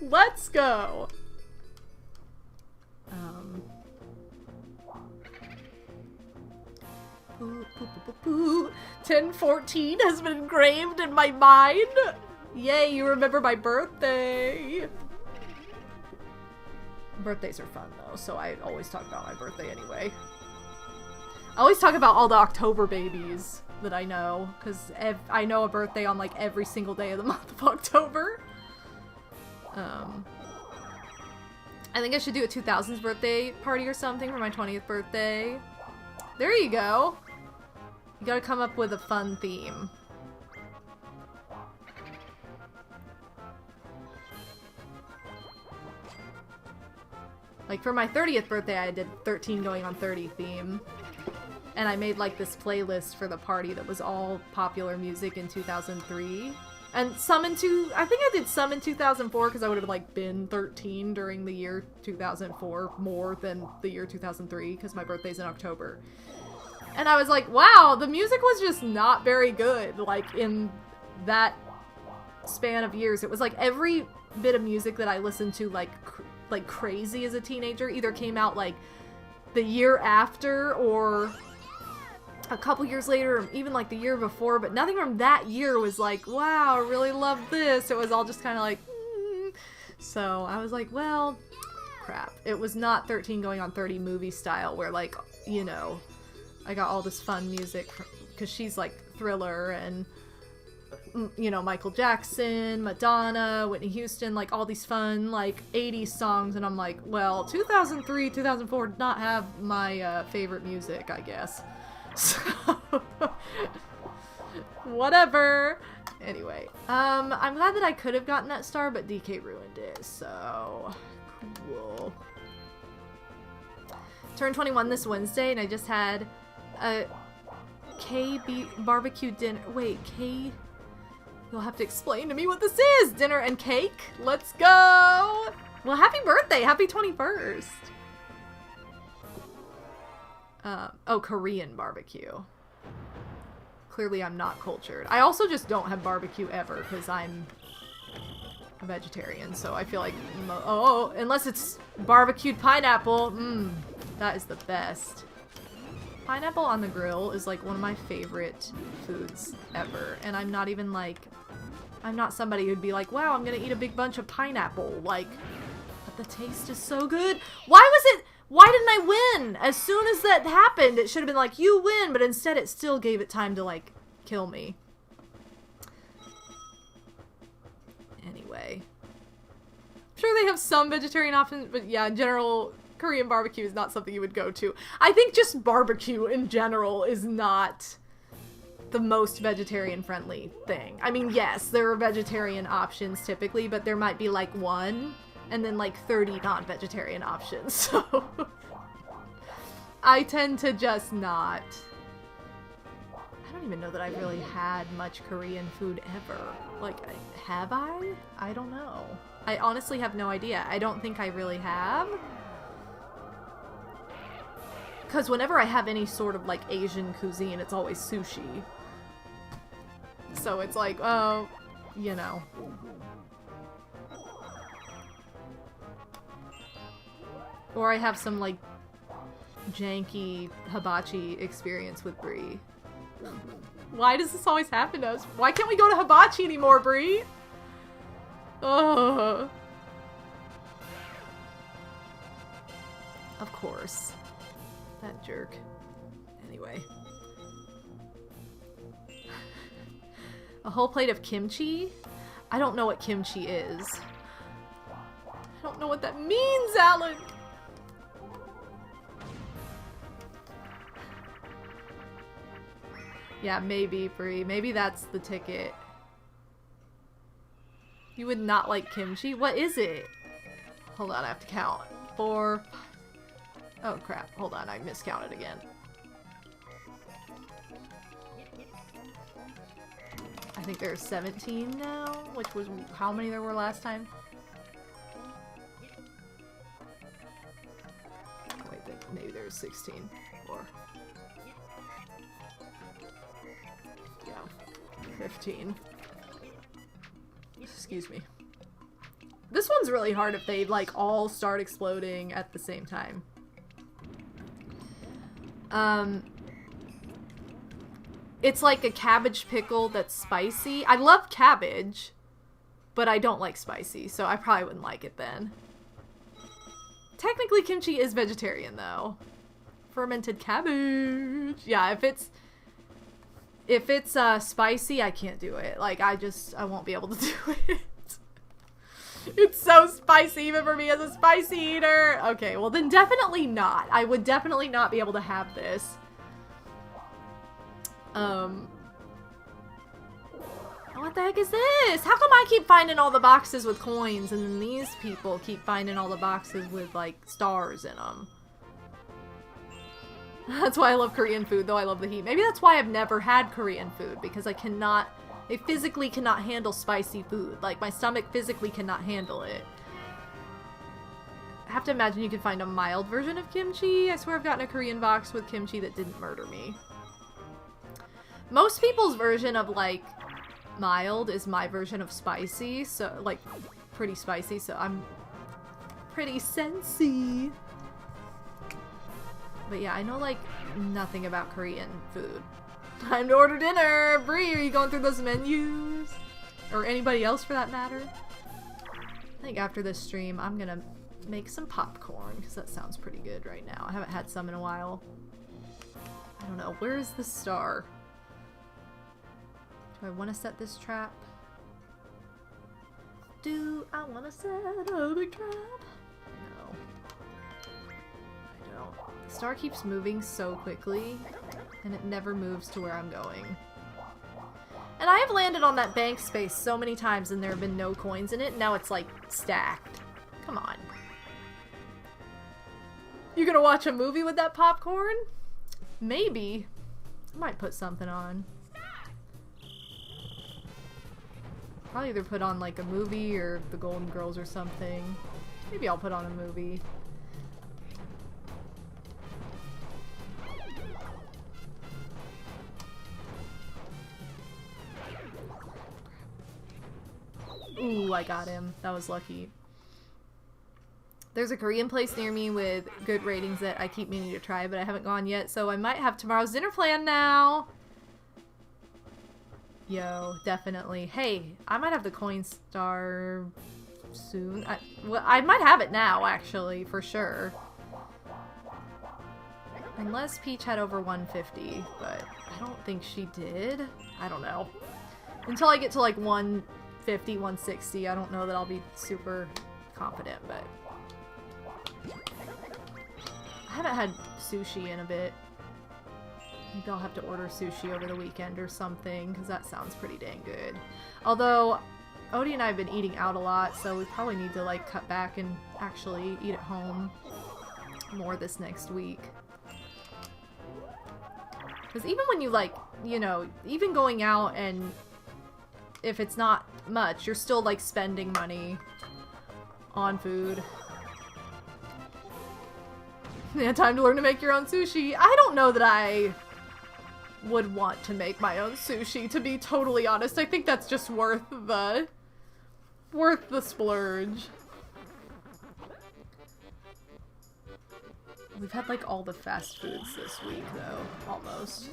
Let's go! 1014 has been engraved in my mind! Yay, you remember my birthday! Birthdays are fun though, so I always talk about my birthday anyway. I always talk about all the October babies that I know, because I know a birthday on like every single day of the month of October. I think I should do a 2000s birthday party or something for my 20th birthday. There you go! You gotta come up with a fun theme. Like, for my 30th birthday, I did 13 going on 30 theme. And I made, like, this playlist for the party that was all popular music in 2003. And I think I did some in 2004, because I would have, like, been 13 during the year 2004, more than the year 2003, because my birthday's in October. And I was like, wow, the music was just not very good, like, in that span of years. It was like every bit of music that I listened to, like crazy as a teenager either came out, like, the year after, or a couple years later, or even, like, the year before, but nothing from that year was like, wow, I really love this. It was all just kind of like, So I was like, well, crap. It was not 13 going on 30 movie style, where, like, you know, I got all this fun music, because she's, like, Thriller, and, you know, Michael Jackson, Madonna, Whitney Houston, like, all these fun, like, 80s songs, and I'm like, well, 2003, 2004 did not have my, favorite music, I guess. So, whatever. Anyway, I'm glad that I could have gotten that star, but DK ruined it, so, cool. Turned 21 this Wednesday, and I just had a barbecue dinner. Wait, you'll have to explain to me what this is! Dinner and cake? Let's go! Well, happy birthday! Happy 21st! Oh, Korean barbecue. Clearly I'm not cultured. I also just don't have barbecue ever, because I'm a vegetarian, so I feel like, unless it's barbecued pineapple, that is the best. Pineapple on the grill is, like, one of my favorite foods ever, and I'm not even, like, I'm not somebody who'd be like, wow, I'm gonna eat a big bunch of pineapple, like, but the taste is so good. Why didn't I win? As soon as that happened, it should have been like, you win, but instead it still gave it time to, like, kill me. Anyway. I'm sure they have some vegetarian options, but yeah, in general, Korean barbecue is not something you would go to. I think just barbecue in general is not the most vegetarian-friendly thing. I mean, yes, there are vegetarian options typically, but there might be, like, one, and then, like, 30 non-vegetarian options, so... I tend to just not... I don't even know that I've really had much Korean food ever. Like, have I? I don't know. I honestly have no idea. I don't think I really have. Because whenever I have any sort of, like, Asian cuisine, it's always sushi. So it's like, oh, you know... Or I have some, like, janky hibachi experience with Brie. Why does this always happen to us? Why can't we go to hibachi anymore, Brie? Ugh. Of course. That jerk. Anyway. A whole plate of kimchi? I don't know what kimchi is. I don't know what that means, Alan! Yeah, maybe, Bree. Maybe that's the ticket. You would not like kimchi? What is it? Hold on, I have to count. 4... Oh crap, hold on, I miscounted again. I think there's 17 now, which was how many there were last time? Wait, maybe there's 16. Or... yeah, 15. Excuse me. This one's really hard if they, like, all start exploding at the same time. It's like a cabbage pickle that's spicy. I love cabbage, but I don't like spicy, so I probably wouldn't like it then. Technically, kimchi is vegetarian, though. Fermented cabbage. Yeah, if it's spicy, I can't do it. Like, I won't be able to do it. It's so spicy even for me as a spicy eater. Okay, well then definitely not. I would definitely not be able to have this. What the heck is this? How come I keep finding all the boxes with coins and then these people keep finding all the boxes with, like, stars in them? That's why I love Korean food, though I love the heat. Maybe that's why I've never had Korean food, because I physically cannot handle spicy food. Like, my stomach physically cannot handle it. I have to imagine you can find a mild version of kimchi. I swear I've gotten a Korean box with kimchi that didn't murder me. Most people's version of, like, mild is my version of spicy. So, like, pretty spicy, so I'm pretty sensy. But yeah, I know, like, nothing about Korean food. Time to order dinner! Bree, are you going through those menus? Or anybody else for that matter? I think after this stream, I'm gonna make some popcorn, because that sounds pretty good right now. I haven't had some in a while. I don't know. Where is the star? Do I want to set this trap? Do I want to set a big trap? No. I don't. The star keeps moving so quickly, and it never moves to where I'm going. And I have landed on that bank space so many times and there have been no coins in it, and now it's like stacked. Come on. You gonna watch a movie with that popcorn? Maybe. I might put something on. I'll either put on like a movie or the Golden Girls or something. Maybe I'll put on a movie. Ooh, I got him. That was lucky. There's a Korean place near me with good ratings that I keep meaning to try, but I haven't gone yet, so I might have tomorrow's dinner plan now. Yo, definitely. Hey, I might have the coin star soon. I might have it now, actually, for sure. Unless Peach had over 150, but I don't think she did. I don't know. Until I get to like 150, 160, I don't know that I'll be super confident, but... I haven't had sushi in a bit. Maybe I'll have to order sushi over the weekend or something, because that sounds pretty dang good. Although, Odie and I have been eating out a lot, so we probably need to like cut back and actually eat at home more this next week. Because even when you like, you know, even going out and if it's not much, you're still like spending money on food. Yeah, time to learn to make your own sushi. I don't know that I would want to make my own sushi, to be totally honest. I think that's just worth the splurge. We've had like all the fast foods this week though, almost.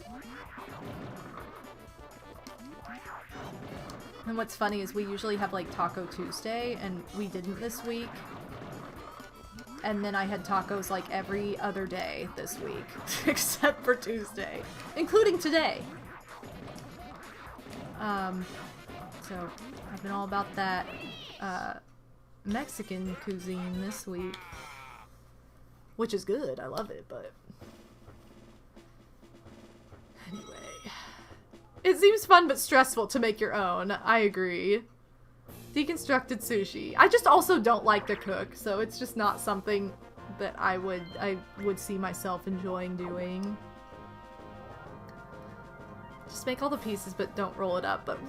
And what's funny is we usually have like Taco Tuesday and we didn't this week. And then I had tacos like every other day this week, except for Tuesday, including today. So I've been all about that Mexican cuisine this week, which is good. I love it, but anyway, it seems fun but stressful to make your own. I agree. Deconstructed sushi. I just also don't like to cook, so it's just not something that I would see myself enjoying doing. Just make all the pieces but don't roll it up, but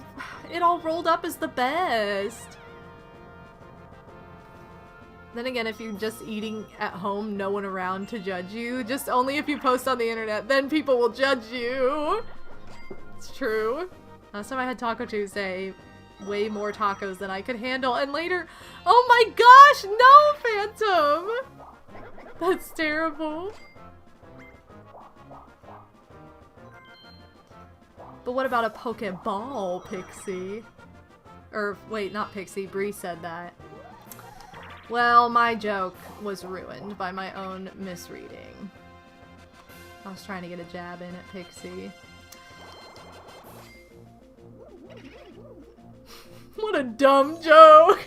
it all rolled up is the best. Then again, if you're just eating at home, no one around to judge you, just only if you post on the internet, then people will judge you. It's true. Last time I had Taco Tuesday, way more tacos than I could handle, and later, oh my gosh, no, Phantom! That's terrible. But what about a Pokeball, Pixie? Or, wait, not Pixie, Bree said that. Well, my joke was ruined by my own misreading. I was trying to get a jab in at Pixie. What a dumb joke!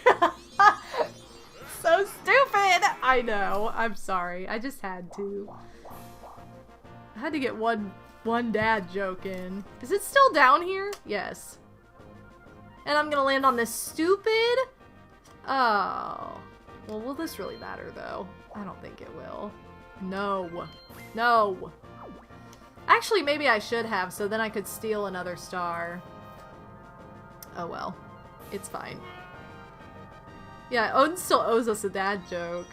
So stupid! I know, I'm sorry. I just had to. I had to get one dad joke in. Is it still down here? Yes. And I'm gonna land on this stupid... Oh. Well, will this really matter, though? I don't think it will. No. No. Actually, maybe I should have, so then I could steal another star. Oh well. It's fine. Yeah, Odin still owes us a dad joke.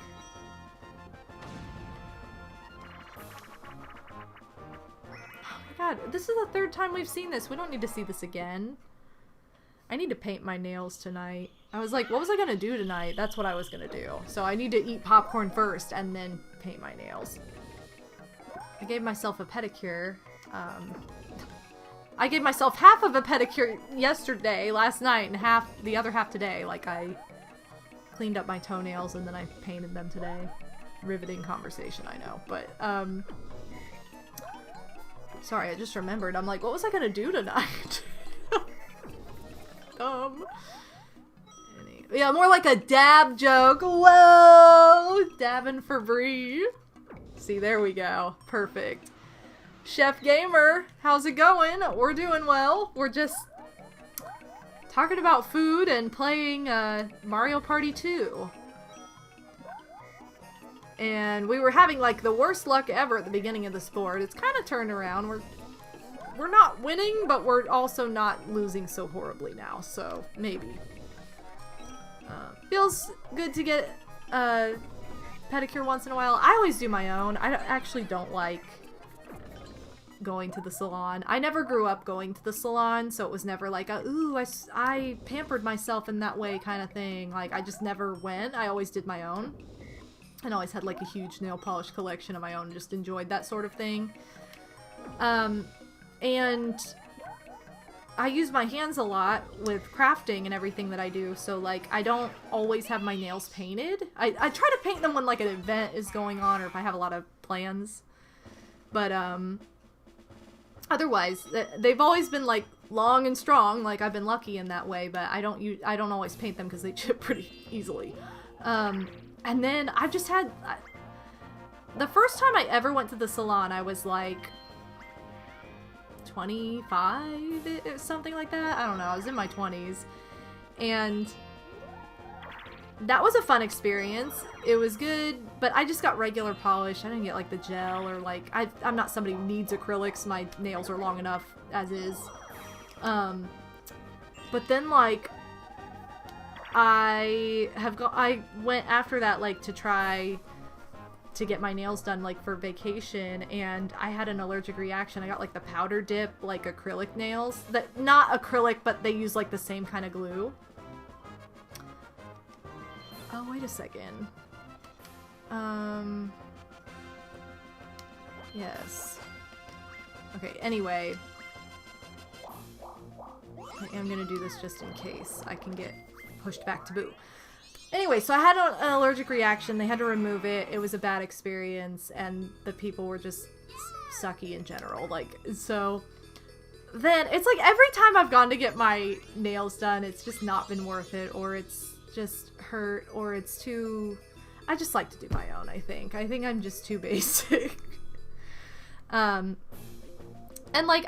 Oh my god, this is the third time we've seen this. We don't need to see this again. I need to paint my nails tonight. I was like, what was I gonna do tonight? That's what I was gonna do. So I need to eat popcorn first and then paint my nails. I gave myself a pedicure. I gave myself half of a pedicure last night, and the other half today. Like, I cleaned up my toenails and then I painted them today. Riveting conversation, I know. But, sorry, I just remembered. I'm like, what was I gonna do tonight? Yeah, more like a dab joke. Whoa! Dabbing for Bree. See, there we go. Perfect. Chef Gamer, how's it going? We're doing well. We're just talking about food and playing Mario Party 2. And we were having like the worst luck ever at the beginning of the sport. It's kind of turned around. We're not winning, but we're also not losing so horribly now, so maybe. Feels good to get a pedicure once in a while. I always do my own. I actually don't like going to the salon. I never grew up going to the salon, so it was never like a, ooh, I pampered myself in that way kind of thing. Like, I just never went. I always did my own. And always had like a huge nail polish collection of my own and just enjoyed that sort of thing. And I use my hands a lot with crafting and everything that I do, so like I don't always have my nails painted. I try to paint them when like an event is going on or if I have a lot of plans. But otherwise they've always been like long and strong. Like I've been lucky in that way, but I don't always paint them because they chip pretty easily. And then I've just had the first time I ever went to the salon, I was like 25, something like that. I don't know. I was in my 20s, and that was a fun experience. It was good, but I just got regular polish. I didn't get like the gel or like I'm not somebody who needs acrylics. My nails are long enough as is. But then like I went after that like to try to get my nails done like for vacation, and I had an allergic reaction. I got like the powder dip like acrylic nails that not acrylic, but they use like the same kind of glue. Oh, wait a second. Yes. Okay, anyway. I am gonna do this just in case I can get pushed back to boo. Anyway, so I had an allergic reaction. They had to remove it. It was a bad experience, and the people were just sucky in general. Like, so then it's like every time I've gone to get my nails done, it's just not been worth it, or it's just hurt, or it's too... I just like to do my own, I think. I think I'm just too basic. And like,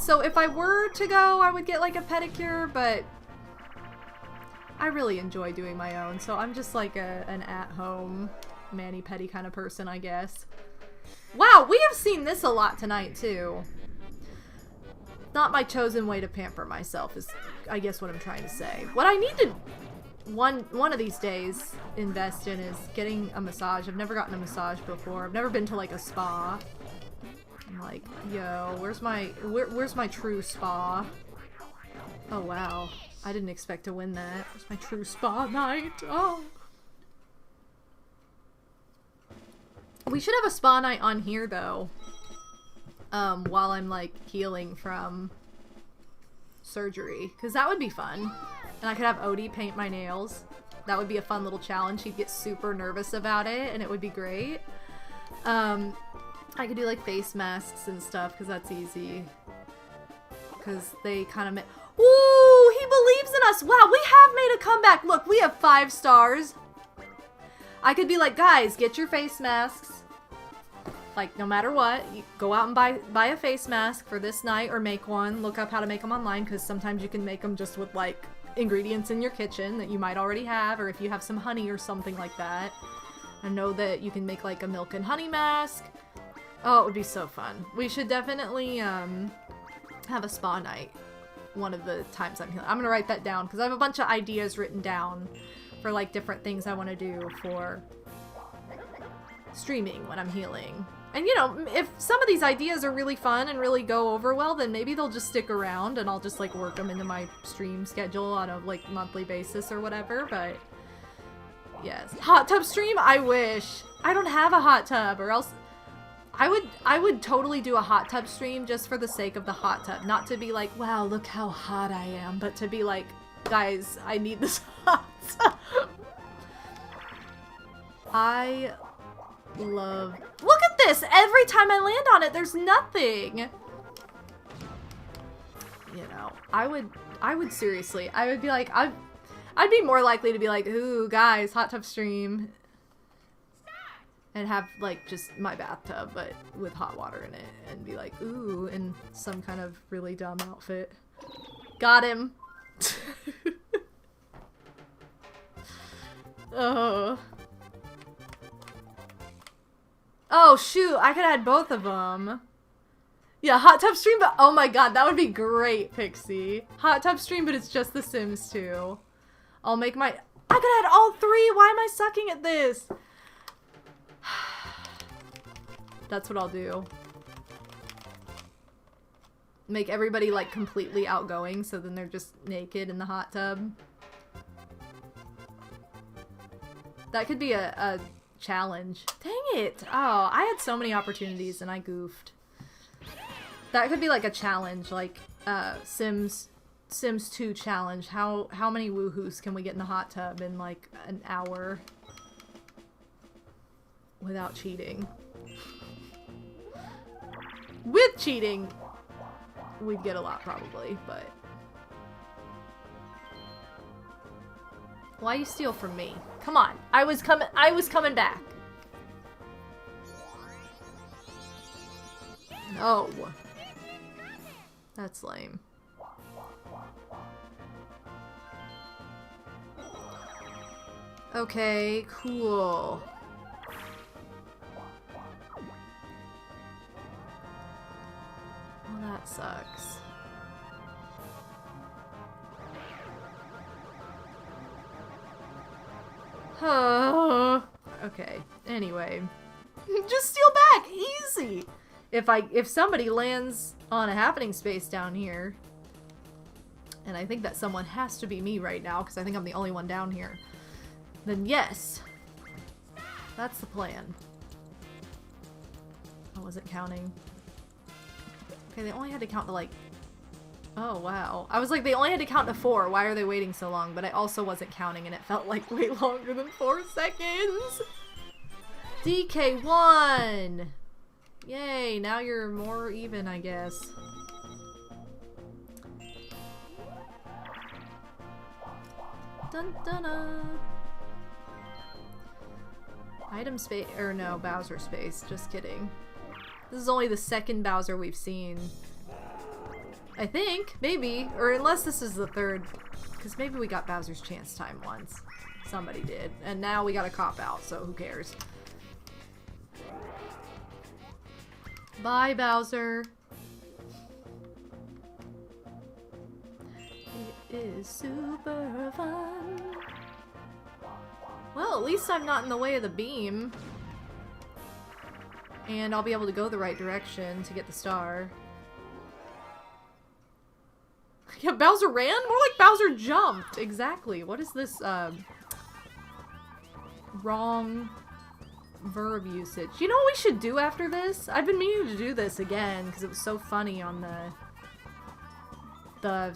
so if I were to go, I would get like a pedicure, but I really enjoy doing my own, so I'm just like an at-home mani-pedi kind of person, I guess. Wow, we have seen this a lot tonight, too. Not my chosen way to pamper myself is, I guess, what I'm trying to say. What I need to, one of these days, invest in is getting a massage. I've never gotten a massage before. I've never been to, like, a spa. I'm like, yo, where's my true spa? Oh, wow. I didn't expect to win that. It's my true spa night. Oh. We should have a spa night on here, though. While I'm, like, healing from surgery. Because that would be fun. And I could have Odie paint my nails. That would be a fun little challenge. He'd get super nervous about it, and it would be great. I could do, like, face masks and stuff, because that's easy. Because they kind of... Ooh, he believes in us! Wow, we have made a comeback! Look, we have 5 stars. I could be like, guys, get your face masks. Like, no matter what, you go out and buy a face mask for this night, or make one. Look up how to make them online, because sometimes you can make them just with, like, ingredients in your kitchen that you might already have, or if you have some honey or something like that. I know that you can make, like, a milk and honey mask. Oh, it would be so fun. We should definitely, have a spa night one of the times I'm healing. I'm gonna write that down, because I have a bunch of ideas written down for, like, different things I want to do for streaming when I'm healing. And, you know, if some of these ideas are really fun and really go over well, then maybe they'll just stick around and I'll just, like, work them into my stream schedule on a, like, monthly basis or whatever, but yes. Hot tub stream? I wish. I don't have a hot tub, or else I would totally do a hot tub stream just for the sake of the hot tub. Not to be like, wow, look how hot I am, but to be like, guys, I need this hot tub. I love... Look at this! Every time I land on it, there's nothing! You know, I would seriously, I would be like, I'd be more likely to be like, ooh, guys, hot tub stream. And have, like, just my bathtub, but with hot water in it. And be like, ooh, in some kind of really dumb outfit. Got him! Oh. Oh, shoot, I could add both of them. Yeah, hot tub stream, but oh my god, that would be great, Pixie. Hot tub stream, but it's just The Sims 2. I'll make my... I could add all 3! Why am I sucking at this? That's what I'll do. Make everybody, like, completely outgoing, so then they're just naked in the hot tub. That could be a challenge. Dang it! Oh, I had so many opportunities and I goofed. That could be, like, a challenge, like, Sims 2 challenge. How many woohoos can we get in the hot tub in, like, an hour without cheating? With cheating, we'd get a lot probably, but... Why you steal from me? Come on, I was coming back. No. That's lame. Okay, cool. Well, that sucks. Okay, anyway. Just steal back! Easy! If somebody lands on a happening space down here, and I think that someone has to be me right now, because I think I'm the only one down here, then yes. That's the plan. I wasn't counting. Okay, they only had to count to, like, Oh, wow. I was like, they only had to count to 4. Why are they waiting so long? But I also wasn't counting, and it felt like way longer than 4 seconds. DK1! Yay, now you're more even, I guess. Dun dun dun. Item space, or no, Bowser space. Just kidding. This is only the second Bowser we've seen. I think, maybe, or unless this is the third, because maybe we got Bowser's chance time once. Somebody did, and now we got a cop out, so who cares? Bye, Bowser. It is super fun. Well, at least I'm not in the way of the beam. And I'll be able to go the right direction to get the star. Yeah, Bowser ran? More like Bowser jumped. Exactly. What is this, wrong verb usage? You know what we should do after this? I've been meaning to do this again because it was so funny on the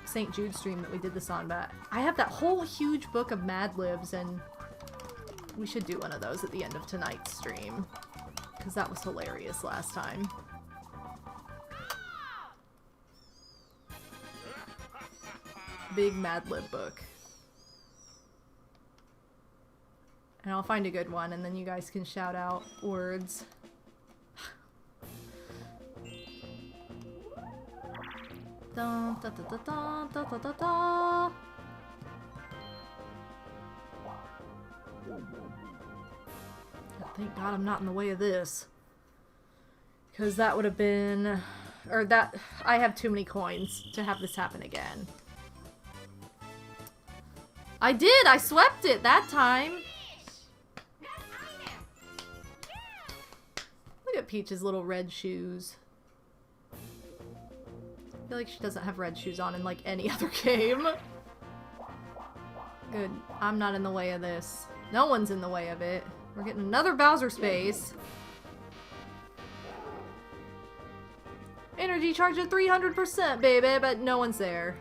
St. Jude stream that we did this on, but I have that whole huge book of Mad Libs, and we should do one of those at the end of tonight's stream because that was hilarious last time. Big Mad Lib book. And I'll find a good one, and then you guys can shout out words. Da, da, da, da, da, da, da, da. Thank God I'm not in the way of this. Because that would have been... Or that... I have too many coins to have this happen again. I did! I swept it that time! Look at Peach's little red shoes. I feel like she doesn't have red shoes on in like any other game. Good. I'm not in the way of this. No one's in the way of it. We're getting another Bowser space. Energy charge at 300%, baby, but no one's there.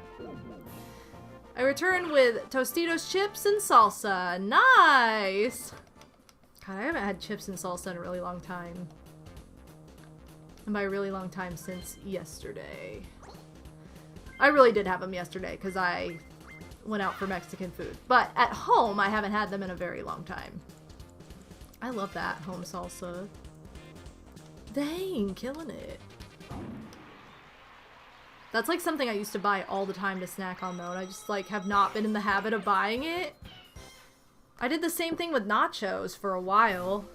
I return with Tostitos chips and salsa. Nice! God, I haven't had chips and salsa in a really long time. And by a really long time, since yesterday. I really did have them yesterday because I went out for Mexican food. But at home, I haven't had them in a very long time. I love that home salsa. Dang, killing it. That's like something I used to buy all the time to snack on though, and I just like have not been in the habit of buying it. I did the same thing with nachos for a while.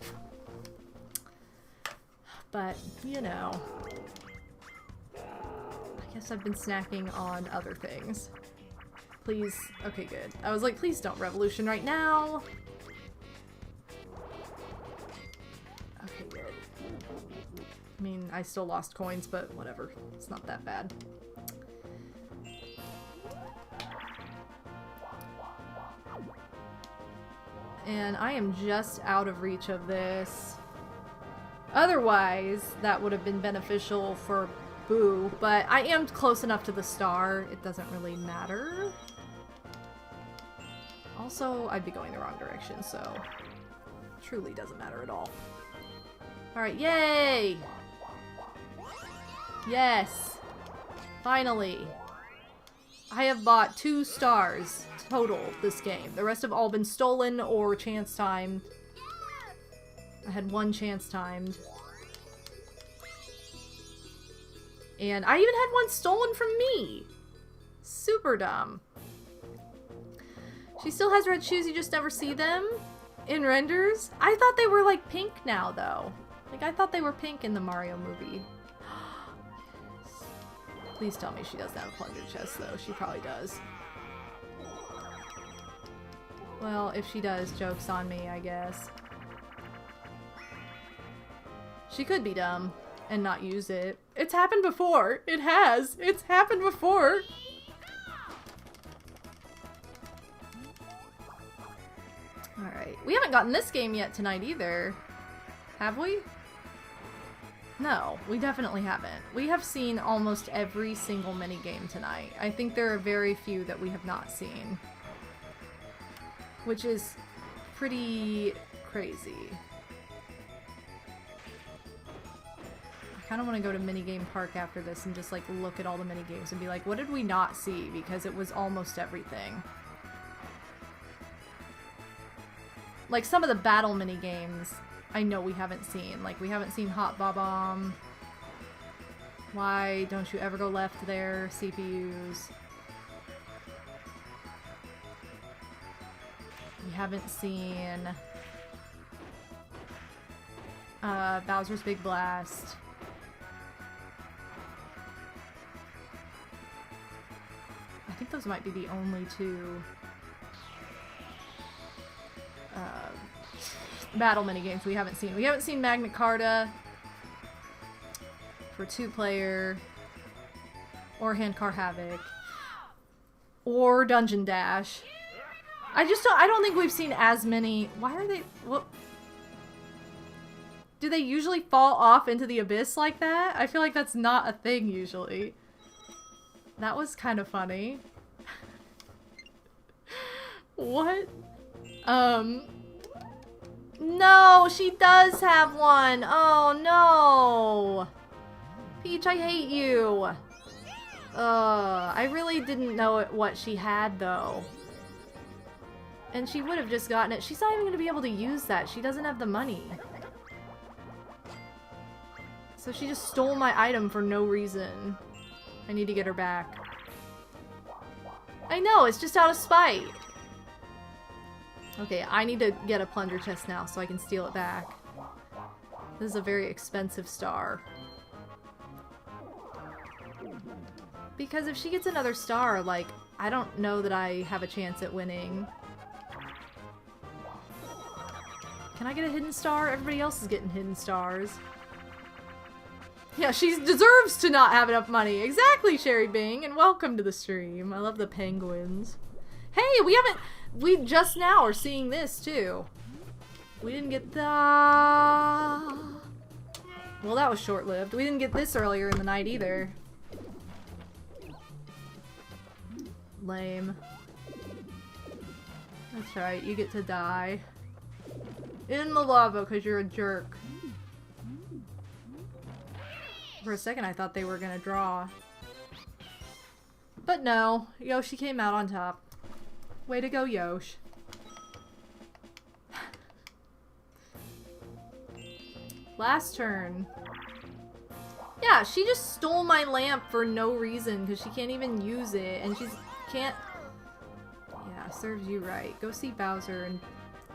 But, you know. I guess I've been snacking on other things. Please. Okay, good. I was like, please don't revolution right now. Okay, good. I mean, I still lost coins, but whatever. It's not that bad. And I am just out of reach of this. Otherwise, that would have been beneficial for Boo, but I am close enough to the star, it doesn't really matter. Also, I'd be going the wrong direction, so truly doesn't matter at all. Alright, yay! Yes! Finally! I have bought 2 stars total this game. The rest have all been stolen or chance timed. I had 1 chance timed. And I even had 1 stolen from me! Super dumb. She still has red shoes, you just never see them in renders. I thought they were like pink now though. Like I thought they were pink in the Mario movie. Please tell me she doesn't have a plunger chest though. She probably does. Well, if she does, joke's on me, I guess. She could be dumb and not use it. It's happened before. It has. It's happened before. Alright. We haven't gotten this game yet tonight either. Have we? No, we definitely haven't. We have seen almost every single minigame tonight. I think there are very few that we have not seen. Which is pretty crazy. I kind of want to go to Minigame Park after this and just like look at all the minigames and be like, what did we not see? Because it was almost everything. Like some of the battle minigames, I know we haven't seen. Like we haven't seen Hot Bob-omb. Why don't you ever go left there? CPUs. We haven't seen Bowser's Big Blast. I think those might be the only two battle minigames we haven't seen. We haven't seen Magna Carta for 2-player, or Handcar Havoc, or Dungeon Dash. I don't think we've seen as many. Why are they, what? Do they usually fall off into the abyss like that? I feel like that's not a thing usually. That was kind of funny. What? No, she does have one. Oh no. Peach, I hate you. I really didn't know what she had though. And she would have just gotten it. She's not even going to be able to use that. She doesn't have the money. So she just stole my item for no reason. I need to get her back. I know, it's just out of spite. Okay, I need to get a plunder chest now so I can steal it back. This is a very expensive star. Because if she gets another star, like, I don't know that I have a chance at winning. Can I get a hidden star? Everybody else is getting hidden stars. Yeah, she deserves to not have enough money. Exactly, Sherry Bing, and welcome to the stream. I love the penguins. Hey, we just now are seeing this, too. We didn't get the... Well, that was short-lived. We didn't get this earlier in the night, either. Lame. That's right, you get to die. In the lava, because you're a jerk. For a second, I thought they were gonna draw. But no, Yoshi came out on top. Way to go, Yosh. Last turn. Yeah, she just stole my lamp for no reason, because she can't even use it, and she can't... Yeah, serves you right. Go see Bowser, and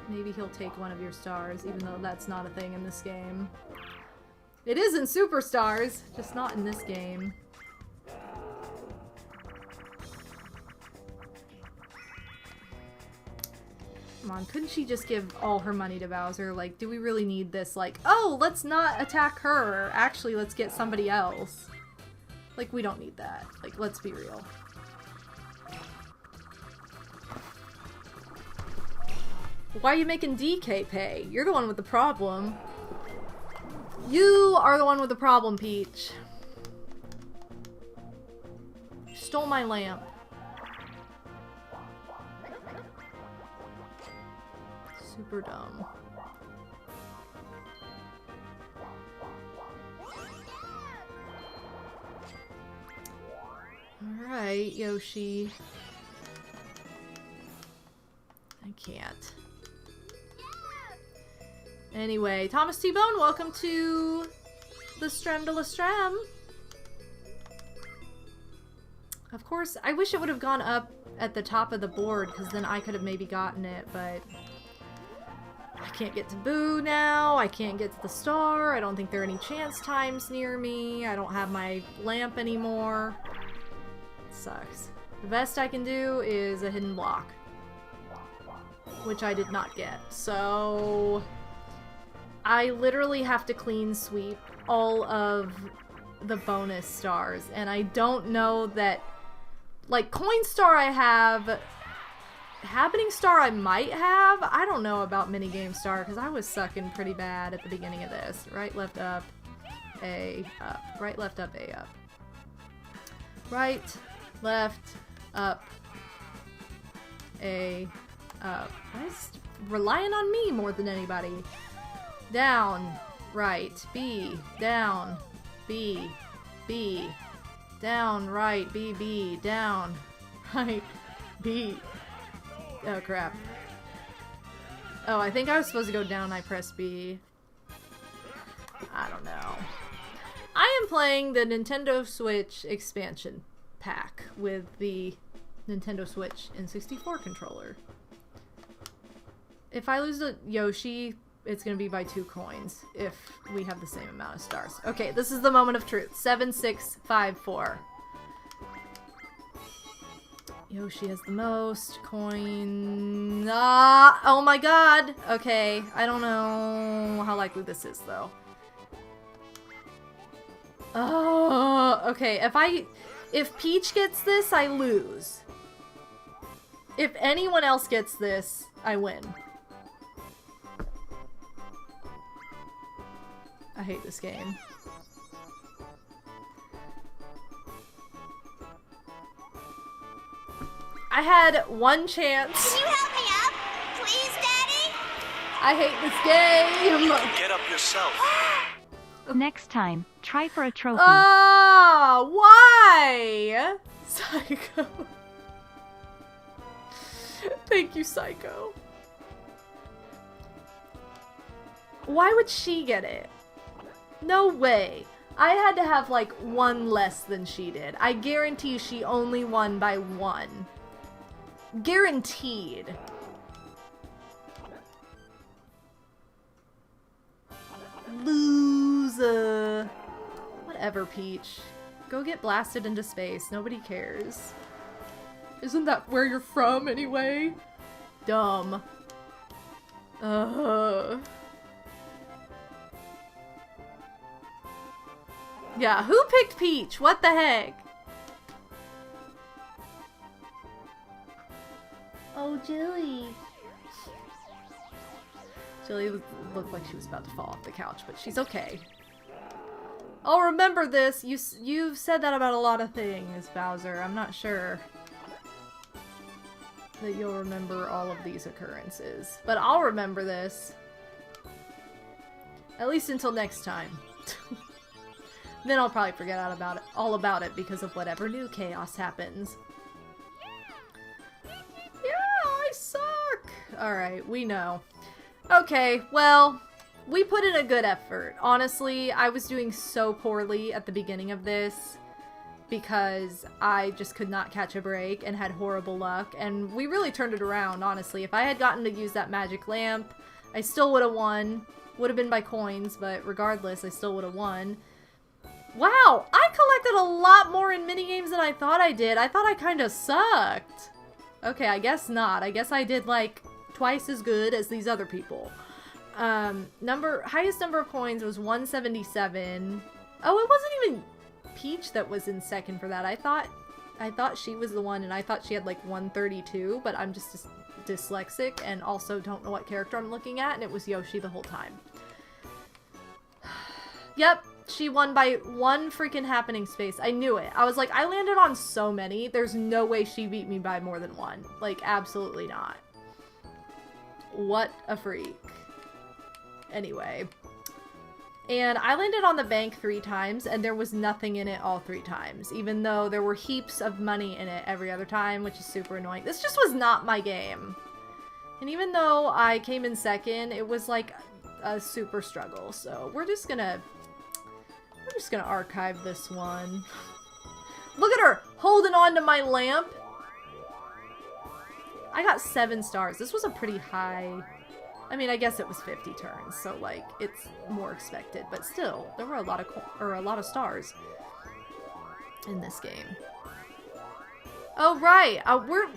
maybe he'll take one of your stars, even though that's not a thing in this game. It is in Superstars, just not in this game. Come on, couldn't she just give all her money to Bowser? Like, do we really need this? Like, oh, let's not attack her. Actually, let's get somebody else. Like, we don't need that. Like, let's be real. Why are you making DK pay? You're the one with the problem. You are the one with the problem, Peach. You stole my lamp. Super dumb. Alright, Yoshi. I can't. Anyway, Thomas T-Bone, welcome to the Strem de la Strem. Of course, I wish it would have gone up at the top of the board, because then I could have maybe gotten it, but I can't get to Boo now, I can't get to the star, I don't think there are any chance times near me, I don't have my lamp anymore. It sucks. The best I can do is a hidden block, which I did not get, so... I literally have to clean sweep all of the bonus stars, and I don't know that, like, Coin Star I have, Happening Star I might have, I don't know about Minigame Star, because I was sucking pretty bad at the beginning of this. Right, left, up. A, up. Right, left, up, A, up. Right, left, up, A, up. That's relying on me more than anybody. Down, right, B, down, B, B, down, right, B, B, down, right, B. Oh, crap. Oh, I think I was supposed to go down, I pressed B. I don't know. I am playing the Nintendo Switch expansion pack with the Nintendo Switch N64 controller. If I lose a Yoshi, it's gonna be by 2 coins if we have the same amount of stars. Okay, this is the moment of truth. 7, 6, 5, 4. Yoshi has the most coins. Ah! Oh my god! Okay, I don't know how likely this is though. Oh, okay. If Peach gets this, I lose. If anyone else gets this, I win. I hate this game. I had one chance. Can you help me up? Please, Daddy? I hate this game. Get up yourself. Next time, try for a trophy. Oh, why? Psycho. Thank you, Psycho. Why would she get it? No way. I had to have like one less than she did. I guarantee she only won by 1. Guaranteed. Loser. Whatever, Peach. Go get blasted into space. Nobody cares. Isn't that where you're from anyway? Dumb. Yeah, who picked Peach? What the heck? Oh, Jilly. Jilly looked like she was about to fall off the couch, but she's okay. I'll remember this. You've said that about a lot of things, Bowser. I'm not sure that you'll remember all of these occurrences. But I'll remember this. At least until next time. Then I'll probably forget all about it because of whatever new chaos happens. Yeah, I suck! Alright, we know. Okay, well, we put in a good effort. Honestly, I was doing so poorly at the beginning of this because I just could not catch a break and had horrible luck, and we really turned it around, honestly. If I had gotten to use that magic lamp, I still would have won. Would have been by coins, but regardless, I still would have won. Wow, I collected a lot more in minigames than I thought I did. I thought I kind of sucked. Okay, I guess not. I guess I did, like, twice as good as these other people. Highest number of coins was 177. Oh, it wasn't even Peach that was in second for that. I thought she was the one, and I thought she had, like, 132, but I'm just dyslexic and also don't know what character I'm looking at, and it was Yoshi the whole time. Yep. She won by 1 freaking happening space. I knew it. I was like, I landed on so many. There's no way she beat me by more than 1. Like, absolutely not. What a freak. Anyway. And I landed on the bank 3 times, and there was nothing in it all 3 times. Even though there were heaps of money in it every other time, which is super annoying. This just was not my game. And even though I came in second, it was like a super struggle. So we're just gonna archive this one. Look at her holding on to my lamp. I got 7 stars. This was a pretty high. I mean, I guess it was 50 turns, so like it's more expected, but still, there were a lot of stars in this game. Oh right,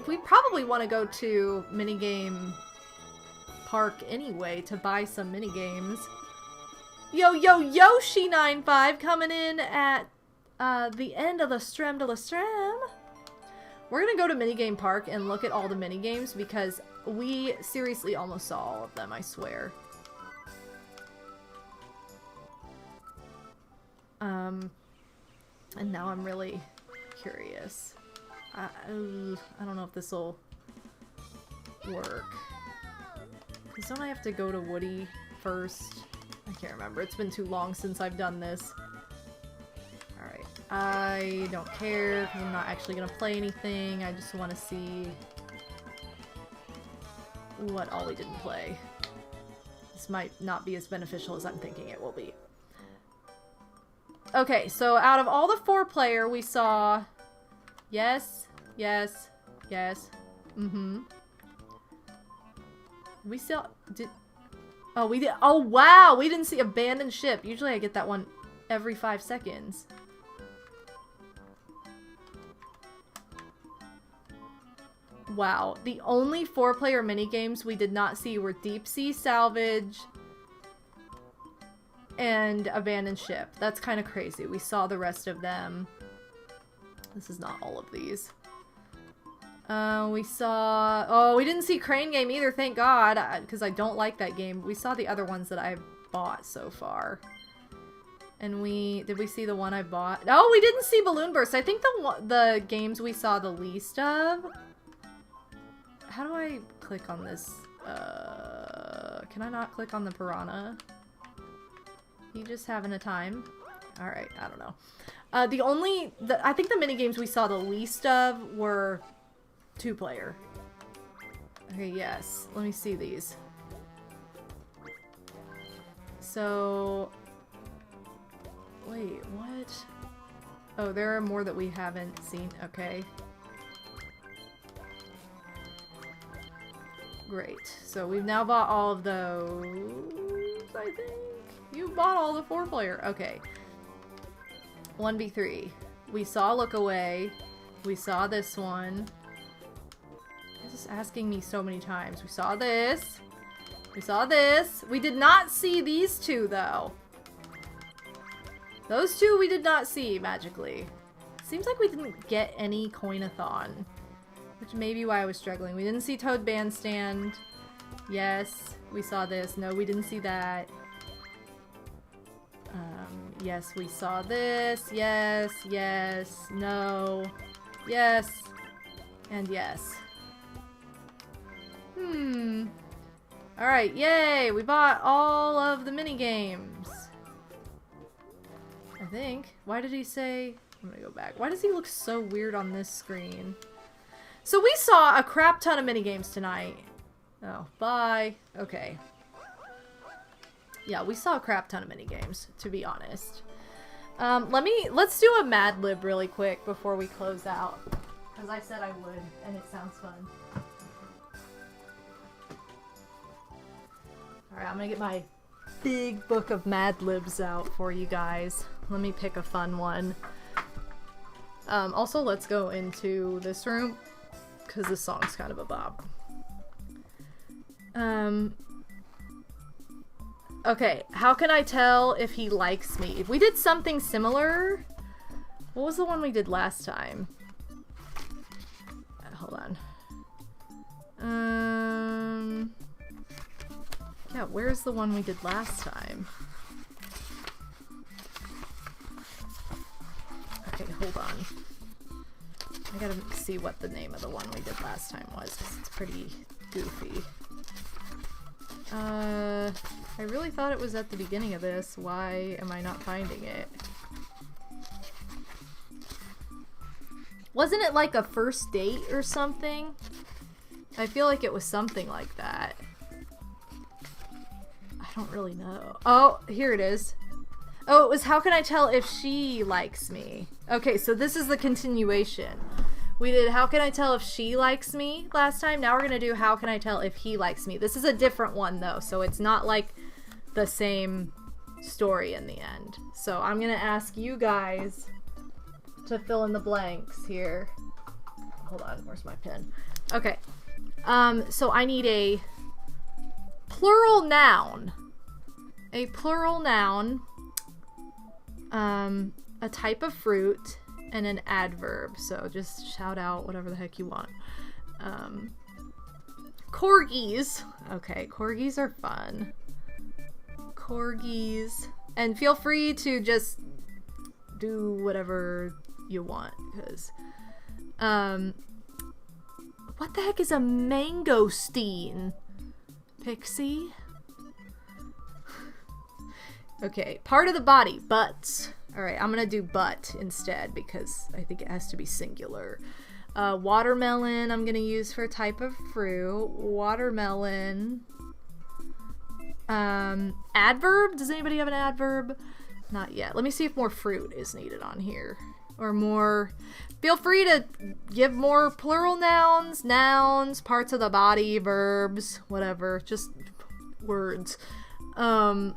we probably want to go to minigame park anyway to buy some minigames. Yo, Yoshi95 coming in at the end of the Strem de la Strem. We're gonna go to Minigame Park and look at all the minigames because we seriously almost saw all of them, I swear. And now I'm really curious. I don't know if this will work. Because don't I have to go to Woody first? I can't remember. It's been too long since I've done this. Alright. I don't care because I'm not actually going to play anything. I just want to see what all we didn't play. This might not be as beneficial as I'm thinking it will be. Okay, so out of all the 4-player, we saw... Yes, yes, yes. Mm-hmm. We saw... Oh, we did... Oh, wow! We didn't see Abandoned Ship. Usually I get that one every 5 seconds. Wow. The only 4-player minigames we did not see were Deep Sea Salvage and Abandoned Ship. That's kind of crazy. We saw the rest of them. This is not all of these. We saw... Oh, we didn't see Crane Game either, thank God, because I don't like that game. We saw the other ones that I bought so far. And did we see the one I bought? Oh, we didn't see Balloon Burst. I think the games we saw the least of... How do I click on this? Can I not click on the piranha? You just having a time? Alright, I don't know. I think the minigames we saw the least of were 2-player. Okay, yes. Let me see these. So... Wait, what? Oh, there are more that we haven't seen. Okay. Great. So we've now bought all of those, I think. You bought all the 4-player. Okay. 1v3. We saw Look Away. We saw this one. This is asking me so many times. We saw this. We saw this. We did not see these two, though. Those two we did not see, magically. Seems like we didn't get any coin-a-thon. Which may be why I was struggling. We didn't see Toad Bandstand. Yes. We saw this. No, we didn't see that. Yes, we saw this. Yes, yes, no, yes, and yes. Alright, yay! We bought all of the minigames. I think. Why did he say... I'm gonna go back. Why does he look so weird on this screen? So we saw a crap ton of minigames tonight. Oh, bye. Okay. Yeah, we saw a crap ton of minigames, to be honest. Let's do a Mad Lib really quick before we close out. Because I said I would, and it sounds fun. Alright, I'm gonna get my big book of Mad Libs out for you guys. Let me pick a fun one. Also, let's go into this room, because this song's kind of a bop. Okay, how can I tell if he likes me? If we did something similar... What was the one we did last time? Hold on. Yeah, where's the one we did last time? Okay, hold on. I gotta see what the name of the one we did last time was, because it's pretty goofy. I really thought it was at the beginning of this. Why am I not finding it? Wasn't it like a first date or something? I feel like it was something like that. I don't really know. Oh, here it is. Oh, it was how can I tell if she likes me? Okay, so this is the continuation. We did how can I tell if she likes me last time. Now we're gonna do how can I tell if he likes me. This is a different one though, so it's not like the same story in the end. So I'm gonna ask you guys to fill in the blanks here. Hold on, where's my pen? Okay. So I need a plural noun. A plural noun. A type of fruit. And an adverb, so just shout out whatever the heck you want. Corgis. Okay, corgis are fun. Corgis. And feel free to just do whatever you want, because what the heck is a mangosteen? Pixie? Okay, part of the body, butts. Alright, I'm gonna do butt instead because I think it has to be singular. Watermelon I'm gonna use for type of fruit. Watermelon. Adverb? Does anybody have an adverb? Not yet. Let me see if more fruit is needed on here. Or more... Feel free to give more plural nouns, parts of the body, verbs, whatever. Just words. I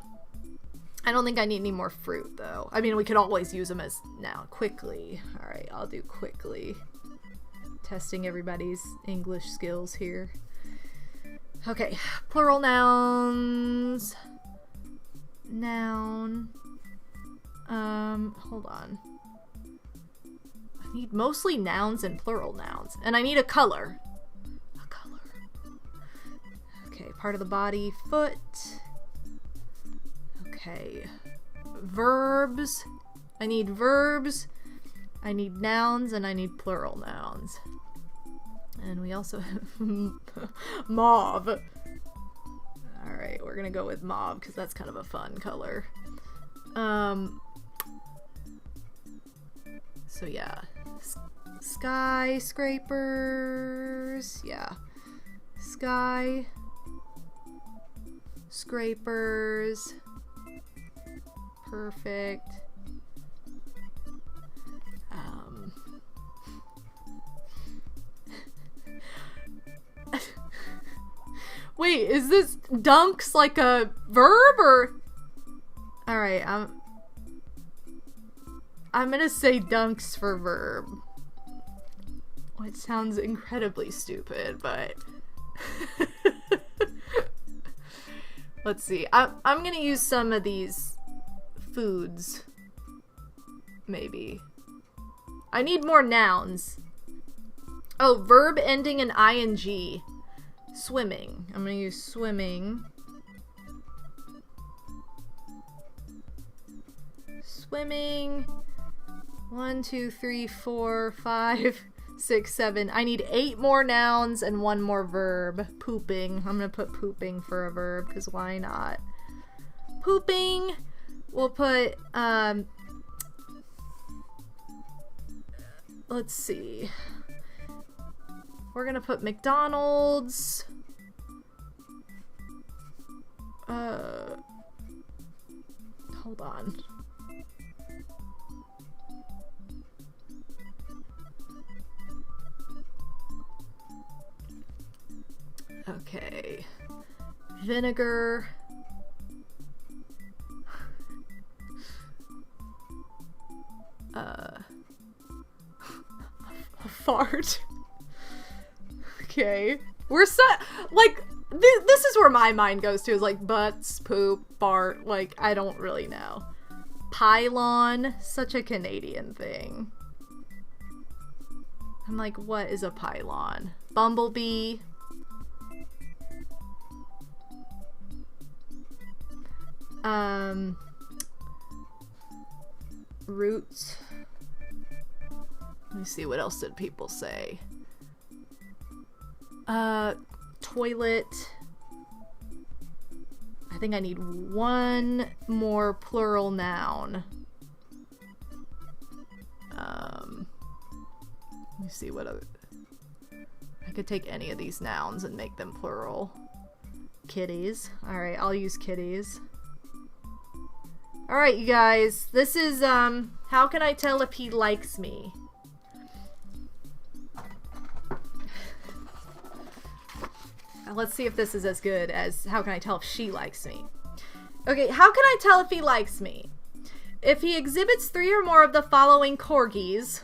don't think I need any more fruit, though. I mean, we could always use them as noun. Quickly. Alright, I'll do quickly. Testing everybody's English skills here. Okay, plural nouns. Noun. Hold on. I need mostly nouns and plural nouns. And I need a color. A color. Okay, part of the body, foot. Okay. Verbs. I need verbs. I need nouns, and I need plural nouns. And we also have mauve. Alright, we're gonna go with mauve, because that's kind of a fun color. So yeah. Skyscrapers. Yeah. Sky. Scrapers. Perfect. Wait, is this dunks like a verb or? Alright, I'm gonna say dunks for verb. Which sounds incredibly stupid, but let's see. I'm gonna use some of these foods. Maybe. I need more nouns. Oh, verb ending in ing. Swimming. I'm gonna use swimming. Swimming. 1, 2, 3, 4, 5, 6, 7. I need 8 more nouns and 1 more verb. Pooping. I'm gonna put pooping for a verb, because why not? Pooping. We'll put, let's see. We're gonna put McDonald's. Hold on. Okay. Vinegar. A fart. Okay. We're set. Like, this is where my mind goes to, is like butts, poop, fart. Like, I don't really know. Pylon. Such a Canadian thing. I'm like, what is a pylon? Bumblebee. Roots. Let me see, what else did people say? Toilet. I think I need 1 more plural noun. Let me see what other... I could take any of these nouns and make them plural. Kitties. Alright, I'll use kitties. Alright, you guys. This is, how can I tell if he likes me? Let's see if this is as good as how can I tell if she likes me. Okay, how can I tell if he likes me? If he exhibits 3 or more of the following corgis,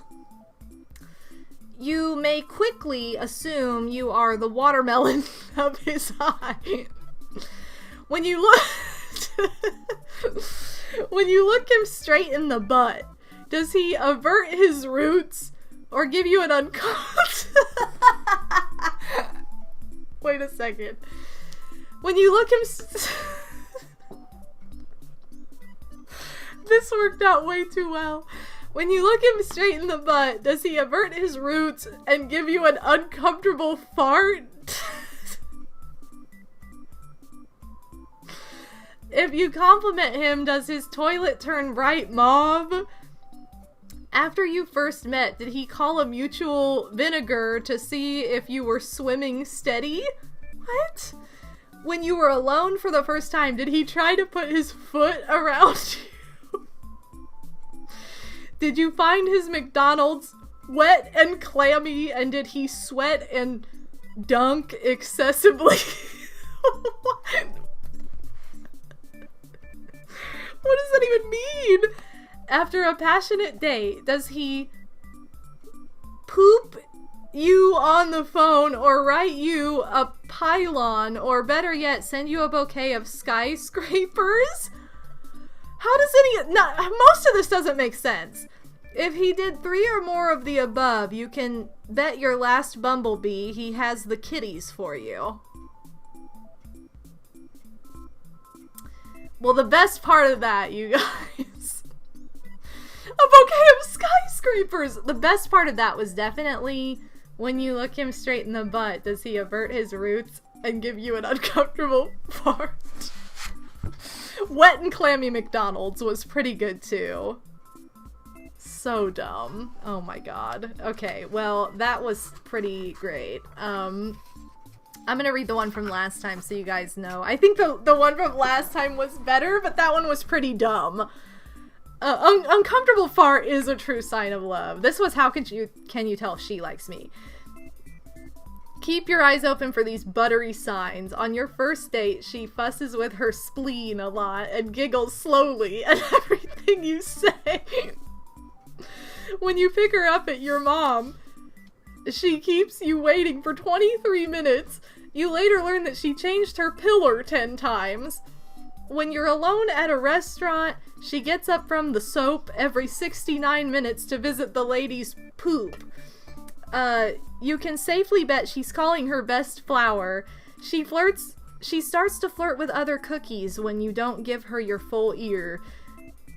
you may quickly assume you are the watermelon of his eye. When you look... when you look him straight in the butt, does he avert his roots or give you an Wait a second. When you look him... This worked out way too well. When you look him straight in the butt, does he avert his roots and give you an uncomfortable fart? If you compliment him, does his toilet turn bright mauve? After you first met, did he call a mutual vinegar to see if you were swimming steady? What? When you were alone for the first time, did he try to put his foot around you? Did you find his McDonald's wet and clammy, and did he sweat and dunk excessively? What? What does that even mean? After a passionate date, does he poop you on the phone or write you a pylon, or better yet, send you a bouquet of skyscrapers? How does most of this doesn't make sense. If he did 3 or more of the above, you can bet your last bumblebee he has the kitties for you. Well, the best part of that, you guys, a bouquet of skyscrapers. The best part of that was definitely when you look him straight in the butt, does he avert his roots and give you an uncomfortable fart? Wet and clammy McDonald's was pretty good too. So dumb. Oh my god. Okay, well, that was pretty great. I'm gonna read the one from last time so you guys know. I think the one from last time was better, but that one was pretty dumb. Uncomfortable fart is a true sign of love. This was, how can you tell if she likes me? Keep your eyes open for these buttery signs. On your first date, she fusses with her spleen a lot and giggles slowly at everything you say. When you pick her up at your mom, she keeps you waiting for 23 minutes. You later learn that she changed her pillar 10 times. When you're alone at a restaurant, she gets up from the soap every 69 minutes to visit the lady's poop. You can safely bet she's calling her best flower. She starts to flirt with other cookies when you don't give her your full ear.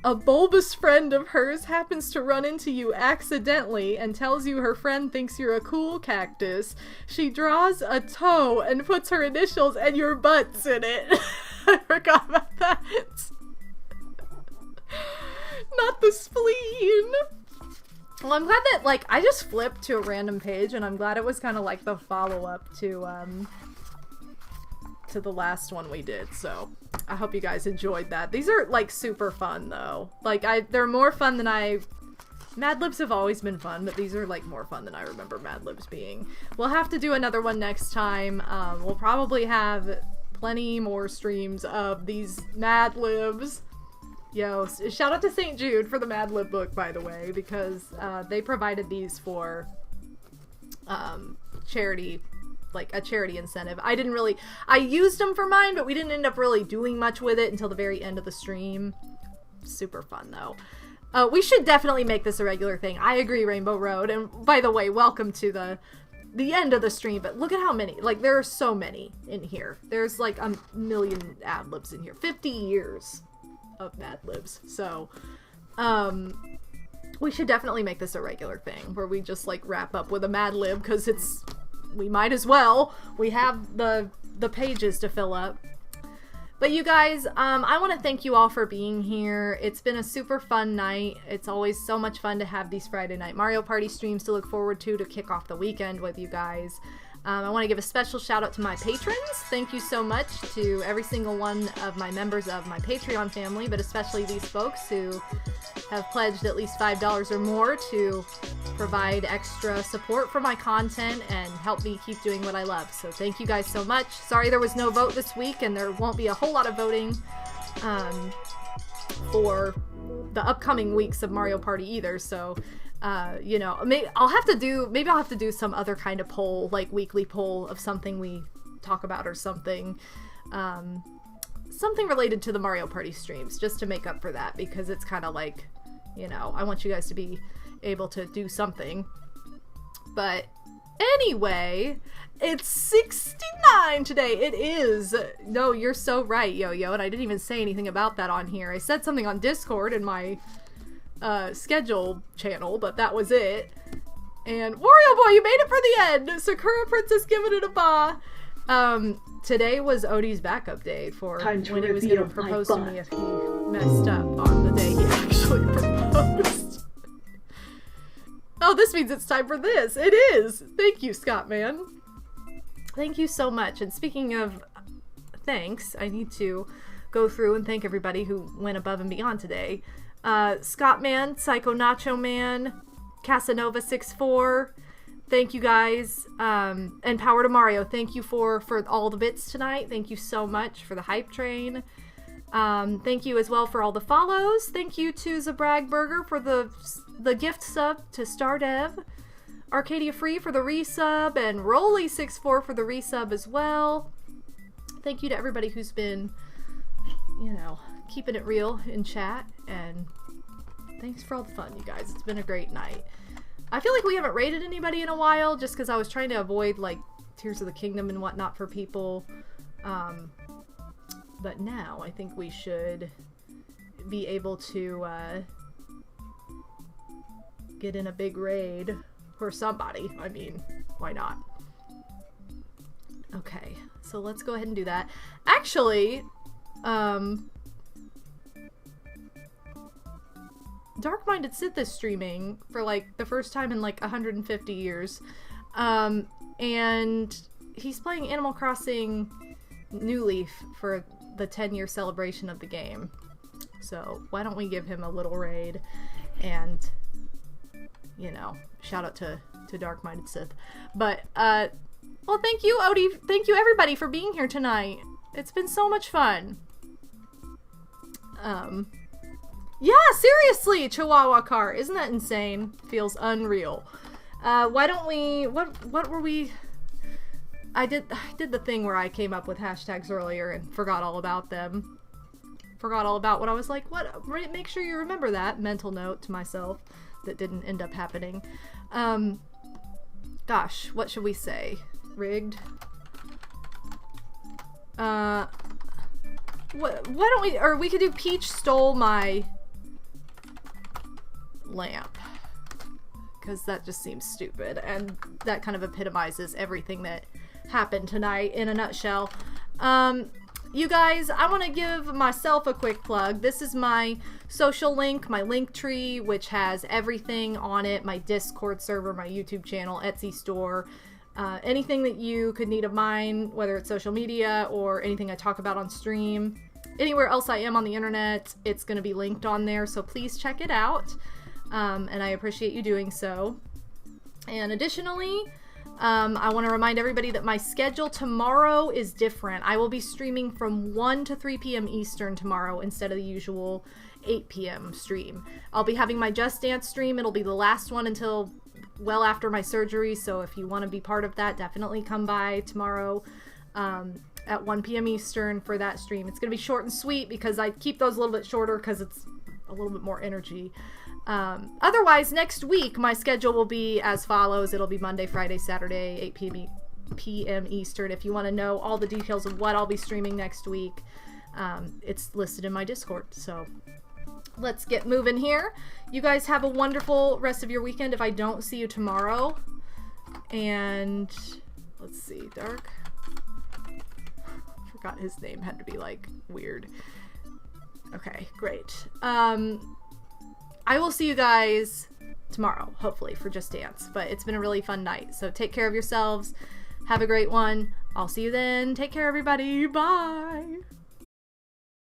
A bulbous friend of hers happens to run into you accidentally and tells you her friend thinks you're a cool cactus. She draws a toe and puts her initials and your butts in it. I forgot about that. Not the spleen. Well, I'm glad that, like, I just flipped to a random page, and I'm glad it was kind of like the follow-up to the last one we did, so I hope you guys enjoyed that. These are, like, super fun, though. Like, they're more fun than Mad Libs have always been fun, but these are, like, more fun than I remember Mad Libs being. We'll have to do another one next time. We'll probably have plenty more streams of these Mad Libs. Yo, shout out to St. Jude for the Mad Lib book, by the way, because they provided these for charity, like a charity incentive. I used them for mine, but we didn't end up really doing much with it until the very end of the stream. Super fun, though. We should definitely make this a regular thing. I agree, Rainbow Road. And by the way, welcome to the end of the stream, but look at how many. Like, there are so many in here. There's like a million ad libs in here. 50 years of Mad Libs. So, we should definitely make this a regular thing where we just like wrap up with a Mad Lib, because we might as well. We have the pages to fill up. But you guys, I want to thank you all for being here. It's been a super fun night. It's always so much fun to have these Friday Night Mario Party streams to look forward to kick off the weekend with you guys. I want to give a special shout out to my patrons. Thank you so much to every single one of my members of my Patreon family, but especially these folks who have pledged at least $5 or more to provide extra support for my content and help me keep doing what I love. So thank you guys so much. Sorry there was no vote this week, and there won't be a whole lot of voting for the upcoming weeks of Mario Party either, so you know, maybe I'll have to do some other kind of poll, like weekly poll of something we talk about or something related to the Mario Party streams, just to make up for that, because it's kind of like, you know, I want you guys to be able to do something. But anyway, it's 69 today. It is. No, you're so right, Yo-Yo, and I didn't even say anything about that on here. I said something on Discord in my schedule channel, but that was it. And Wario Boy, you made it for the end! Sakura Princess giving it a ba! Today was Odie's backup day for when he was going to propose to me if he messed up on the day he actually proposed. Oh, this means it's time for this. It is! Thank you, Scott, man. Thank you so much. And speaking of thanks, I need to go through and thank everybody who went above and beyond today. Scott Man, Psycho Nacho Man, Casanova64, thank you guys. And Power to Mario, thank you for all the bits tonight. Thank you so much for the hype train. Thank you as well for all the follows. Thank you to Zabrag Burger for the gift sub to Stardev. Arcadia Free for the resub, and Rolly64 for the resub as well. Thank you to everybody who's been, you know, keeping it real in chat, and thanks for all the fun, you guys. It's been a great night. I feel like we haven't raided anybody in a while, just because I was trying to avoid, like, Tears of the Kingdom and whatnot for people. But now I think we should be able to get in a big raid for somebody. I mean, why not? Okay, so let's go ahead and do that. Actually, Dark Minded Sith is streaming for like the first time in like 150 years. And he's playing Animal Crossing New Leaf for the 10-year celebration of the game. So why don't we give him a little raid and, you know, shout out to Dark Minded Sith. But, well, thank you, Odie. Thank you, everybody, for being here tonight. It's been so much fun. Yeah, seriously, Chihuahua car. Isn't that insane? Feels unreal. Why don't we, what were we, I did the thing where I came up with hashtags earlier and forgot all about them. Forgot all about what I was like, what, make sure you remember that. Mental note to myself that didn't end up happening. Gosh, what should we say? Rigged? Why don't we, or we could do Peach stole my lamp. Because that just seems stupid, and that kind of epitomizes everything that happened tonight in a nutshell. You guys, I want to give myself a quick plug. This is my social link, my link tree, which has everything on it, my Discord server, my YouTube channel, Etsy store, anything that you could need of mine, whether it's social media or anything I talk about on stream. Anywhere else I am on the internet, it's going to be linked on there, so please check it out. And I appreciate you doing so. And additionally, I want to remind everybody that my schedule tomorrow is different. I will be streaming from 1 to 3 p.m. Eastern tomorrow instead of the usual 8 p.m. stream. I'll be having my Just Dance stream. It'll be the last one until well after my surgery, so if you want to be part of that, definitely come by tomorrow at 1 p.m. Eastern for that stream. It's going to be short and sweet because I keep those a little bit shorter because it's a little bit more energy. Otherwise, next week, my schedule will be as follows. It'll be Monday, Friday, Saturday, 8 p.m. Eastern. If you want to know all the details of what I'll be streaming next week, it's listed in my Discord. So let's get moving here. You guys have a wonderful rest of your weekend if I don't see you tomorrow. And let's see, Dark. Forgot his name had to be like weird. Okay, great. I will see you guys tomorrow, hopefully, for Just Dance. But it's been a really fun night. So take care of yourselves. Have a great one. I'll see you then. Take care, everybody. Bye.